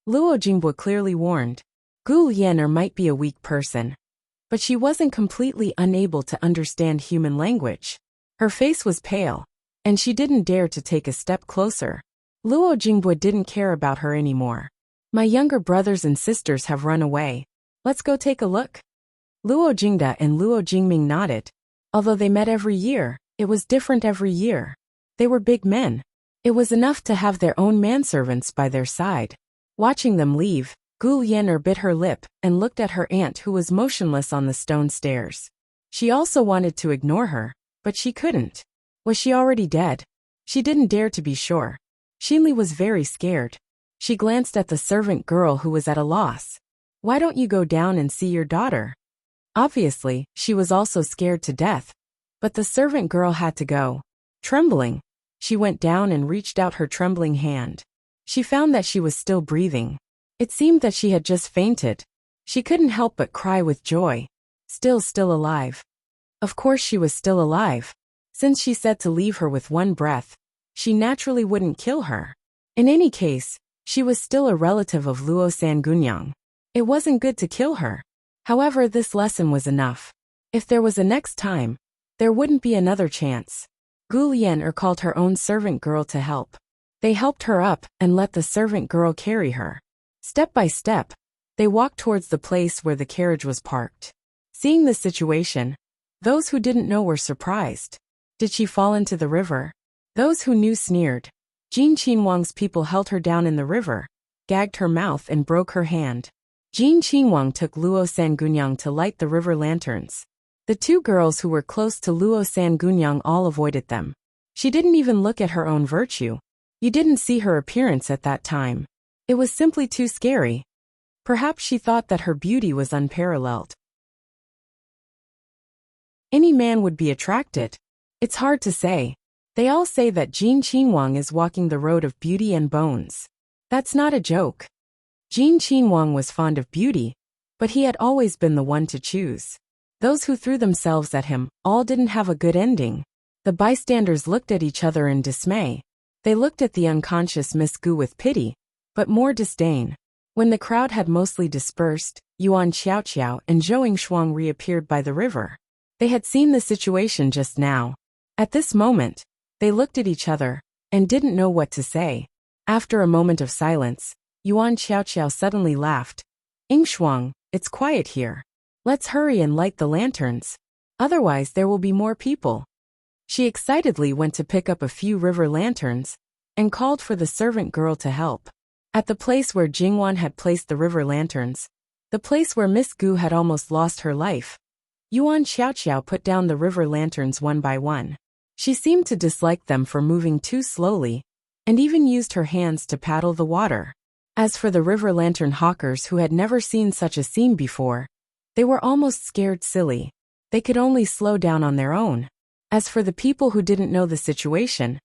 Luo Jingbua clearly warned. Gu Lianer might be a weak person, but she wasn't completely unable to understand human language. Her face was pale, and she didn't dare to take a step closer. Luo Jingbua didn't care about her anymore. My younger brothers and sisters have run away. Let's go take a look. Luo Jingda and Luo Jingming nodded. Although they met every year, it was different every year. They were big men. It was enough to have their own manservants by their side. Watching them leave, Gu Lianer bit her lip and looked at her aunt who was motionless on the stone stairs. She also wanted to ignore her, but she couldn't. Was she already dead? She didn't dare to be sure. Xinli was very scared. She glanced at the servant girl who was at a loss. Why don't you go down and see your daughter? Obviously, she was also scared to death, but the servant girl had to go. Trembling, she went down and reached out her trembling hand. She found that she was still breathing. It seemed that she had just fainted. She couldn't help but cry with joy. Still alive. Of course she was still alive. Since she said to leave her with one breath, she naturally wouldn't kill her. In any case, she was still a relative of Luo Sangunyang. It wasn't good to kill her. However, this lesson was enough. If there was a next time, there wouldn't be another chance. Gu Lianer called her own servant girl to help. They helped her up and let the servant girl carry her. Step by step, they walked towards the place where the carriage was parked. Seeing the situation, those who didn't know were surprised. Did she fall into the river? Those who knew sneered. Jin Qinhuang's people held her down in the river, gagged her mouth and broke her hand. Jin Qinhuang took Luo Sangunyang to light the river lanterns. The two girls who were close to Luo Sangunyang all avoided them. She didn't even look at her own virtue. You didn't see her appearance at that time. It was simply too scary. Perhaps she thought that her beauty was unparalleled. Any man would be attracted. It's hard to say. They all say that Jin Qinhuang is walking the road of beauty and bones. That's not a joke. Jin Qinhuang was fond of beauty, but he had always been the one to choose. Those who threw themselves at him all didn't have a good ending. The bystanders looked at each other in dismay. They looked at the unconscious Miss Gu with pity, but more disdain. When the crowd had mostly dispersed, Yuan Xiaoqiao and Zhou Shuang reappeared by the river. They had seen the situation just now. At this moment, they looked at each other and didn't know what to say. After a moment of silence, Yuan Xiaoqiao suddenly laughed. Shuang, it's quiet here. Let's hurry and light the lanterns. Otherwise there will be more people. She excitedly went to pick up a few river lanterns and called for the servant girl to help. At the place where Jingwan had placed the river lanterns, the place where Miss Gu had almost lost her life, Yuan Xiaoqiao put down the river lanterns one by one. She seemed to dislike them for moving too slowly, and even used her hands to paddle the water. As for the river lantern hawkers who had never seen such a scene before, they were almost scared silly. They could only slow down on their own. As for the people who didn't know the situation,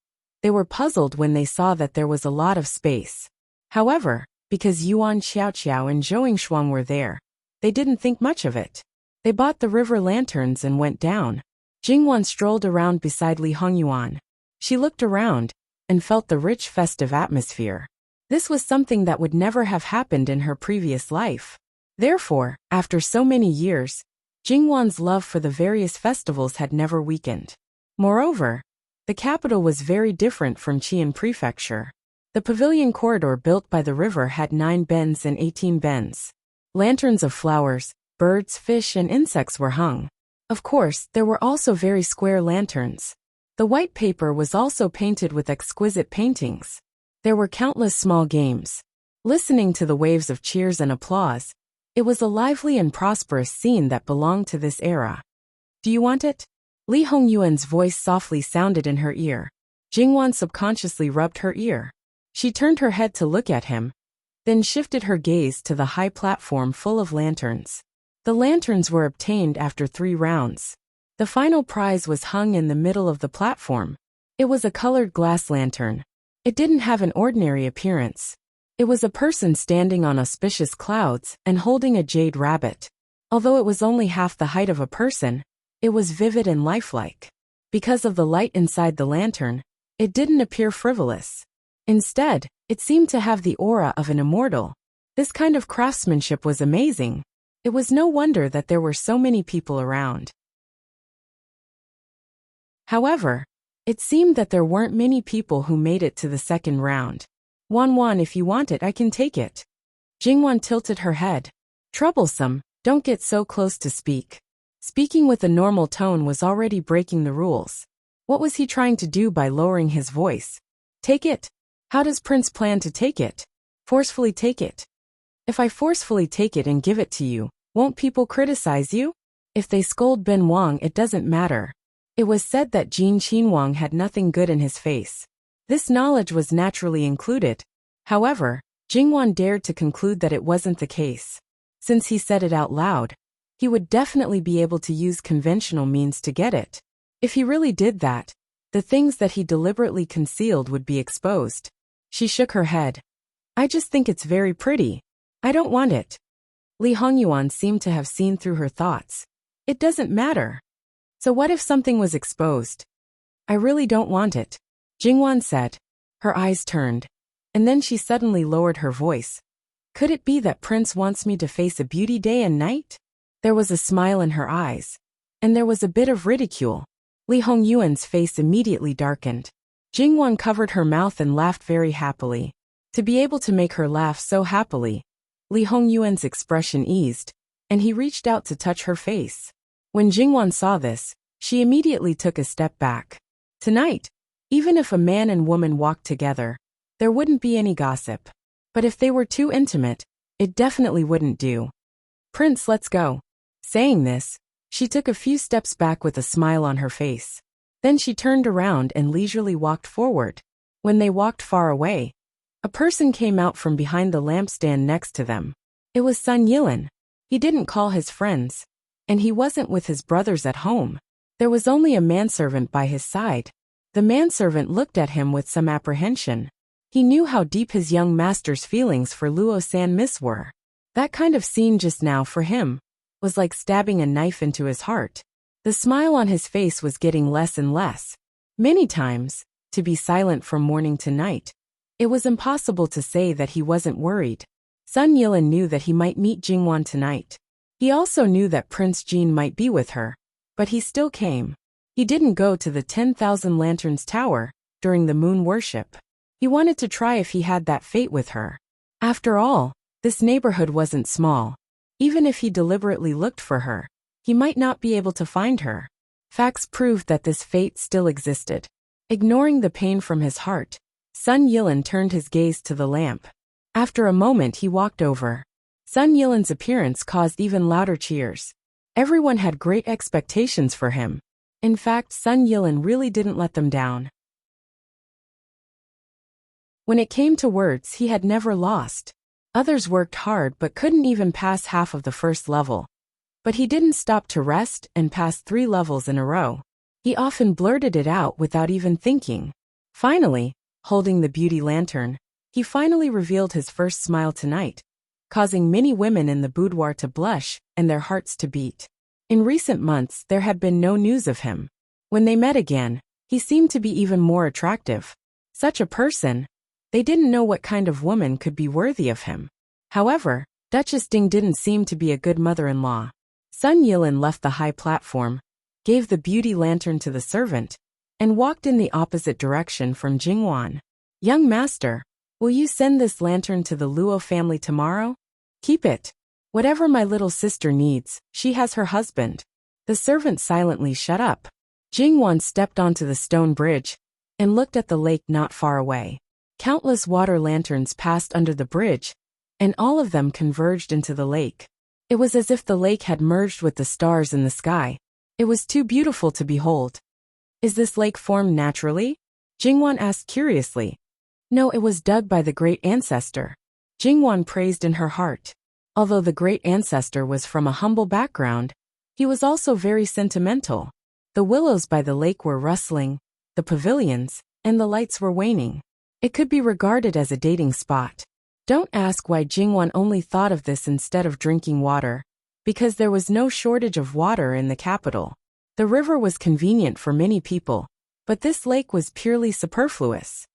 they were puzzled when they saw that there was a lot of space. However, because Yuan Xiaoqiao and Zhou Shuang were there, they didn't think much of it. They bought the river lanterns and went down. Jingwan strolled around beside Li Hongyuan. She looked around and felt the rich festive atmosphere. This was something that would never have happened in her previous life. Therefore, after so many years, Jingwan's love for the various festivals had never weakened. Moreover, the capital was very different from Qian Prefecture. The pavilion corridor built by the river had 9 bends and 18 bends. Lanterns of flowers, birds, fish, and insects were hung. Of course, there were also very square lanterns. The white paper was also painted with exquisite paintings. There were countless small games. Listening to the waves of cheers and applause, it was a lively and prosperous scene that belonged to this era. Do you want it? Li Hongyuan's voice softly sounded in her ear. Jingwan subconsciously rubbed her ear. She turned her head to look at him, then shifted her gaze to the high platform full of lanterns. The lanterns were obtained after 3 rounds. The final prize was hung in the middle of the platform. It was a colored glass lantern. It didn't have an ordinary appearance. It was a person standing on auspicious clouds and holding a jade rabbit. Although it was only half the height of a person, it was vivid and lifelike. Because of the light inside the lantern, it didn't appear frivolous. Instead, it seemed to have the aura of an immortal. This kind of craftsmanship was amazing. It was no wonder that there were so many people around. However, it seemed that there weren't many people who made it to the second round. Wan, if you want it, I can take it. Jingwan tilted her head. Troublesome, don't get so close to speak. Speaking with a normal tone was already breaking the rules. What was he trying to do by lowering his voice? Take it. How does Prince plan to take it? Forcefully take it. If I forcefully take it and give it to you, won't people criticize you? If they scold Ben Wang, it doesn't matter. It was said that Jin Qinhuang had nothing good in his face. This knowledge was naturally included. However, Jingwan dared to conclude that it wasn't the case. Since he said it out loud, he would definitely be able to use conventional means to get it. If he really did that, the things that he deliberately concealed would be exposed. She shook her head. I just think it's very pretty. I don't want it. Li Hongyuan seemed to have seen through her thoughts. It doesn't matter. So what if something was exposed? I really don't want it, Jingwan said. Her eyes turned, and then she suddenly lowered her voice. Could it be that Prince wants me to face a beauty day and night? There was a smile in her eyes, and there was a bit of ridicule. Li Hongyuan's face immediately darkened. Jingwan covered her mouth and laughed very happily. To be able to make her laugh so happily, Li Hongyuan's expression eased, and he reached out to touch her face. When Jingwan saw this, she immediately took a step back. Tonight, even if a man and woman walked together, there wouldn't be any gossip. But if they were too intimate, it definitely wouldn't do. Prince, let's go. Saying this, she took a few steps back with a smile on her face. Then she turned around and leisurely walked forward. When they walked far away, a person came out from behind the lampstand next to them. It was Sun Yilin. He didn't call his friends, and he wasn't with his brothers at home. There was only a manservant by his side. The manservant looked at him with some apprehension. He knew how deep his young master's feelings for Luo San Miss were. That kind of scene just now, for him, was like stabbing a knife into his heart. The smile on his face was getting less and less. Many times, to be silent from morning to night, it was impossible to say that he wasn't worried. Sun Yilin knew that he might meet Jingwan tonight. He also knew that Prince Jin might be with her, but he still came. He didn't go to the 10,000 Lanterns Tower during the moon worship. He wanted to try if he had that fate with her. After all, this neighborhood wasn't small. Even if he deliberately looked for her, he might not be able to find her. Facts proved that this fate still existed. Ignoring the pain from his heart, Sun Yilin turned his gaze to the lamp. After a moment he walked over. Sun Yilin's appearance caused even louder cheers. Everyone had great expectations for him. In fact, Sun Yilin really didn't let them down. When it came to words, he had never lost. Others worked hard but couldn't even pass half of the first level. But he didn't stop to rest and passed 3 levels in a row. He often blurted it out without even thinking. Finally, holding the beauty lantern, he finally revealed his first smile tonight, causing many women in the boudoir to blush and their hearts to beat. In recent months there had been no news of him. When they met again, he seemed to be even more attractive. Such a person, they didn't know what kind of woman could be worthy of him. However, Duchess Ding didn't seem to be a good mother-in-law. Sun Yilin left the high platform, gave the beauty lantern to the servant, and walked in the opposite direction from Jingwan. "Young master, will you send this lantern to the Luo family tomorrow? Keep it. Whatever my little sister needs, she has her husband." The servant silently shut up. Jingwan stepped onto the stone bridge and looked at the lake not far away. Countless water lanterns passed under the bridge, and all of them converged into the lake. It was as if the lake had merged with the stars in the sky. It was too beautiful to behold. "Is this lake formed naturally?" Jingwan asked curiously. "No, it was dug by the great ancestor," Jingwan praised in her heart. Although the great ancestor was from a humble background, he was also very sentimental. The willows by the lake were rustling, the pavilions, and the lights were waning. It could be regarded as a dating spot. Don't ask why Jingwan only thought of this instead of drinking water, because there was no shortage of water in the capital. The river was convenient for many people, but this lake was purely superfluous.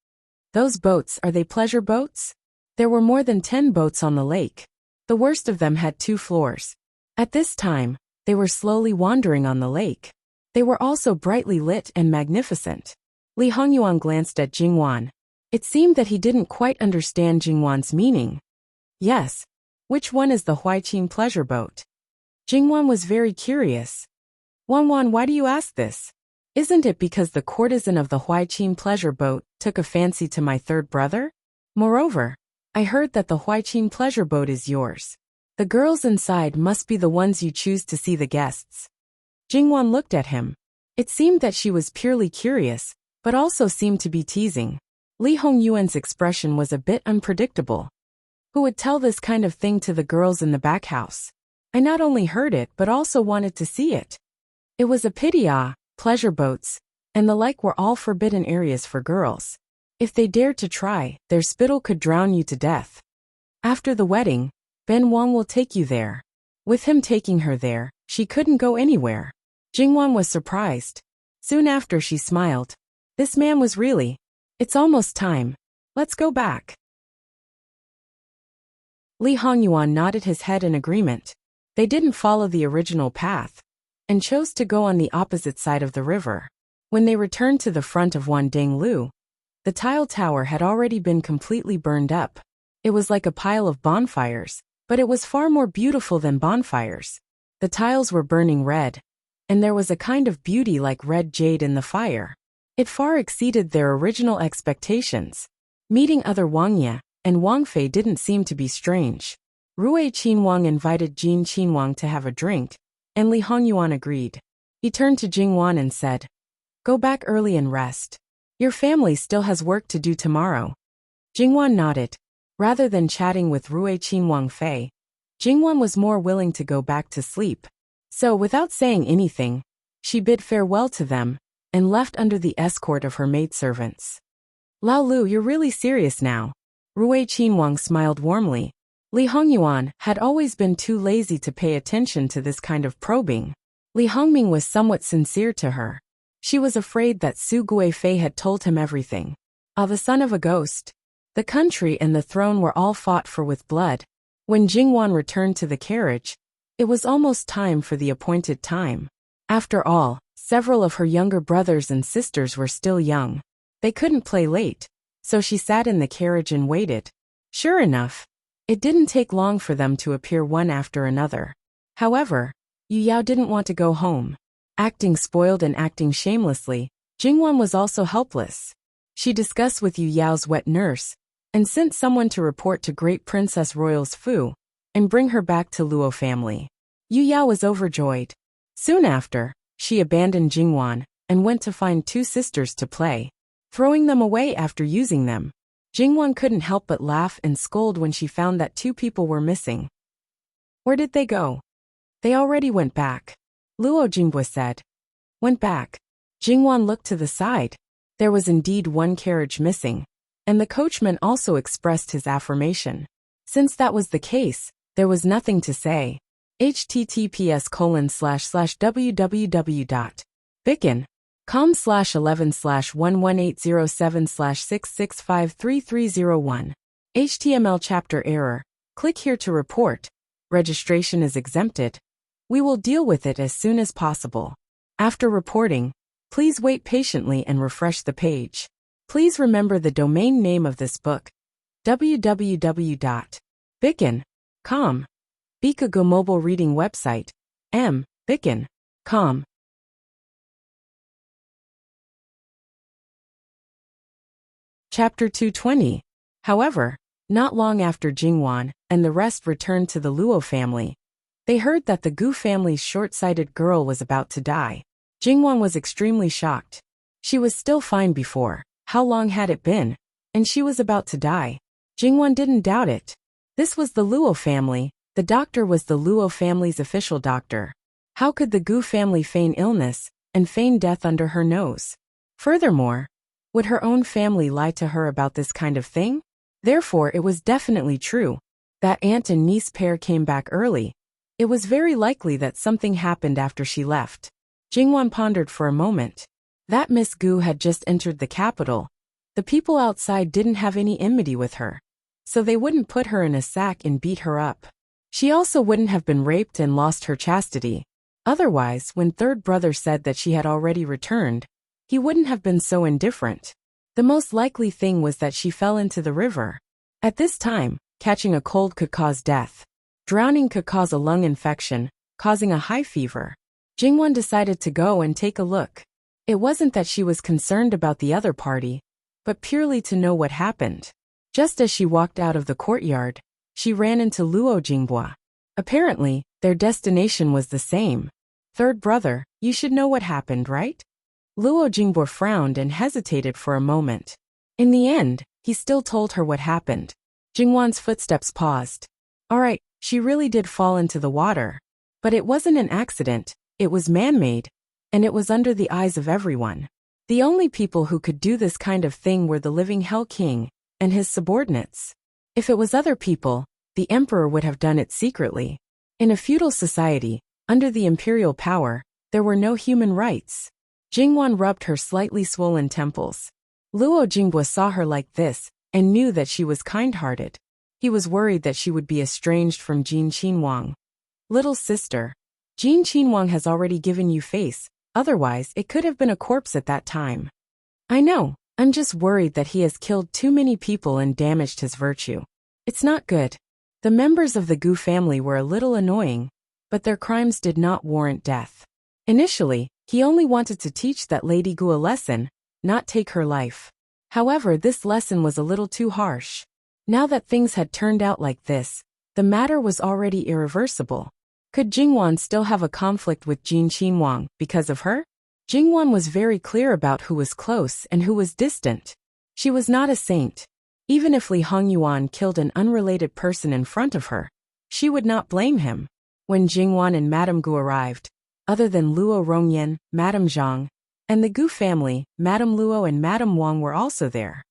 "Those boats, are they pleasure boats?" There were more than 10 boats on the lake. The worst of them had 2 floors. At this time, they were slowly wandering on the lake. They were also brightly lit and magnificent. Li Hongyuan glanced at Jingwan. It seemed that he didn't quite understand Jingwan's meaning. "Yes. Which one is the Huaiqin pleasure boat?" Jingwan was very curious. "Wanwan, why do you ask this? Isn't it because the courtesan of the Huaiqin pleasure boat took a fancy to my third brother? Moreover, I heard that the Huaiqin pleasure boat is yours. The girls inside must be the ones you choose to see the guests." Jingwan looked at him. It seemed that she was purely curious, but also seemed to be teasing. Li Hongyuan's expression was a bit unpredictable. Who would tell this kind of thing to the girls in the back house? I not only heard it but also wanted to see it. It was a pity. Pleasure boats and the like were all forbidden areas for girls. If they dared to try, their spittle could drown you to death. After the wedding, Ben Wang will take you there. With him taking her there, she couldn't go anywhere. Jingwan was surprised. Soon after she smiled. This man was really... It's almost time. Let's go back. Li Hongyuan nodded his head in agreement. They didn't follow the original path, and chose to go on the opposite side of the river. When they returned to the front of Wandanglu, the tile tower had already been completely burned up. It was like a pile of bonfires, but it was far more beautiful than bonfires. The tiles were burning red, and there was a kind of beauty like red jade in the fire. It far exceeded their original expectations. Meeting other Wangya and Wang Fei didn't seem to be strange. Rui Qinwang invited Jin Qinwang to have a drink, and Li Hongyuan agreed. He turned to Jingwan and said, "Go back early and rest. Your family still has work to do tomorrow." Jingwan nodded. Rather than chatting with Rui Qinwang Fei, Jingwan was more willing to go back to sleep. So without saying anything, she bid farewell to them and left under the escort of her maidservants. Lao Lu, you're really serious now. Rui Qinhuang smiled warmly. Li Hongyuan had always been too lazy to pay attention to this kind of probing. Li Hongming was somewhat sincere to her. She was afraid that Su Guifei had told him everything. The son of a ghost. The country and the throne were all fought for with blood. When Jingwan returned to the carriage, it was almost time for the appointed time. After all, several of her younger brothers and sisters were still young. They couldn't play late, so she sat in the carriage and waited. Sure enough, it didn't take long for them to appear one after another. However, Yu Yao didn't want to go home. Acting spoiled and acting shamelessly, Jingwan was also helpless. She discussed with Yu Yao's wet nurse, and sent someone to report to Great Princess Royals Fu, and bring her back to Luo family. Yu Yao was overjoyed. Soon after, she abandoned Jingwan, and went to find two sisters to play. Throwing them away after using them, Jingwan couldn't help but laugh and scold when she found that two people were missing. Where did they go? They already went back. Luo Jinghua said. Went back. Jingwan looked to the side. There was indeed one carriage missing, and the coachman also expressed his affirmation. Since that was the case, there was nothing to say. https://www.bicken.com/11/11807/6653301. HTML chapter error. Click here to report. Registration is exempted. We will deal with it as soon as possible. After reporting, please wait patiently and refresh the page. Please remember the domain name of this book, www.bicken.com. Bikago mobile reading website, bicken.com. Chapter 220. However, not long after Jingwan and the rest returned to the Luo family, they heard that the Gu family's short-sighted girl was about to die. Jingwan was extremely shocked. She was still fine before. How long had it been? And she was about to die. Jingwan didn't doubt it. This was the Luo family. The doctor was the Luo family's official doctor. How could the Gu family feign illness and feign death under her nose? Furthermore, would her own family lie to her about this kind of thing? Therefore, it was definitely true. That aunt and niece pair came back early. It was very likely that something happened after she left. Jingwan pondered for a moment. That Miss Gu had just entered the capital. The people outside didn't have any enmity with her, so they wouldn't put her in a sack and beat her up. She also wouldn't have been raped and lost her chastity. Otherwise, when third brother said that she had already returned, he wouldn't have been so indifferent. The most likely thing was that she fell into the river. At this time, catching a cold could cause death. Drowning could cause a lung infection, causing a high fever. Jingwan decided to go and take a look. It wasn't that she was concerned about the other party, but purely to know what happened. Just as she walked out of the courtyard, she ran into Luo Jinghua. Apparently, their destination was the same. Third brother, you should know what happened, right? Luo Jinghua frowned and hesitated for a moment. In the end, he still told her what happened. Jingwan's footsteps paused. All right, she really did fall into the water. But it wasn't an accident, it was man-made, and it was under the eyes of everyone. The only people who could do this kind of thing were the living Hell King and his subordinates. If it was other people, the emperor would have done it secretly. In a feudal society, under the imperial power, there were no human rights. Jingwan rubbed her slightly swollen temples. Luo Jinghua saw her like this, and knew that she was kind-hearted. He was worried that she would be estranged from Jin Qinhuang. Little sister, Jin Qinhuang has already given you face, otherwise it could have been a corpse at that time. I know, I'm just worried that he has killed too many people and damaged his virtue. It's not good. The members of the Gu family were a little annoying, but their crimes did not warrant death. Initially, he only wanted to teach that Lady Gu a lesson, not take her life. However, this lesson was a little too harsh. Now that things had turned out like this, the matter was already irreversible. Could Jingwan still have a conflict with Jin Qinhuang because of her? Jingwan was very clear about who was close and who was distant. She was not a saint. Even if Li Hongyuan killed an unrelated person in front of her, she would not blame him. When Jingwan and Madame Gu arrived, other than Luo Rongyan, Madame Zhang, And the Gu family, Madame Luo and Madame Wang were also there.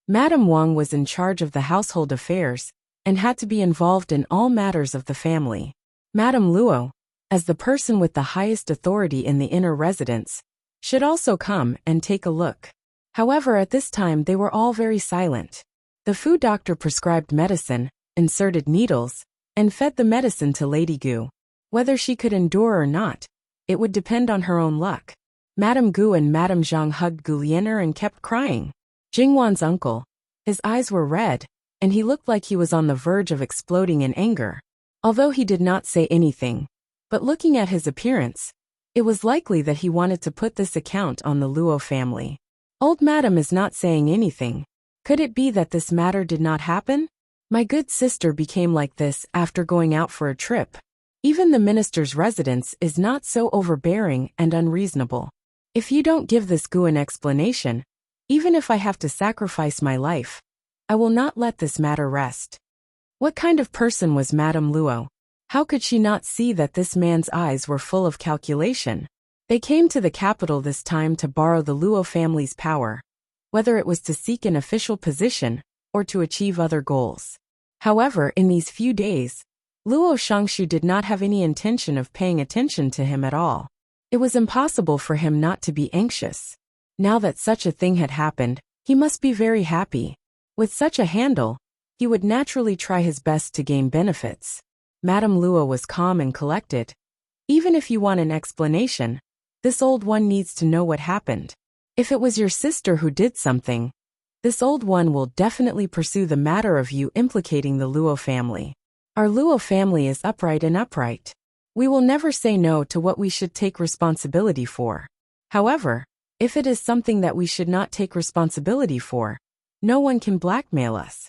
Madame Wang was in charge of the household affairs and had to be involved in all matters of the family. Madame Luo, as the person with the highest authority in the inner residence, should also come and take a look. However, at this time they were all very silent. The food doctor prescribed medicine, inserted needles, and fed the medicine to Lady Gu. Whether she could endure or not, it would depend on her own luck. Madame Gu and Madame Zhang hugged Gu Lianer and kept crying. Jingwan's uncle, his eyes were red, and he looked like he was on the verge of exploding in anger. Although he did not say anything, but looking at his appearance, it was likely that he wanted to put this account on the Luo family. Old Madam is not saying anything. Could it be that this matter did not happen? My good sister became like this after going out for a trip. Even the minister's residence is not so overbearing and unreasonable. If you don't give this Gu an explanation, even if I have to sacrifice my life, I will not let this matter rest. What kind of person was Madame Luo? How could she not see that this man's eyes were full of calculation? They came to the capital this time to borrow the Luo family's power, whether it was to seek an official position or to achieve other goals. However, in these few days, Luo Shangshu did not have any intention of paying attention to him at all. It was impossible for him not to be anxious. Now that such a thing had happened, he must be very happy. With such a handle, he would naturally try his best to gain benefits. Madame Luo was calm and collected. Even if you want an explanation, this old one needs to know what happened. If it was your sister who did something, this old one will definitely pursue the matter of you implicating the Luo family. Our Luo family is upright and upright. We will never say no to what we should take responsibility for. However, if it is something that we should not take responsibility for, no one can blackmail us.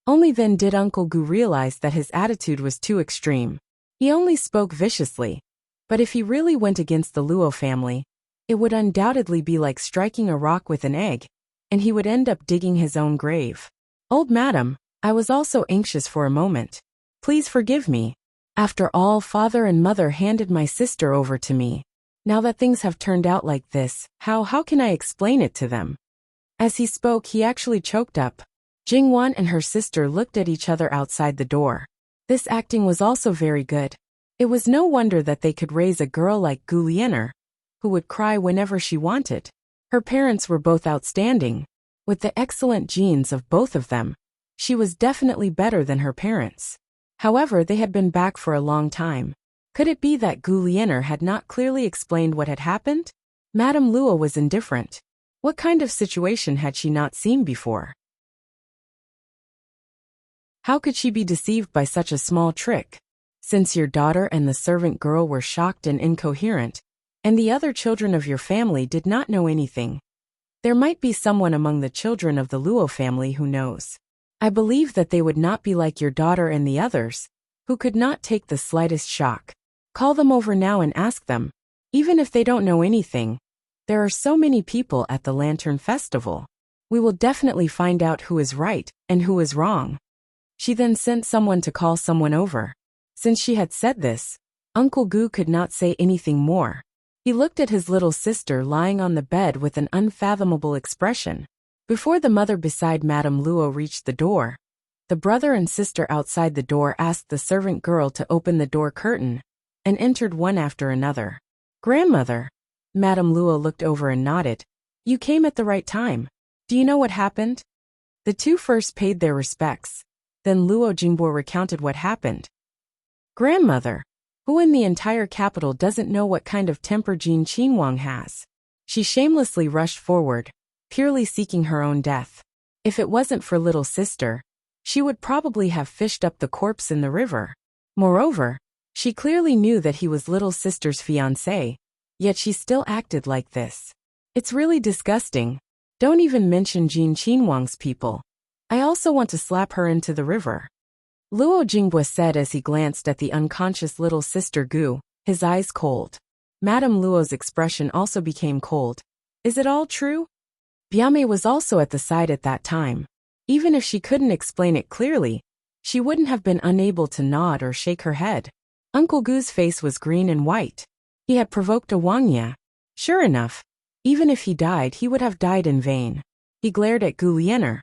Only then did Uncle Gu realize that his attitude was too extreme. He only spoke viciously, but if he really went against the Luo family, it would undoubtedly be like striking a rock with an egg, and he would end up digging his own grave. Old Madam, I was also anxious for a moment. Please forgive me. After all, father and mother handed my sister over to me. Now that things have turned out like this, how can I explain it to them? As he spoke, he actually choked up. Jingwan and her sister looked at each other outside the door. This acting was also very good. It was no wonder that they could raise a girl like Gu Lianer, who would cry whenever she wanted. Her parents were both outstanding. With the excellent genes of both of them, she was definitely better than her parents. However, they had been back for a long time. Could it be that Gu Lianer had not clearly explained what had happened? Madame Luo was indifferent. What kind of situation had she not seen before? How could she be deceived by such a small trick? Since your daughter and the servant girl were shocked and incoherent, and the other children of your family did not know anything, there might be someone among the children of the Luo family who knows. I believe that they would not be like your daughter and the others, who could not take the slightest shock. Call them over now and ask them. Even if they don't know anything, there are so many people at the Lantern Festival. We will definitely find out who is right and who is wrong. She then sent someone to call someone over. Since she had said this, Uncle Gu could not say anything more. He looked at his little sister lying on the bed with an unfathomable expression. Before the mother beside Madame Luo reached the door, the brother and sister outside the door asked the servant girl to open the door curtain, and entered one after another. Grandmother! Madame Luo looked over and nodded. You came at the right time. Do you know what happened? The two first paid their respects. Then Luo Jingbo recounted what happened. Grandmother! Who in the entire capital doesn't know what kind of temper Jin Qinhuang has? She shamelessly rushed forward, purely seeking her own death. If it wasn't for little sister, she would probably have fished up the corpse in the river. Moreover, she clearly knew that he was little sister's fiancé, yet she still acted like this. It's really disgusting. Don't even mention Jin Qinhuang's people. I also want to slap her into the river. Luo Jingbo said as he glanced at the unconscious little sister Gu, his eyes cold. Madame Luo's expression also became cold. Is it all true? Biame was also at the side at that time. Even if she couldn't explain it clearly, she wouldn't have been unable to nod or shake her head. Uncle Gu's face was green and white. He had provoked a Wangya. Sure enough, even if he died, he would have died in vain. He glared at Gu Lianer.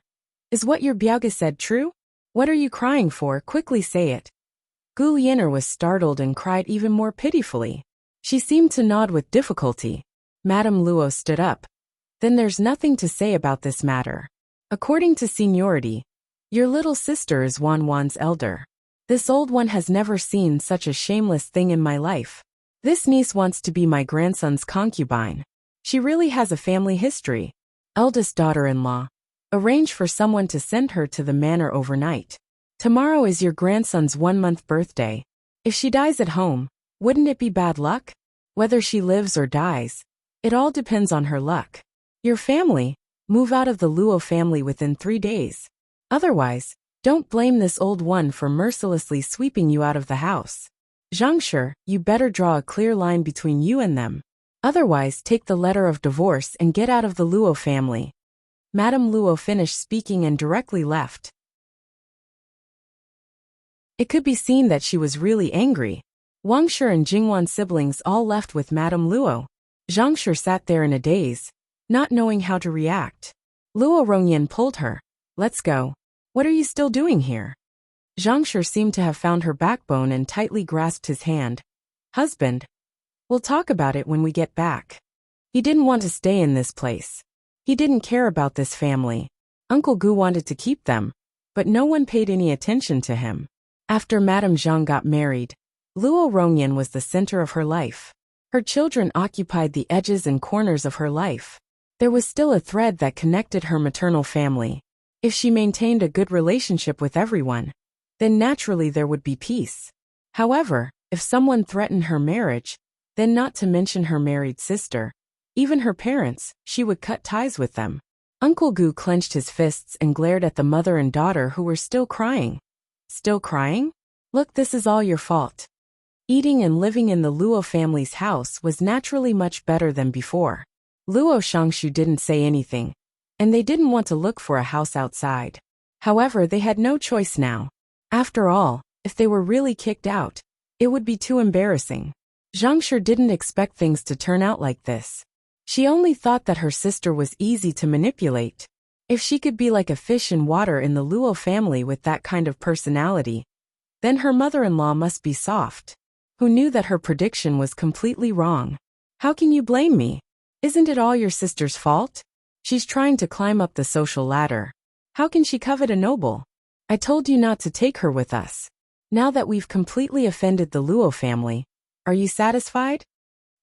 Is what your Biaoge said true? What are you crying for? Quickly say it. Gu Lianer was startled and cried even more pitifully. She seemed to nod with difficulty. Madame Luo stood up. Then there's nothing to say about this matter. According to seniority, your little sister is Wan's elder. This old one has never seen such a shameless thing in my life. This niece wants to be my grandson's concubine. She really has a family history. Eldest daughter-in-law. Arrange for someone to send her to the manor overnight. Tomorrow is your grandson's 1-month birthday. If she dies at home, wouldn't it be bad luck? Whether she lives or dies, it all depends on her luck. Your family, move out of the Luo family within 3 days. Otherwise, don't blame this old one for mercilessly sweeping you out of the house. Zhangshi, you better draw a clear line between you and them. Otherwise, take the letter of divorce and get out of the Luo family. Madame Luo finished speaking and directly left. It could be seen that she was really angry. Wangshi and Jingwan siblings all left with Madame Luo. Zhangshi sat there in a daze, not knowing how to react. Luo Rongyan pulled her. Let's go. What are you still doing here? Zhangshi seemed to have found her backbone and tightly grasped his hand. Husband. We'll talk about it when we get back. He didn't want to stay in this place. He didn't care about this family. Uncle Gu wanted to keep them, but no one paid any attention to him. After Madame Zhang got married, Luo Rongyan was the center of her life. Her children occupied the edges and corners of her life. There was still a thread that connected her maternal family. If she maintained a good relationship with everyone, then naturally there would be peace. However, if someone threatened her marriage, then not to mention her married sister, even her parents, she would cut ties with them. Uncle Gu clenched his fists and glared at the mother and daughter who were still crying. Still crying? Look, this is all your fault. Eating and living in the Luo family's house was naturally much better than before. Luo Shangshu didn't say anything, and they didn't want to look for a house outside. However, they had no choice now. After all, if they were really kicked out, it would be too embarrassing. Zhangshi didn't expect things to turn out like this. She only thought that her sister was easy to manipulate. If she could be like a fish in water in the Luo family with that kind of personality, then her mother-in-law must be soft. Who knew that her prediction was completely wrong? How can you blame me? Isn't it all your sister's fault? She's trying to climb up the social ladder. How can she covet a noble? I told you not to take her with us. Now that we've completely offended the Luo family, are you satisfied?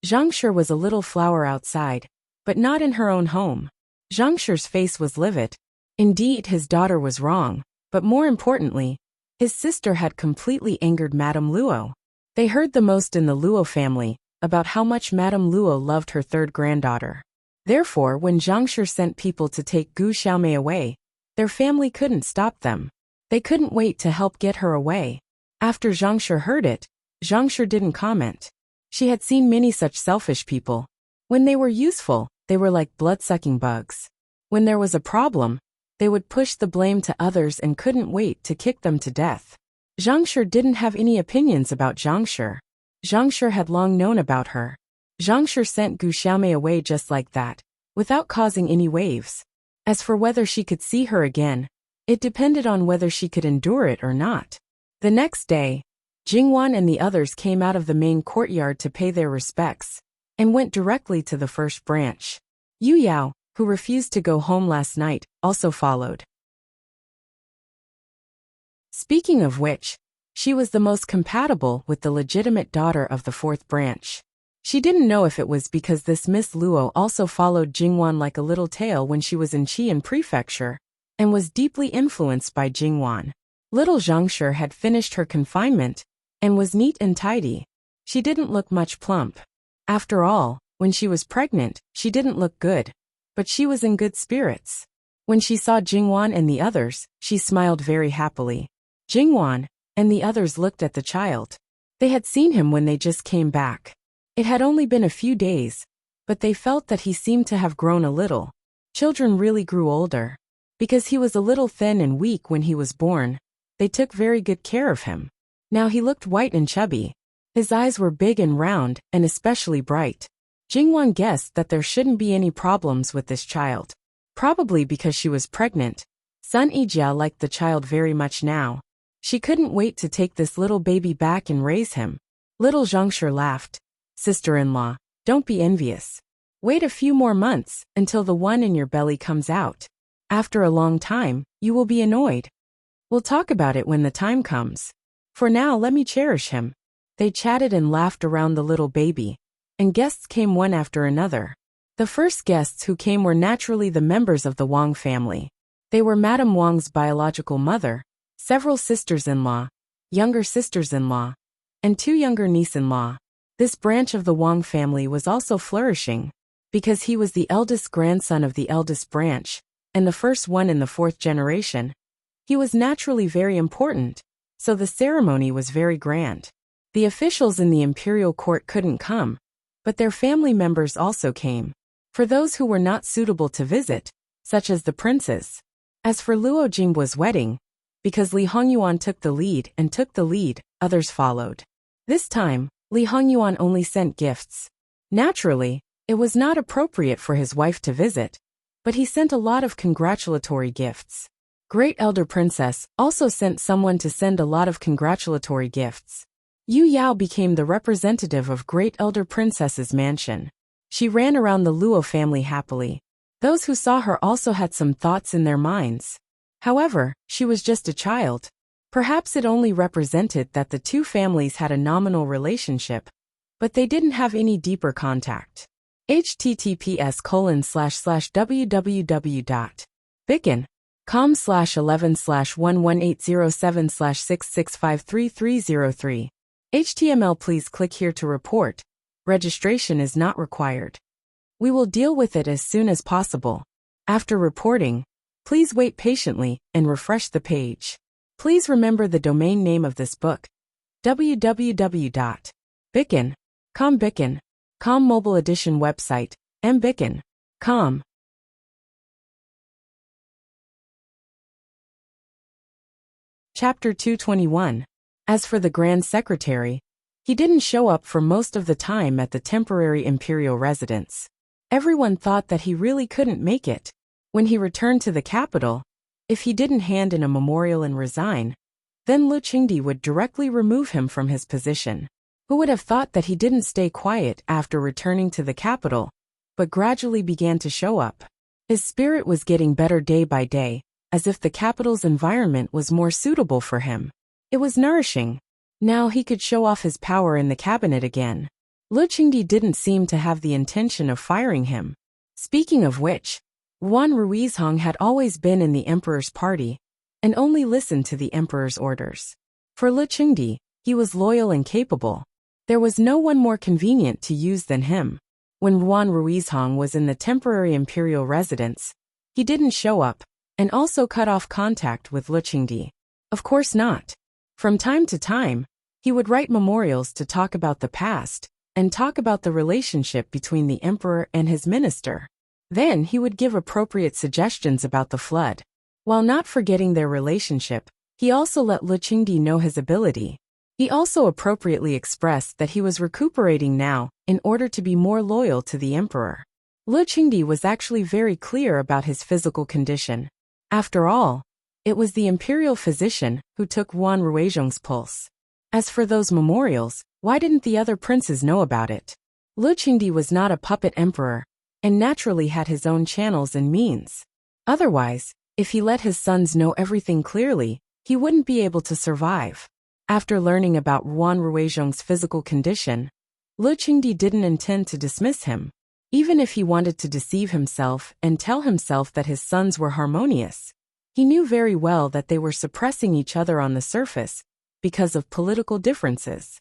Zhangshi was a little flower outside, but not in her own home. Zhangshi's face was livid. Indeed, his daughter was wrong, but more importantly, his sister had completely angered Madame Luo. They heard the most in the Luo family about how much Madame Luo loved her third granddaughter. Therefore, when Zhangshi sent people to take Gu Xiaomei away, their family couldn't stop them. They couldn't wait to help get her away. After Zhangshi heard it, Zhangshi didn't comment. She had seen many such selfish people. When they were useful, they were like blood-sucking bugs. When there was a problem, they would push the blame to others and couldn't wait to kick them to death. Zhangshi didn't have any opinions about Zhangshi. Zhangshi had long known about her. Zhangshi sent Gu Xiaomei away just like that, without causing any waves. As for whether she could see her again, it depended on whether she could endure it or not. The next day, Jingwan and the others came out of the main courtyard to pay their respects, and went directly to the first branch. Yu Yao, who refused to go home last night, also followed. Speaking of which, she was the most compatible with the legitimate daughter of the fourth branch. She didn't know if it was because this Miss Luo also followed Jingwan like a little tail when she was in Qian Prefecture, and was deeply influenced by Jingwan. Little Zhangshi had finished her confinement, and was neat and tidy. She didn't look much plump. After all, when she was pregnant, she didn't look good, but she was in good spirits. When she saw Jingwan and the others, she smiled very happily. Jingwan and the others looked at the child. They had seen him when they just came back. It had only been a few days, but they felt that he seemed to have grown a little. Children really grew older. Because he was a little thin and weak when he was born, they took very good care of him. Now he looked white and chubby. His eyes were big and round, and especially bright. Jingwan guessed that there shouldn't be any problems with this child. Probably because she was pregnant. Sun Yijia liked the child very much now. She couldn't wait to take this little baby back and raise him. Little Zhangshi laughed. Sister-in-law, don't be envious. Wait a few more months, until the one in your belly comes out. After a long time, you will be annoyed. We'll talk about it when the time comes. For now, let me cherish him. They chatted and laughed around the little baby, and guests came one after another. The first guests who came were naturally the members of the Wang family. They were Madame Wang's biological mother, several sisters-in-law, younger sisters-in-law, and 2 younger niece-in-law. This branch of the Wang family was also flourishing, because he was the eldest grandson of the eldest branch, and the first one in the 4th generation. He was naturally very important, so the ceremony was very grand. The officials in the imperial court couldn't come, but their family members also came. For those who were not suitable to visit, such as the princes. As for Luo Jingbo's wedding, because Li Hongyuan took the lead, others followed. This time, Li Hongyuan only sent gifts. Naturally, it was not appropriate for his wife to visit, but he sent a lot of congratulatory gifts. Great Elder Princess also sent someone to send a lot of congratulatory gifts. Yu Yao became the representative of Great Elder Princess's mansion. She ran around the Luo family happily. Those who saw her also had some thoughts in their minds. However, she was just a child. Perhaps it only represented that the 2 families had a nominal relationship, but they didn't have any deeper contact. https://www.bicken.com/11/11807/66533303. HTML. Please click here to report. Registration is not required. We will deal with it as soon as possible. After reporting, please wait patiently and refresh the page. Please remember the domain name of this book: www.bicken.com. Bicken.com mobile edition website, mbicken.com. Chapter 221. As for the Grand Secretary, he didn't show up for most of the time at the temporary imperial residence. Everyone thought that he really couldn't make it. When he returned to the capital, if he didn't hand in a memorial and resign, then Lu Qingdi would directly remove him from his position. Who would have thought that he didn't stay quiet after returning to the capital, but gradually began to show up? His spirit was getting better day by day, as if the capital's environment was more suitable for him. It was nourishing. Now he could show off his power in the cabinet again. Lu Qingdi didn't seem to have the intention of firing him. Speaking of which, Yuan Ruizhong had always been in the emperor's party, and only listened to the emperor's orders. For Lu Qingdi, he was loyal and capable. There was no one more convenient to use than him. When Yuan Ruizhong was in the temporary imperial residence, he didn't show up, and also cut off contact with Lu Qingdi. Of course not. From time to time, he would write memorials to talk about the past, and talk about the relationship between the emperor and his minister. Then he would give appropriate suggestions about the flood. While not forgetting their relationship, he also let Lu Qingdi know his ability. He also appropriately expressed that he was recuperating now in order to be more loyal to the emperor. Lu Qingdi was actually very clear about his physical condition. After all, it was the imperial physician who took Yuan Ruizhong's pulse. As for those memorials, why didn't the other princes know about it? Lu Qingdi was not a puppet emperor, and naturally had his own channels and means. Otherwise, if he let his sons know everything clearly, he wouldn't be able to survive. After learning about Yuan Ruizhong's physical condition, Lu Qingdi didn't intend to dismiss him. Even if he wanted to deceive himself and tell himself that his sons were harmonious, he knew very well that they were suppressing each other on the surface because of political differences.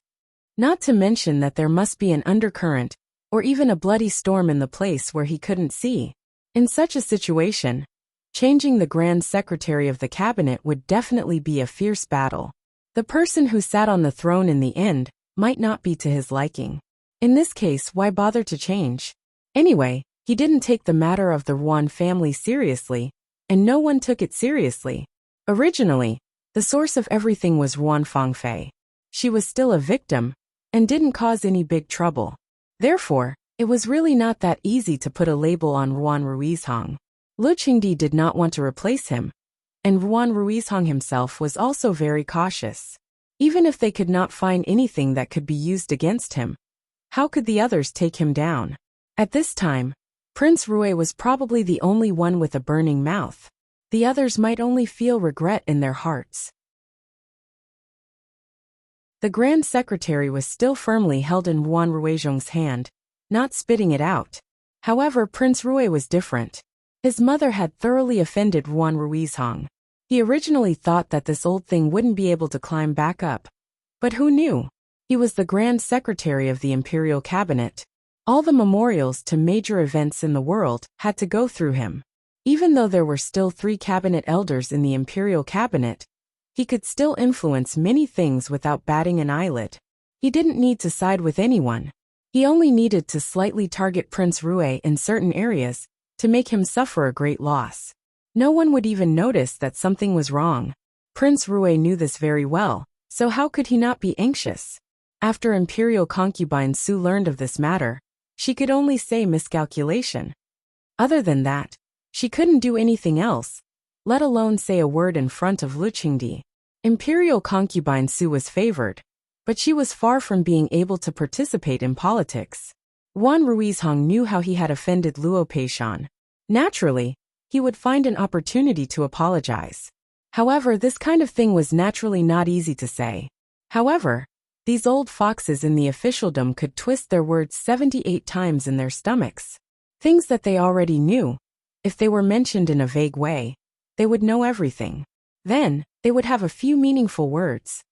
Not to mention that there must be an undercurrent, or even a bloody storm in the place where he couldn't see. In such a situation, changing the Grand Secretary of the Cabinet would definitely be a fierce battle. The person who sat on the throne in the end might not be to his liking. In this case, why bother to change? Anyway, he didn't take the matter of the Yuan family seriously, and no one took it seriously. Originally, the source of everything was Yuan Fangfei. She was still a victim, and didn't cause any big trouble. Therefore, it was really not that easy to put a label on Ruan Ruizhong. Lu Qingdi did not want to replace him, and Ruan Ruizhong himself was also very cautious. Even if they could not find anything that could be used against him, how could the others take him down? At this time, Prince Rui was probably the only one with a burning mouth. The others might only feel regret in their hearts. The Grand Secretary was still firmly held in Ruan Ruizhong's hand, not spitting it out. However, Prince Rui was different. His mother had thoroughly offended Ruan Ruizhong. He originally thought that this old thing wouldn't be able to climb back up. But who knew? He was the Grand Secretary of the Imperial Cabinet. All the memorials to major events in the world had to go through him. Even though there were still 3 cabinet elders in the Imperial Cabinet, he could still influence many things without batting an eyelid. He didn't need to side with anyone. He only needed to slightly target Prince Rui in certain areas to make him suffer a great loss. No one would even notice that something was wrong. Prince Rui knew this very well, so how could he not be anxious? After Imperial concubine Su learned of this matter, she could only say miscalculation. Other than that, she couldn't do anything else, let alone say a word in front of Lu Qingdi. Imperial concubine Su was favored, but she was far from being able to participate in politics. Ruan Ruizhong knew how he had offended Luo Peishan. Naturally, he would find an opportunity to apologize. However, this kind of thing was naturally not easy to say. However, these old foxes in the officialdom could twist their words 78 times in their stomachs. Things that they already knew. If they were mentioned in a vague way, they would know everything. Then, they would have a few meaningful words.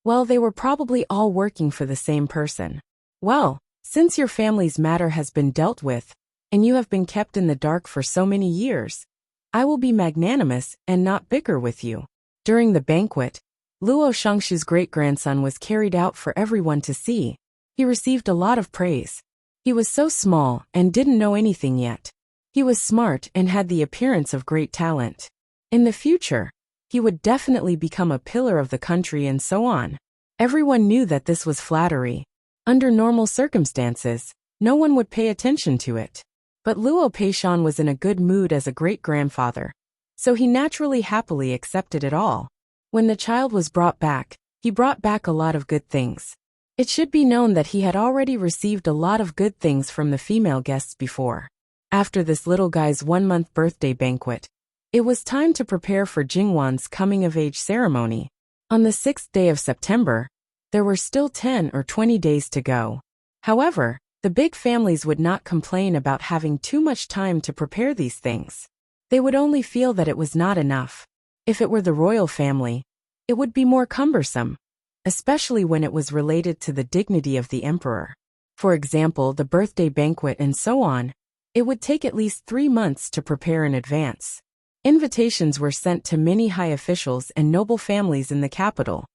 Well, they were probably all working for the same person. Well, since your family's matter has been dealt with, and you have been kept in the dark for so many years, I will be magnanimous and not bicker with you. During the banquet, Luo Shangshu's great-grandson was carried out for everyone to see. He received a lot of praise. He was so small and didn't know anything yet. He was smart and had the appearance of great talent. In the future, he would definitely become a pillar of the country and so on. Everyone knew that this was flattery. Under normal circumstances, no one would pay attention to it. But Luo Peishan was in a good mood as a great-grandfather, so he naturally happily accepted it all. When the child was brought back, he brought back a lot of good things. It should be known that he had already received a lot of good things from the female guests before. After this little guy's 1-month birthday banquet, it was time to prepare for Jingwan's coming-of-age ceremony. On the 6th day of September, there were still 10 or 20 days to go. However, the big families would not complain about having too much time to prepare these things. They would only feel that it was not enough. If it were the royal family, it would be more cumbersome, especially when it was related to the dignity of the emperor. For example, the birthday banquet and so on, it would take at least 3 months to prepare in advance. Invitations were sent to many high officials and noble families in the capital.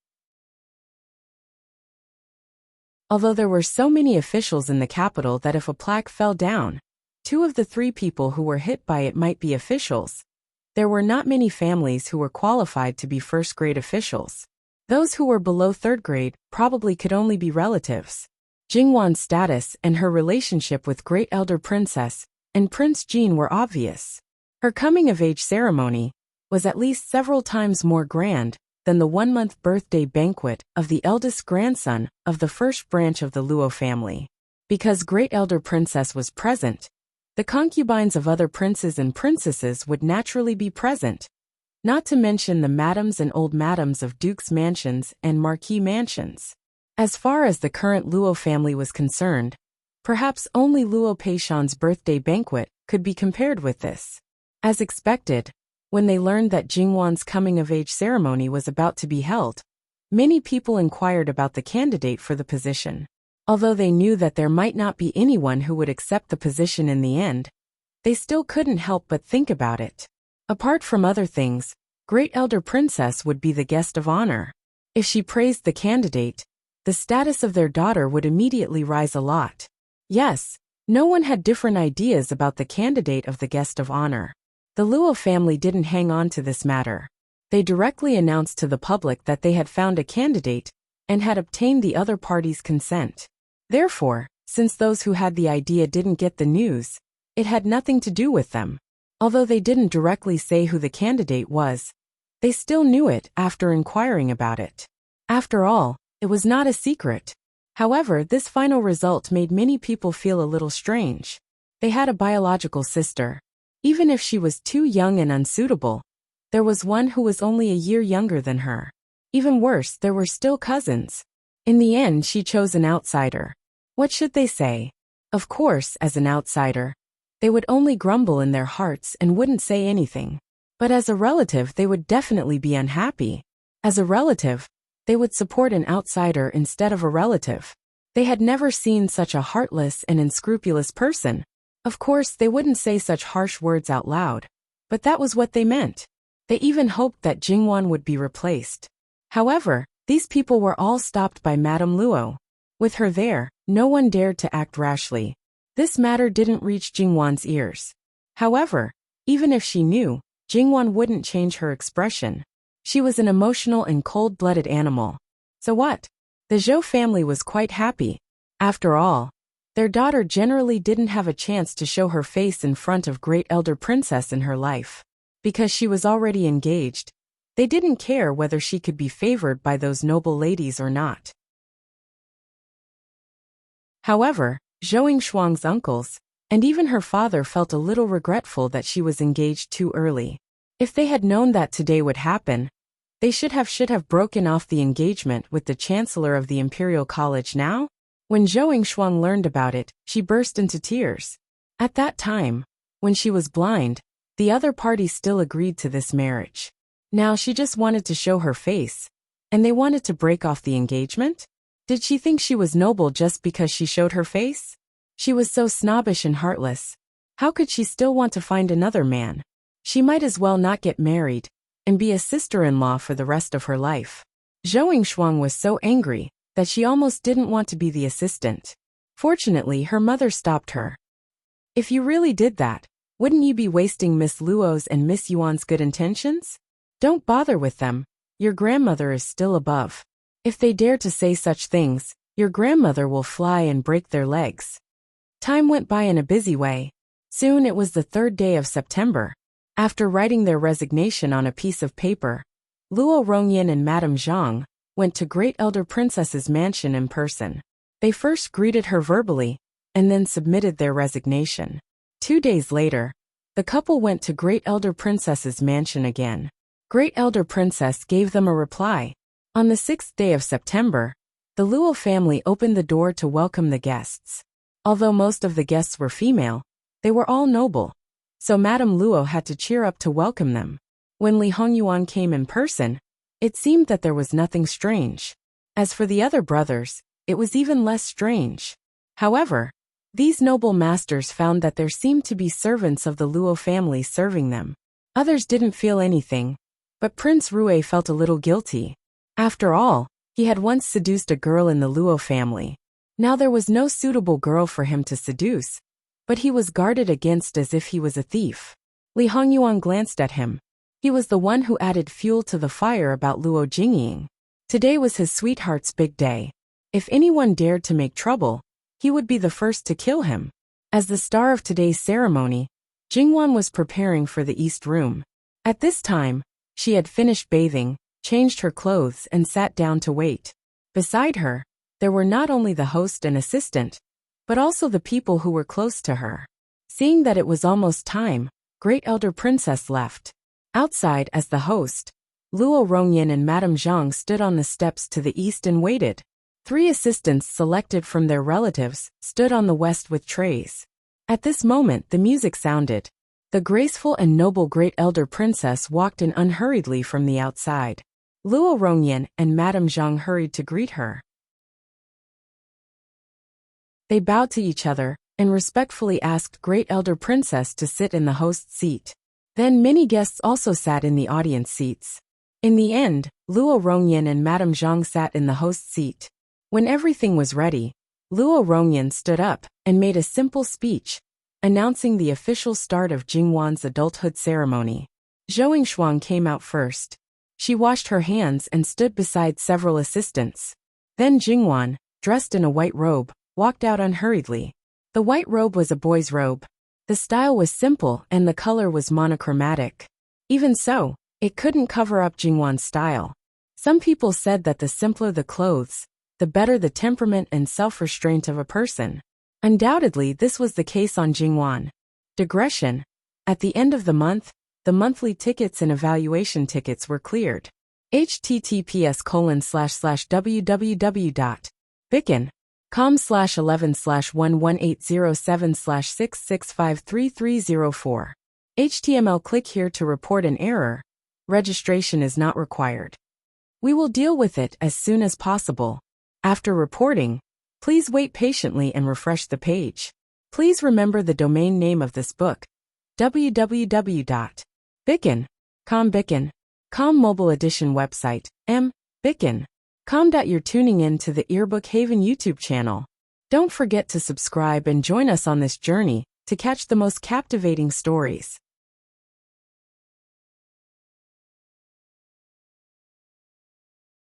Although there were so many officials in the capital that if a plaque fell down, 2 of the 3 people who were hit by it might be officials. There were not many families who were qualified to be first-grade officials. Those who were below 3rd grade probably could only be relatives. Jingwan's status and her relationship with Great Elder Princess and Prince Jin were obvious. Her coming-of-age ceremony was at least several times more grand than the 1-month birthday banquet of the eldest grandson of the first branch of the Luo family. Because Great Elder Princess was present, the concubines of other princes and princesses would naturally be present, not to mention the madams and old madams of dukes' mansions and marquis mansions. As far as the current Luo family was concerned, perhaps only Luo Peishan's birthday banquet could be compared with this. As expected, when they learned that Jingwan's coming-of-age ceremony was about to be held, many people inquired about the candidate for the position. Although they knew that there might not be anyone who would accept the position in the end, they still couldn't help but think about it. Apart from other things, Great Elder Princess would be the guest of honor. If she praised the candidate, the status of their daughter would immediately rise a lot. Yes, no one had different ideas about the candidate of the guest of honor. The Luo family didn't hang on to this matter. They directly announced to the public that they had found a candidate and had obtained the other party's consent. Therefore, since those who had the idea didn't get the news, it had nothing to do with them. Although they didn't directly say who the candidate was, they still knew it after inquiring about it. After all, it was not a secret. However, this final result made many people feel a little strange. They had a biological sister. Even if she was too young and unsuitable, there was one who was only a year younger than her. Even worse, there were still cousins. In the end, she chose an outsider. What should they say? Of course, as an outsider, they would only grumble in their hearts and wouldn't say anything. But as a relative, they would definitely be unhappy. As a relative, they would support an outsider instead of a relative. They had never seen such a heartless and unscrupulous person. Of course, they wouldn't say such harsh words out loud, but that was what they meant. They even hoped that Jingwan would be replaced. However, these people were all stopped by Madame Luo. With her there, no one dared to act rashly. This matter didn't reach Jingwan's ears. However, even if she knew, Jingwan wouldn't change her expression. She was an emotional and cold-blooded animal. So what? The Zhou family was quite happy. After all, their daughter generally didn't have a chance to show her face in front of great elder princess in her life. Because she was already engaged, they didn't care whether she could be favored by those noble ladies or not. However, Zhou Shuang's uncles, and even her father felt a little regretful that she was engaged too early. If they had known that today would happen, they should have broken off the engagement with the chancellor of the Imperial College now. When Zhou Shuang learned about it, she burst into tears. At that time, when she was blind, the other party still agreed to this marriage. Now she just wanted to show her face, and they wanted to break off the engagement? Did she think she was noble just because she showed her face? She was so snobbish and heartless. How could she still want to find another man? She might as well not get married and be a sister-in-law for the rest of her life. Zhou Shuang was so angry that she almost didn't want to be the assistant. Fortunately, her mother stopped her. If you really did that, wouldn't you be wasting Miss Luo's and Miss Yuan's good intentions? Don't bother with them. Your grandmother is still above. If they dare to say such things, your grandmother will fly and break their legs. Time went by in a busy way. Soon it was the 3rd day of September. After writing their resignation on a piece of paper, Luo Rongyan and Madame Zhang went to Great Elder Princess's mansion in person. They first greeted her verbally, and then submitted their resignation. 2 days later, the couple went to Great Elder Princess's mansion again. Great Elder Princess gave them a reply. On the 6th day of September, the Luo family opened the door to welcome the guests. Although most of the guests were female, they were all noble. So Madame Luo had to cheer up to welcome them. When Li Hongyuan came in person, it seemed that there was nothing strange. As for the other brothers, it was even less strange. However, these noble masters found that there seemed to be servants of the Luo family serving them. Others didn't feel anything, but Prince Rue felt a little guilty. After all, he had once seduced a girl in the Luo family. Now there was no suitable girl for him to seduce, but he was guarded against as if he was a thief. Li Hongyuan glanced at him. He was the one who added fuel to the fire about Luo Jingying. Today was his sweetheart's big day. If anyone dared to make trouble, he would be the first to kill him. As the star of today's ceremony, Jingwan was preparing for the East Room. At this time, she had finished bathing, changed her clothes and sat down to wait. Beside her, there were not only the host and assistant, but also the people who were close to her. Seeing that it was almost time, Great Elder Princess left. Outside, as the host, Luo Rongyan and Madame Zhang stood on the steps to the east and waited. 3 assistants selected from their relatives stood on the west with trays. At this moment the music sounded. The graceful and noble Great Elder Princess walked in unhurriedly from the outside. Luo Rongyan and Madame Zhang hurried to greet her. They bowed to each other and respectfully asked Great Elder Princess to sit in the host's seat. Then many guests also sat in the audience seats. In the end, Luo Rongyan and Madame Zhang sat in the host's seat. When everything was ready, Luo Rongyan stood up and made a simple speech, announcing the official start of Jingwan's adulthood ceremony. Zhou Shuang came out first. She washed her hands and stood beside several assistants. Then Jingwan, dressed in a white robe, walked out unhurriedly. The white robe was a boy's robe. The style was simple and the color was monochromatic. Even so, it couldn't cover up Jingwan's style. Some people said that the simpler the clothes, the better the temperament and self-restraint of a person. Undoubtedly, this was the case on Jingwan. Digression. At the end of the month, the monthly tickets and evaluation tickets were cleared. https://www.bicken.com/11/11807/6653304. HTML. Click here to report an error. Registration is not required. We will deal with it as soon as possible. After reporting, please wait patiently and refresh the page. Please remember the domain name of this book: www.bicken.com. Bicken.com mobile edition website, bicken.com. You're tuning in to the Earbook Haven YouTube channel. Don't forget to subscribe and join us on this journey to catch the most captivating stories.